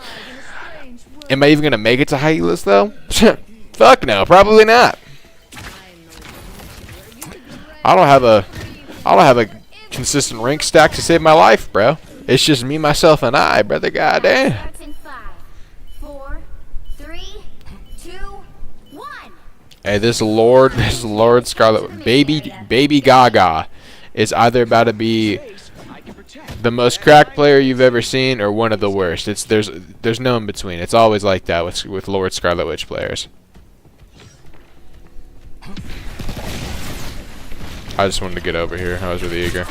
Am I even gonna make it to high elos though? Fuck no, probably not. I don't have a consistent rank stack to save my life, bro. It's just me, myself, and I, brother. Goddamn. Starts in 5, 4, 3, 2, 1. Hey, this Lord Scarlet, baby Gaga, is either about to be the most cracked player you've ever seen or one of the worst. There's no in between. It's always like that with Lord Scarlet Witch players. I just wanted to get over here. I was really eager.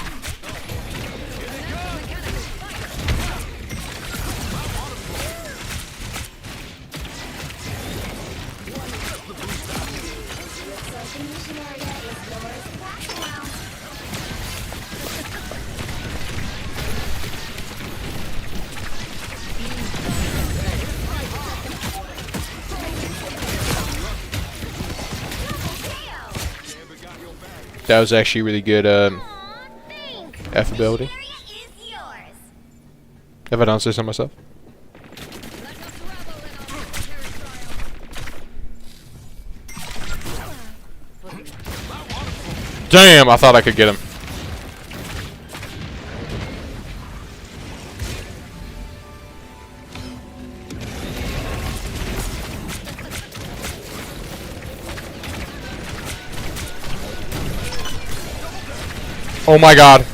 That was actually really good F ability. Have I done say so myself? Damn, I thought I could get him. Oh my god.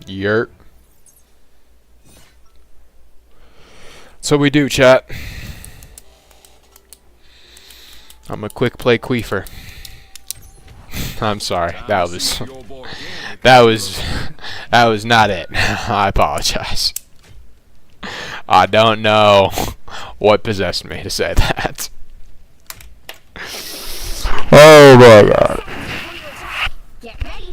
Yurt. So we do, chat. I'm a quick play queefer. I'm sorry. That was not it. I apologize. I don't know what possessed me to say that. Oh my god. Get ready.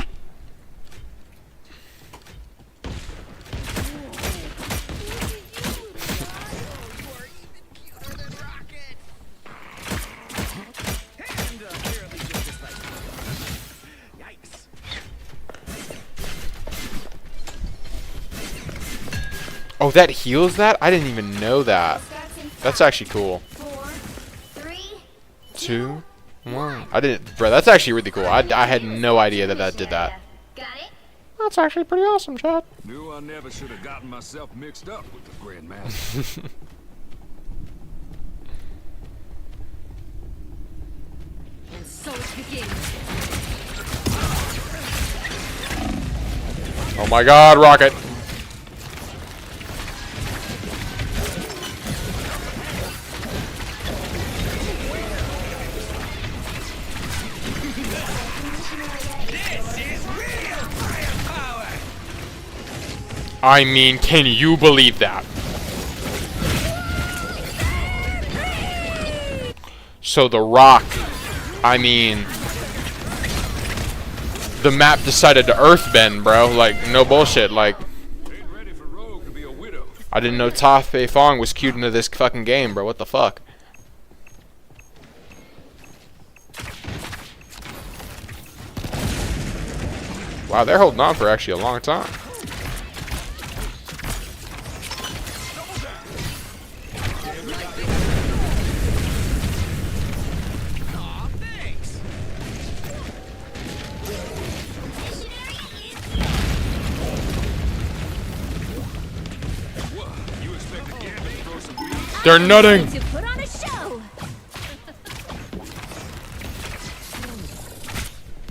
Oh, that heals that? I didn't even know that. That's actually cool. 4, 3, 2, 1. I didn't, bro. That's actually really cool. I had no idea that that did that. got it? That's actually pretty awesome, Chad. Knew I never should have gotten myself mixed up with the Grandmaster. And so it begins. Oh my god, Rocket. I mean, can you believe that? So the rock, I mean, the map decided to earthbend, bro. Like, no bullshit. Like, Ain't ready for Rogue to be a widow. I didn't know Tuff Fong was queued into this fucking game, bro. What the fuck? Wow, they're holding on for actually a long time. They're nutting. To put on a show.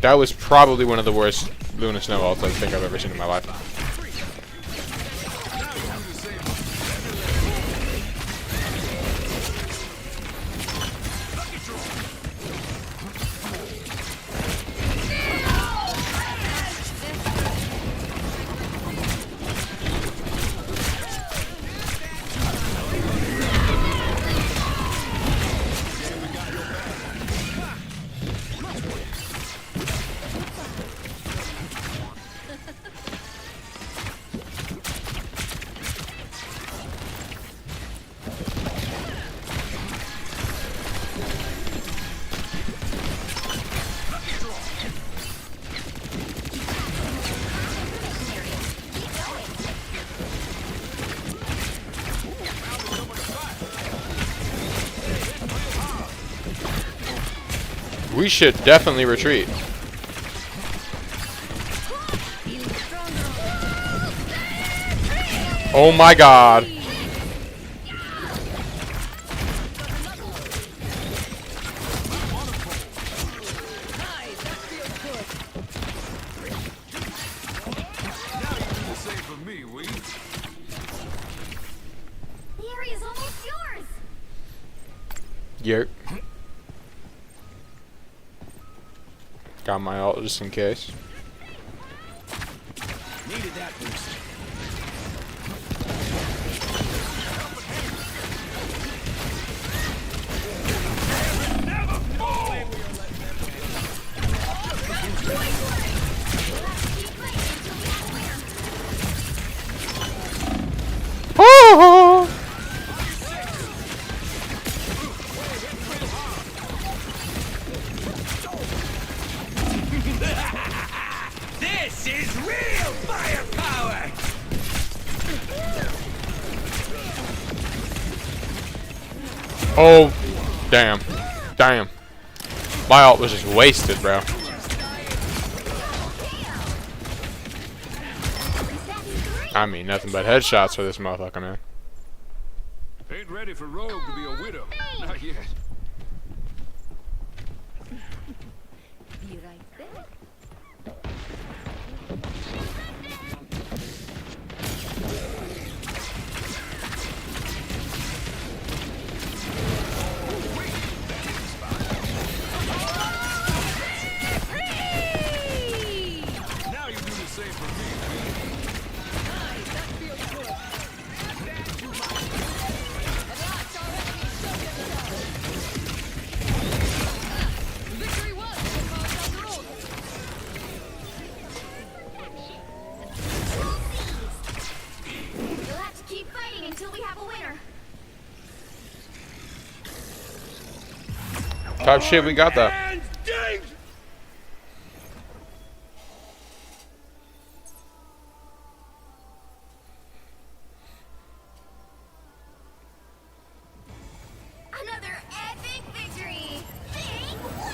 That was probably one of the worst Luna Snow ults I think I've ever seen in my life. We should definitely retreat. Oh my god. Save for me, we. The area's almost yours. Yep. Got my ult just in case. Needed that boost. Oh! This is real firepower! Oh, damn. Damn. My ult was just wasted, bro. I mean, nothing but headshots for this motherfucker, man. Ain't ready for Rogue to be a widow. Not yet. Be right there. Type shit, we got that. Hands deep! Another epic victory! Big win!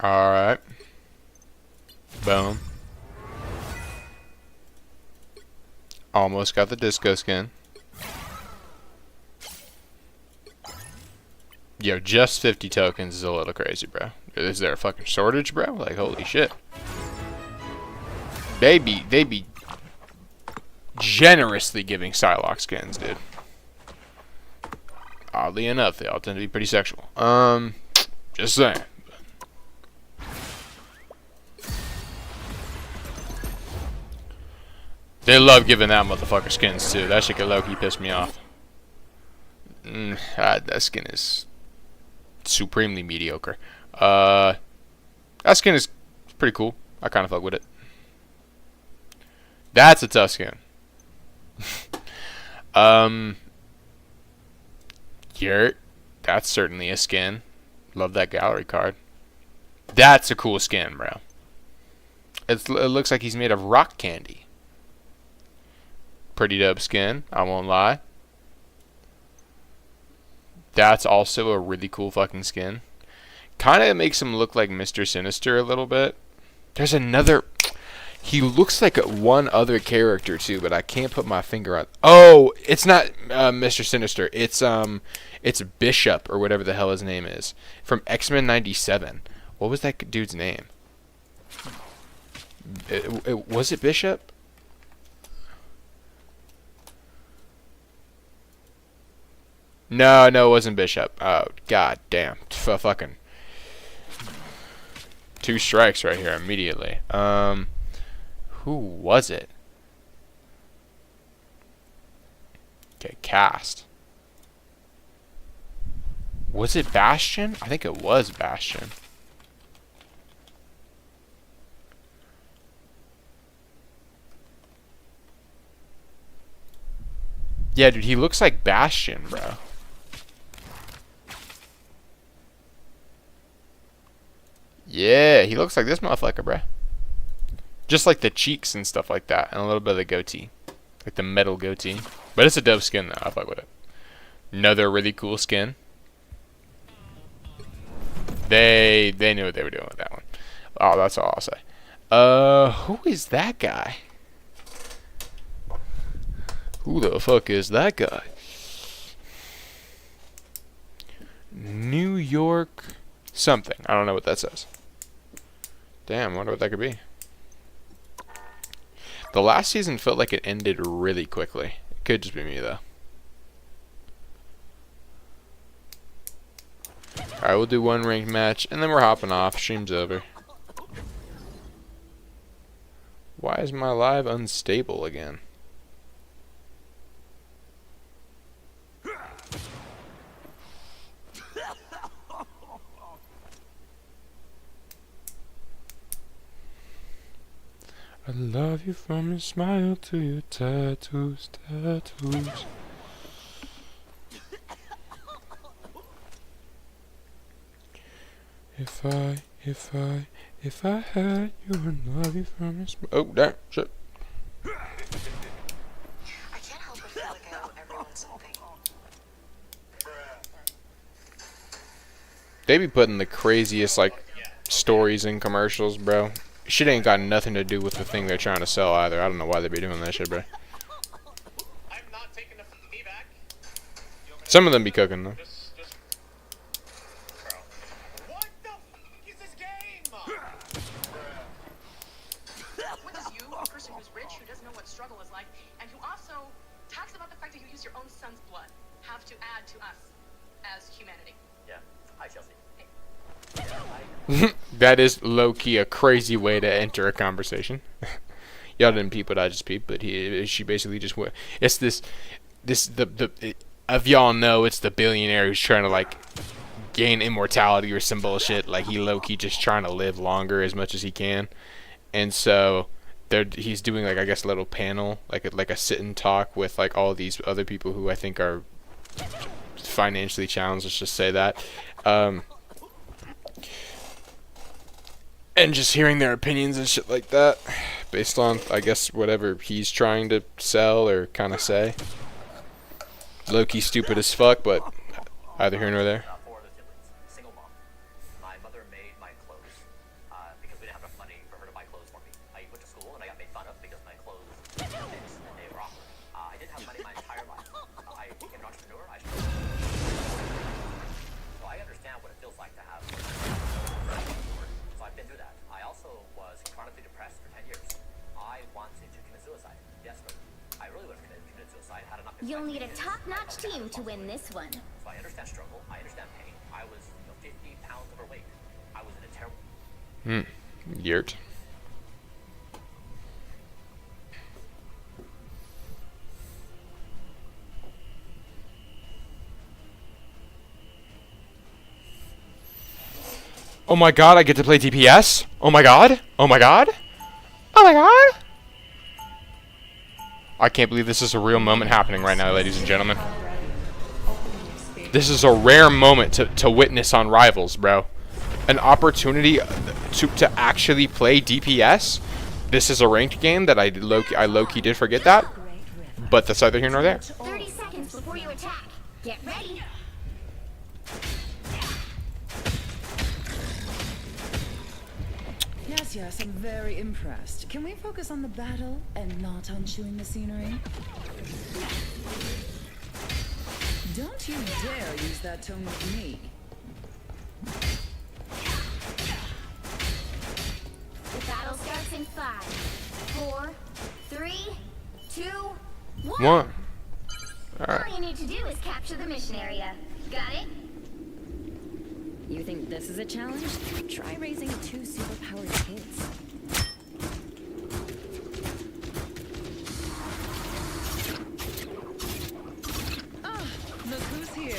Alright. Boom. Almost got the disco skin. Yo, just 50 tokens is a little crazy, bro. Is there a fucking shortage, bro? Like, holy shit. They be generously giving Psylocke skins, dude. Oddly enough, they all tend to be pretty sexual. Just saying. They love giving that motherfucker skins too. That shit could low-key piss me off. That skin is supremely mediocre. That skin is pretty cool. I kind of fuck with it. That's a tough skin. Yurt. That's certainly a skin. Love that gallery card. That's a cool skin, bro. It looks like he's made of rock candy. Pretty dope skin, I won't lie. That's also a really cool fucking skin. Kind of makes him look like Mr. Sinister a little bit. There's another... He looks like one other character too, but I can't put my finger on... Oh, it's not Mr. Sinister. It's Bishop, or whatever the hell his name is. From X-Men 97. What was that dude's name? Was it Bishop? No, it wasn't Bishop. Oh, god damn. Fucking 2 strikes right here immediately. Who was it? Okay, cast. Was it Bastion? I think it was Bastion. Yeah, dude, he looks like Bastion, bro. Yeah, he looks like this motherfucker, bruh. Just like the cheeks and stuff like that, and a little bit of the goatee. Like the metal goatee. But it's a dope skin, though. I fuck with it. Another really cool skin. They knew what they were doing with that one. Oh, that's all I'll say. Who is that guy? Who the fuck is that guy? New York something. I don't know what that says. Damn, I wonder what that could be. The last season felt like it ended really quickly. It could just be me, though. Alright, we'll do one ranked match, and then we're hopping off. Stream's over. Why is my live unstable again? I love you from your smile to your tattoos, tattoos. If I had you and love you from your smile. Oh, damn, shit. I can't help but feel like I owe everyone something. They be putting the craziest, like, stories in commercials, bro. Shit ain't got nothing to do with the thing they're trying to sell either. I don't know why they be doing that shit, bro. I'm not taking the feedback. Some of them be cooking, though. What the f is this game? What is you, a person who's rich, who doesn't know what struggle is like, and who also talks about the fact that you use your own son's blood, have to add to us as humanity? Yeah. Hi, Chelsea. Hey. That is low-key a crazy way to enter a conversation. Y'all didn't peep what I just peeped, but she basically just went. It's if y'all know, it's the billionaire who's trying to like gain immortality or some bullshit. Like he low-key just trying to live longer as much as he can, and so he's doing like I guess a little panel, like a sit and talk with like all these other people who I think are financially challenged. Let's just say that. And just hearing their opinions and shit like that, based on, I guess, whatever he's trying to sell or kind of say. Low-key stupid as fuck, but either here nor there. Four other siblings, single mom. My mother made my clothes because we didn't have enough money for her to buy clothes for me. I went to school and I got made fun of because my clothes didn't fit and they were awkward. I didn't have money my entire life. I became an entrepreneur. So I understand what it feels like to have. So I've been through that. I also was chronically depressed for 10 years. I wanted to commit suicide. Yes, but I really would have committed suicide had it not been. You'll need a top-notch team to win this one. So I understand struggle. I understand pain. I was 50 pounds overweight. I was in a terrible. Yurt. Oh my god, I get to play DPS? Oh my god? Oh my god? Oh my god? I can't believe this is a real moment happening right now, ladies and gentlemen. This is a rare moment to witness on Rivals, bro. An opportunity to actually play DPS. This is a ranked game that I low-key did forget that. But that's neither here nor there. 30 seconds before you attack. Get ready. Yes, I'm very impressed. Can we focus on the battle and not on chewing the scenery? Don't you dare use that tone with me. The battle starts in 5, 4, 3, 2, 1. All All you need to do is capture the mission area. Got it? You think this is a challenge? Try raising 2 superpowered kids. Oh, look who's here.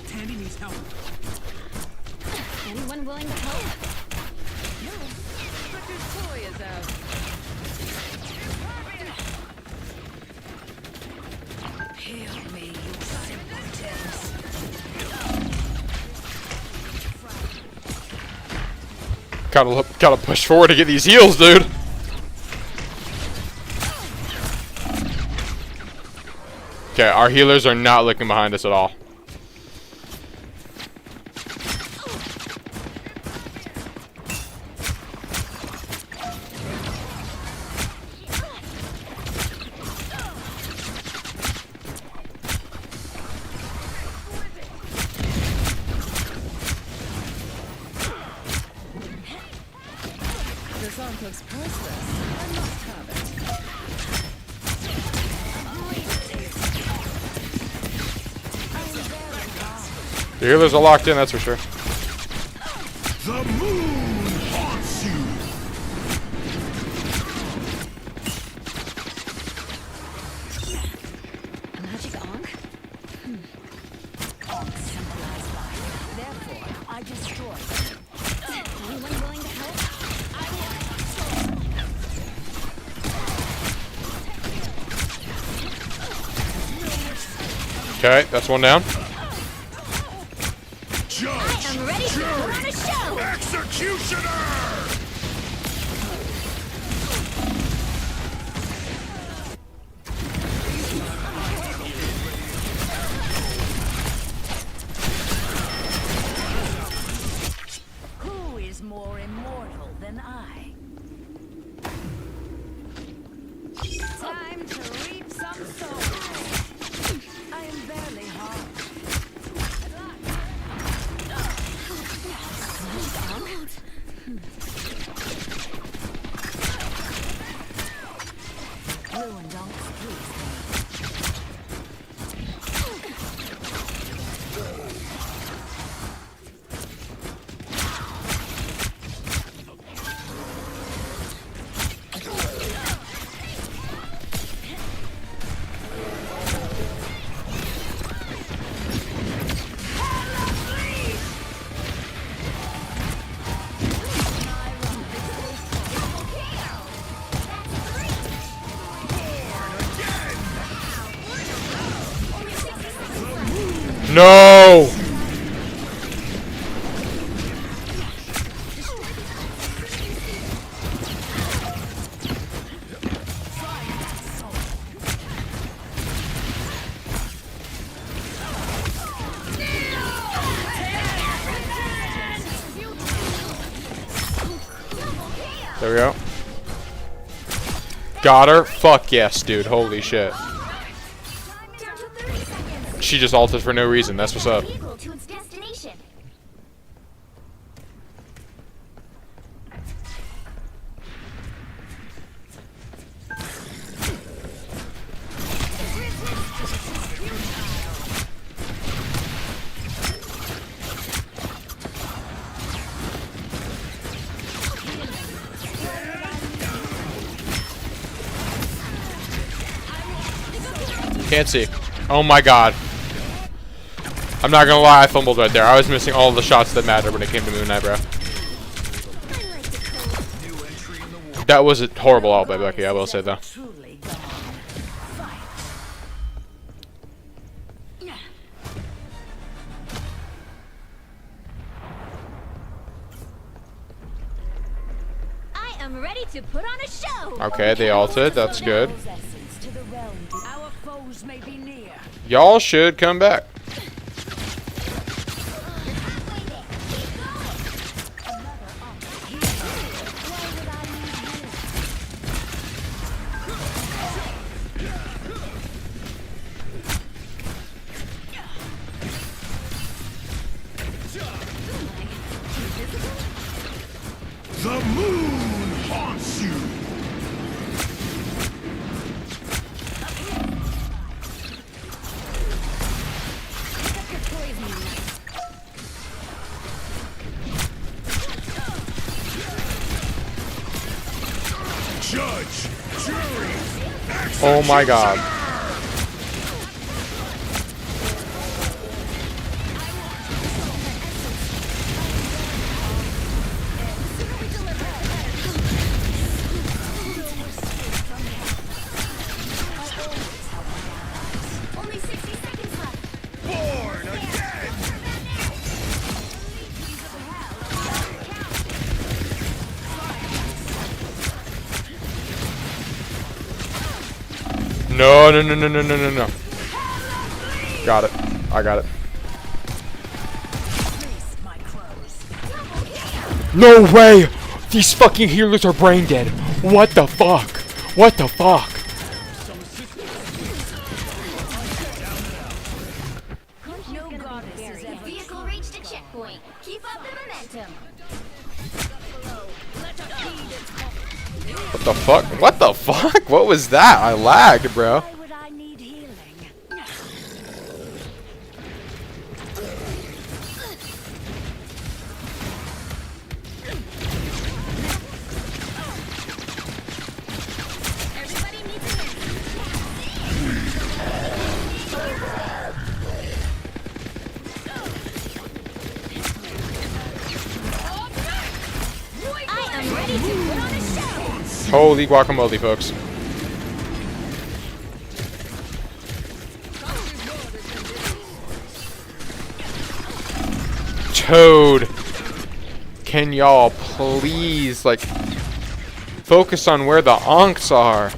Tandy needs help. Anyone willing to help? No. Tucker's toy is out. Heal me, you simpletons. Gotta push forward to get these heals, dude. Okay, our healers are not looking behind us at all. The song looks priceless. I must have it. The healers are locked in, that's for sure. The moon haunts you. Magic Ankh? Ankh symbolize life. Therefore, I destroy it. Anyone willing to help? Okay, that's one down. Judge, I'm ready to put on a show. executioner. Who is more immortal than I? Time to reap some souls. I am barely harmed. Ruin don't please me. No! There we go. Got her? Fuck yes, dude. Holy shit. She just ulted for no reason. That's what's up. Equal to its destination. Can't see. Oh my god. I'm not gonna lie, I fumbled right there. I was missing all the shots that mattered when it came to Moon Knight, bro. That was a horrible ult by Becky, I will say though. I am ready to put on a show. Okay, they ulted. That's good. Our foes may be near. Y'all should come back. The moon haunts you. Judge, jury, Oh my god. Only 60 seconds left. born again. No, no, no, no, no, no, no, no. Got it. I got it. No way! These fucking healers are brain dead. What the fuck? What the fuck? Vehicle reached a checkpoint. Keep up the momentum. What the fuck? What the fuck? What was that? I lagged, bro. Why would I need healing? Everybody needs a minute. I am ready to put on a show. Holy guacamole, folks. Toad. Can y'all please, like, focus on where the onks are?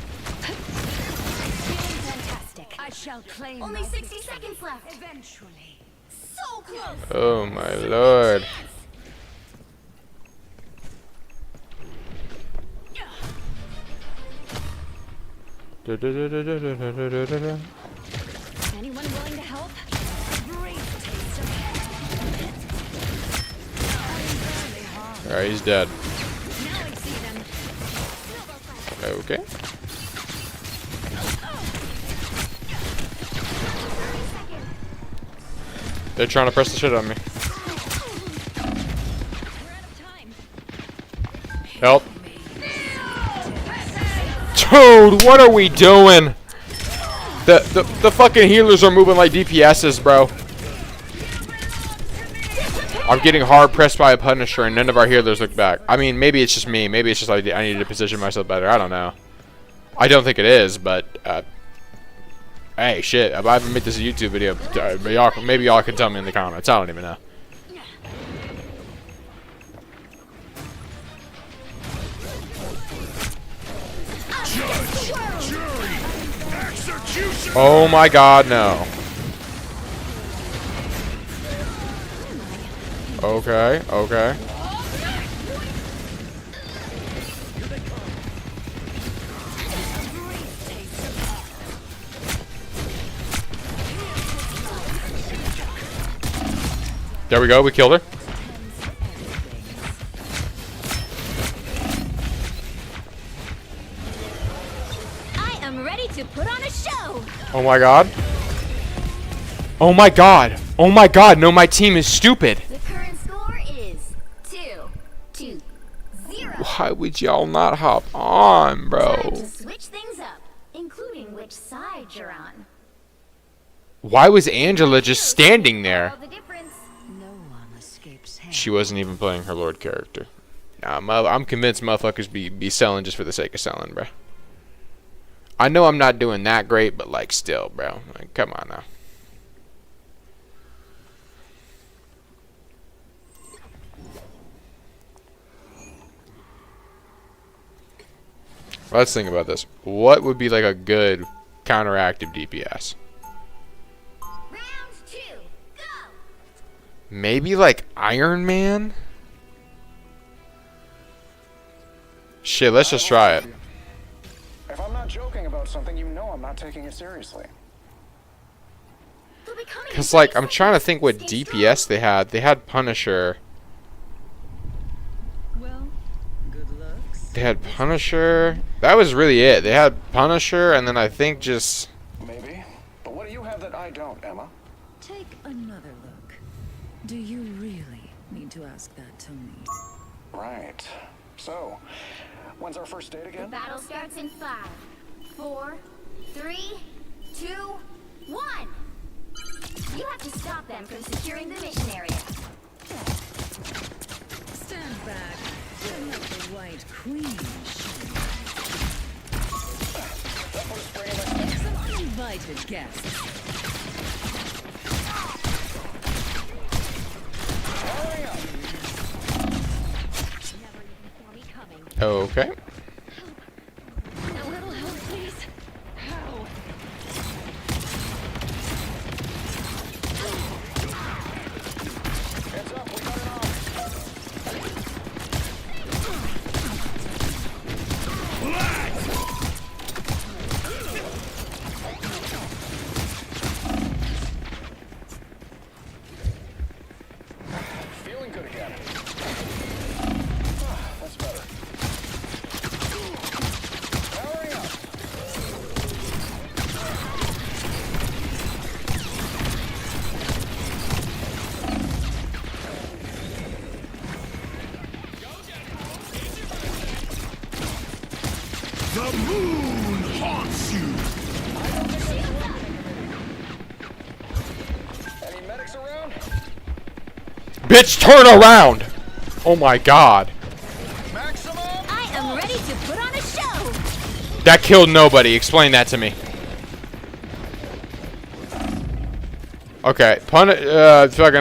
Fantastic. I shall claim Only my 60 victory. seconds left. Eventually. So close. Oh my lord. Anyone willing to help? Brief taste of Alright, he's dead. Now I see them. Okay. They're trying to press the shit on me. We're out of time. Help. Dude, what are we doing? The fucking healers are moving like DPSs, bro. I'm getting hard pressed by a Punisher and none of our healers look back. I mean, maybe it's just me. Maybe it's just like I need to position myself better. I don't know. I don't think it is, but Hey, shit, if I ever make this a YouTube video, maybe y'all can tell me in the comments. I don't even know. Oh my god, no. Okay, okay. There we go, we killed her. I am ready to put on a show. Oh my god. Oh my god. Oh my god, no, my team is stupid. The current score is 2-0. Why would y'all not hop on, Time bro? to switch things up, including which side you're on. Why was Angela just standing there? All the difference. No one escapes hell. She wasn't even playing her Lord character. Nah, I'm convinced motherfuckers be selling just for the sake of selling, bro. I know I'm not doing that great, but like still, bro. Like, come on now. Let's think about this. What would be like a good counteractive DPS? Round 2, go. Maybe like Iron Man? Shit, let's just try it. If I'm not joking about something, you know I'm not taking it seriously. They'll be coming in Cause like 30 I'm trying to think what seconds. Stay DPS they had. They had Punisher. Well, good looks. They had Punisher. That was really it. They had Punisher, and then I think just Maybe. But what do you have that I don't, Emma? Take another look. Do you really need to ask that to me? Right. So, when's our first date The again? battle starts in 5, 4, 3, 2, 1. You have to stop them from securing the mission area. Stand back. Don't let the White Queen shine. Some uninvited guests. Never even saw me coming. okay. A little help, please. How? Heads up, we got it on. Feeling good again. That's better. Powering up. The moon haunts you. Any medics around? Bitch, turn around! Oh my god. Maximum! I am ready to put on a show. That killed nobody. Explain that to me. Okay, fucking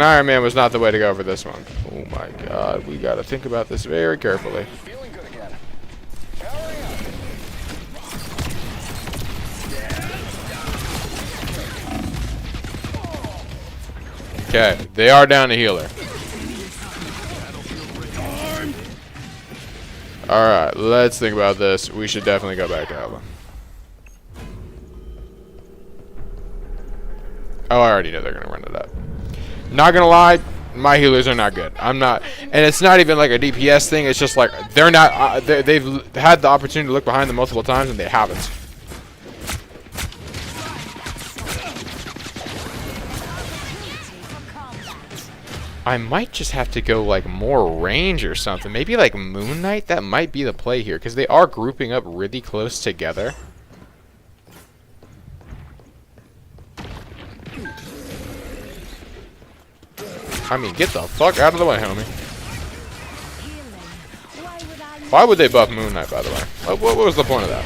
Iron Man was not the way to go for this one. Oh my god, we gotta think about this very carefully. Feeling good again. Powering up. Okay, they are down to healer. Alright, let's think about this. We should definitely go back to Alba. Oh, I already know they're gonna run it up. Not gonna lie, my healers are not good. I'm not, and it's not even like a DPS thing. It's just like they're not. They've had the opportunity to look behind them multiple times, and they haven't. I might just have to go like more range or something. Maybe like Moon Knight. That might be the play here because they are grouping up really close together. I mean, get the fuck out of the way, homie. Why would they buff Moon Knight, by the way? What was the point of that?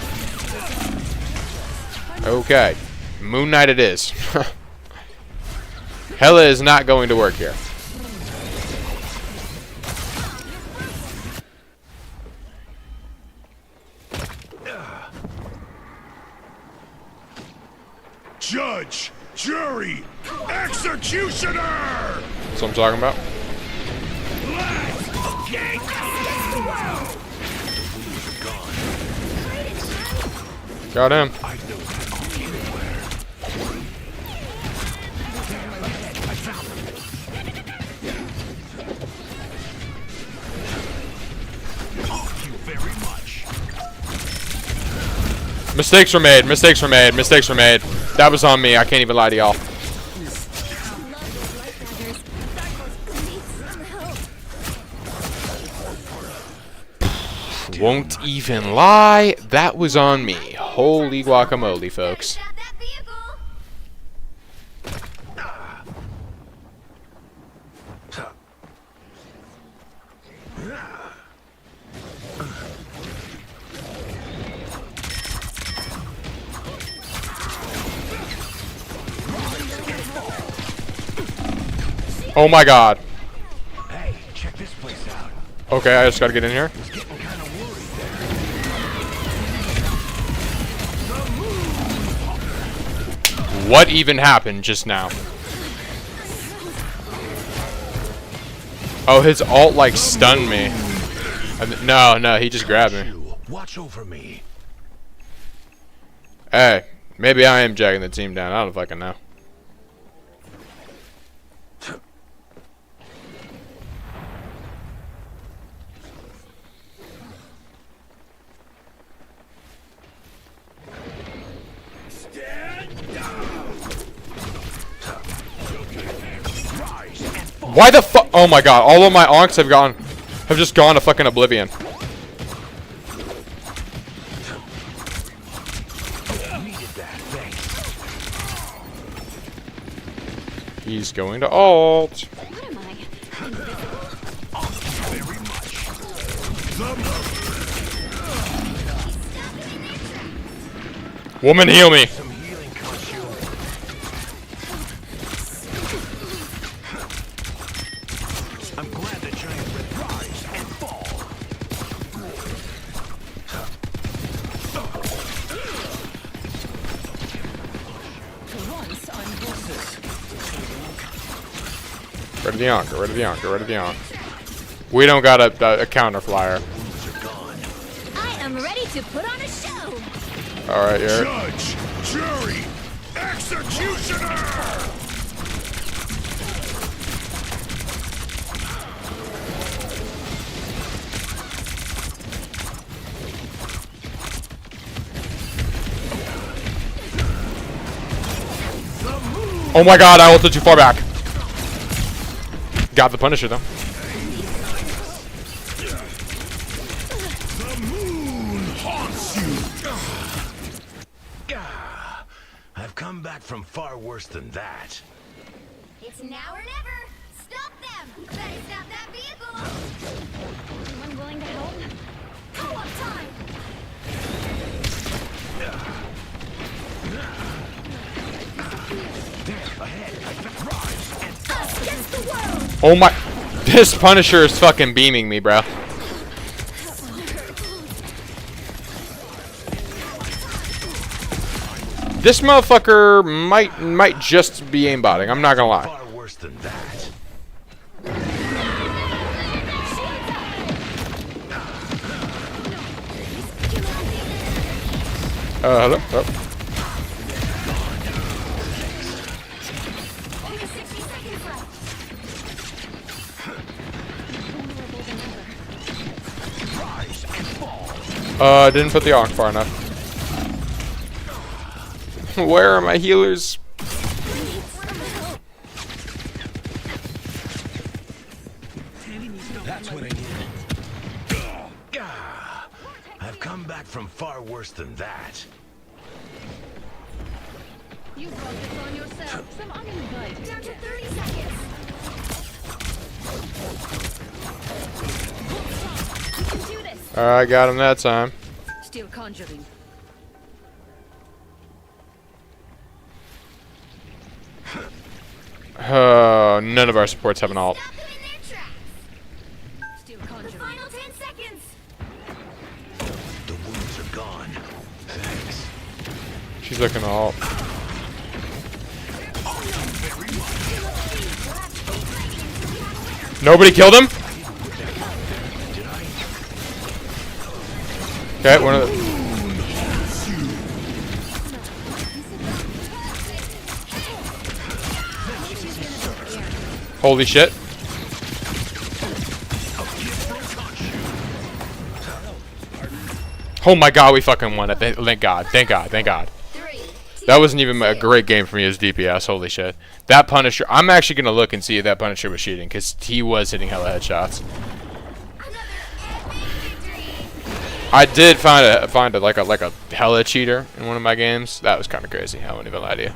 Okay. Moon Knight it is. Hella is not going to work here. Judge, jury, executioner! That's what I'm talking about. Let's get Got him. I know that anywhere. I found him. Thank you very much. Mistakes were made. Mistakes were made. Mistakes were made. That was on me. I can't even lie to y'all. Won't even lie. That was on me. Holy guacamole, folks. Get out that vehicle. Oh my god. Hey, check this place out. Okay, I just gotta get in here. Was getting kind of worried there. What even happened just now? Oh, his ult like stunned me. No, he just grabbed me. Watch over me. Hey, maybe I am jacking the team down. I don't fucking know. Why the fuck? Oh my god! All of my onks have just gone to fucking oblivion. He's going to ult. What am I? Very much. Woman, heal me. Some healing costume. I'm glad the giant red rise and fall. Ready the anchor, ready the anchor, ready the anchor. We don't got a counter flyer. I am ready to put on a show. Alright, Eric. Judge, jury, executioner! Oh my god, I ulted too far back. Got the Punisher though. The moon haunts you. I've come back from far worse than that. It's now or never. Stop them. Better stop that vehicle. Anyone willing to help? Co-op time. Us against the world. Oh my, this Punisher is fucking beaming me, bro. This motherfucker might just be aimbotting. I'm not gonna lie. Far worse than that. Hello. Oh. Only 60 seconds left. Didn't put the arc far enough. Where are my healers? That's what I need. I've come back from far worse than that. You brought this on yourself. Some uninvited. Down to 30 seconds. You can do this. Alright, got him that time. Still conjuring. None of our supports have an alt. Stop them in their tracks. The final 10 seconds. The wounds are gone. Thanks. She's looking to alt. Nobody killed him? Okay, one of the... Holy shit. Oh my god, we fucking won it. Thank God. Thank God. Thank God. That wasn't even a great game for me as DPS. Holy shit. That Punisher... I'm actually going to look and see if that Punisher was shooting, because he was hitting hella headshots. I did find a like a hella cheater in one of my games. That was kind of crazy. I won't even lie to you.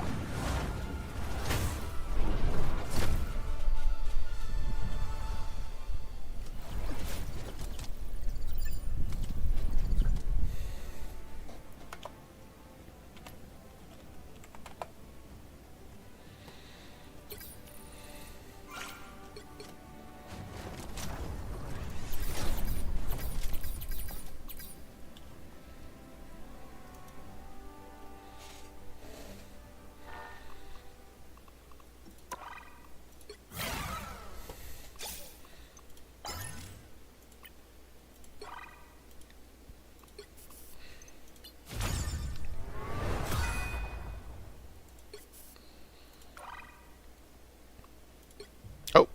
Oh,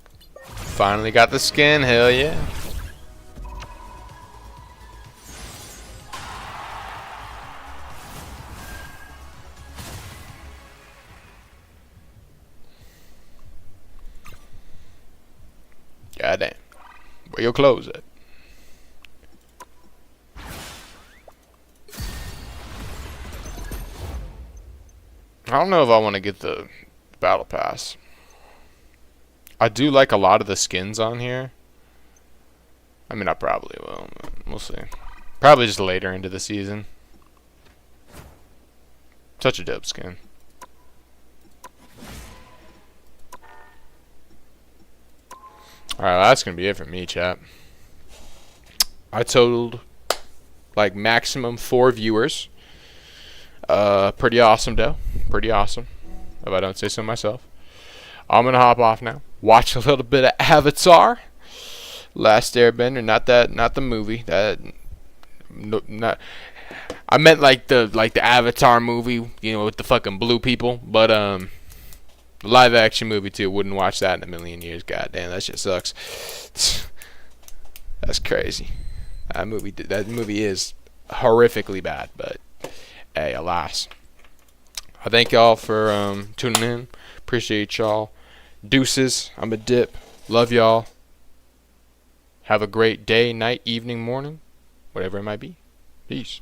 finally got the skin. Hell yeah. God damn. Where your clothes at? I don't know if I want to get the battle pass. I do like a lot of the skins on here. I mean, I probably will. But we'll see. Probably just later into the season. Such a dope skin. Alright, well, that's going to be it for me, chat. I totaled like maximum 4 viewers. Pretty awesome, though. Pretty awesome, if I don't say so myself. I'm going to hop off now. Watch a little bit of Avatar. Last Airbender, not the movie. Not. I meant like the Avatar movie, you know, with the fucking blue people. But the live action movie too. Wouldn't watch that in a million years. God damn, that shit sucks. That's crazy. That movie is horrifically bad. But hey, alas. I thank y'all for tuning in. Appreciate y'all. Deuces. I'm a dip. Love y'all. Have a great day, night, evening, morning, whatever it might be. Peace.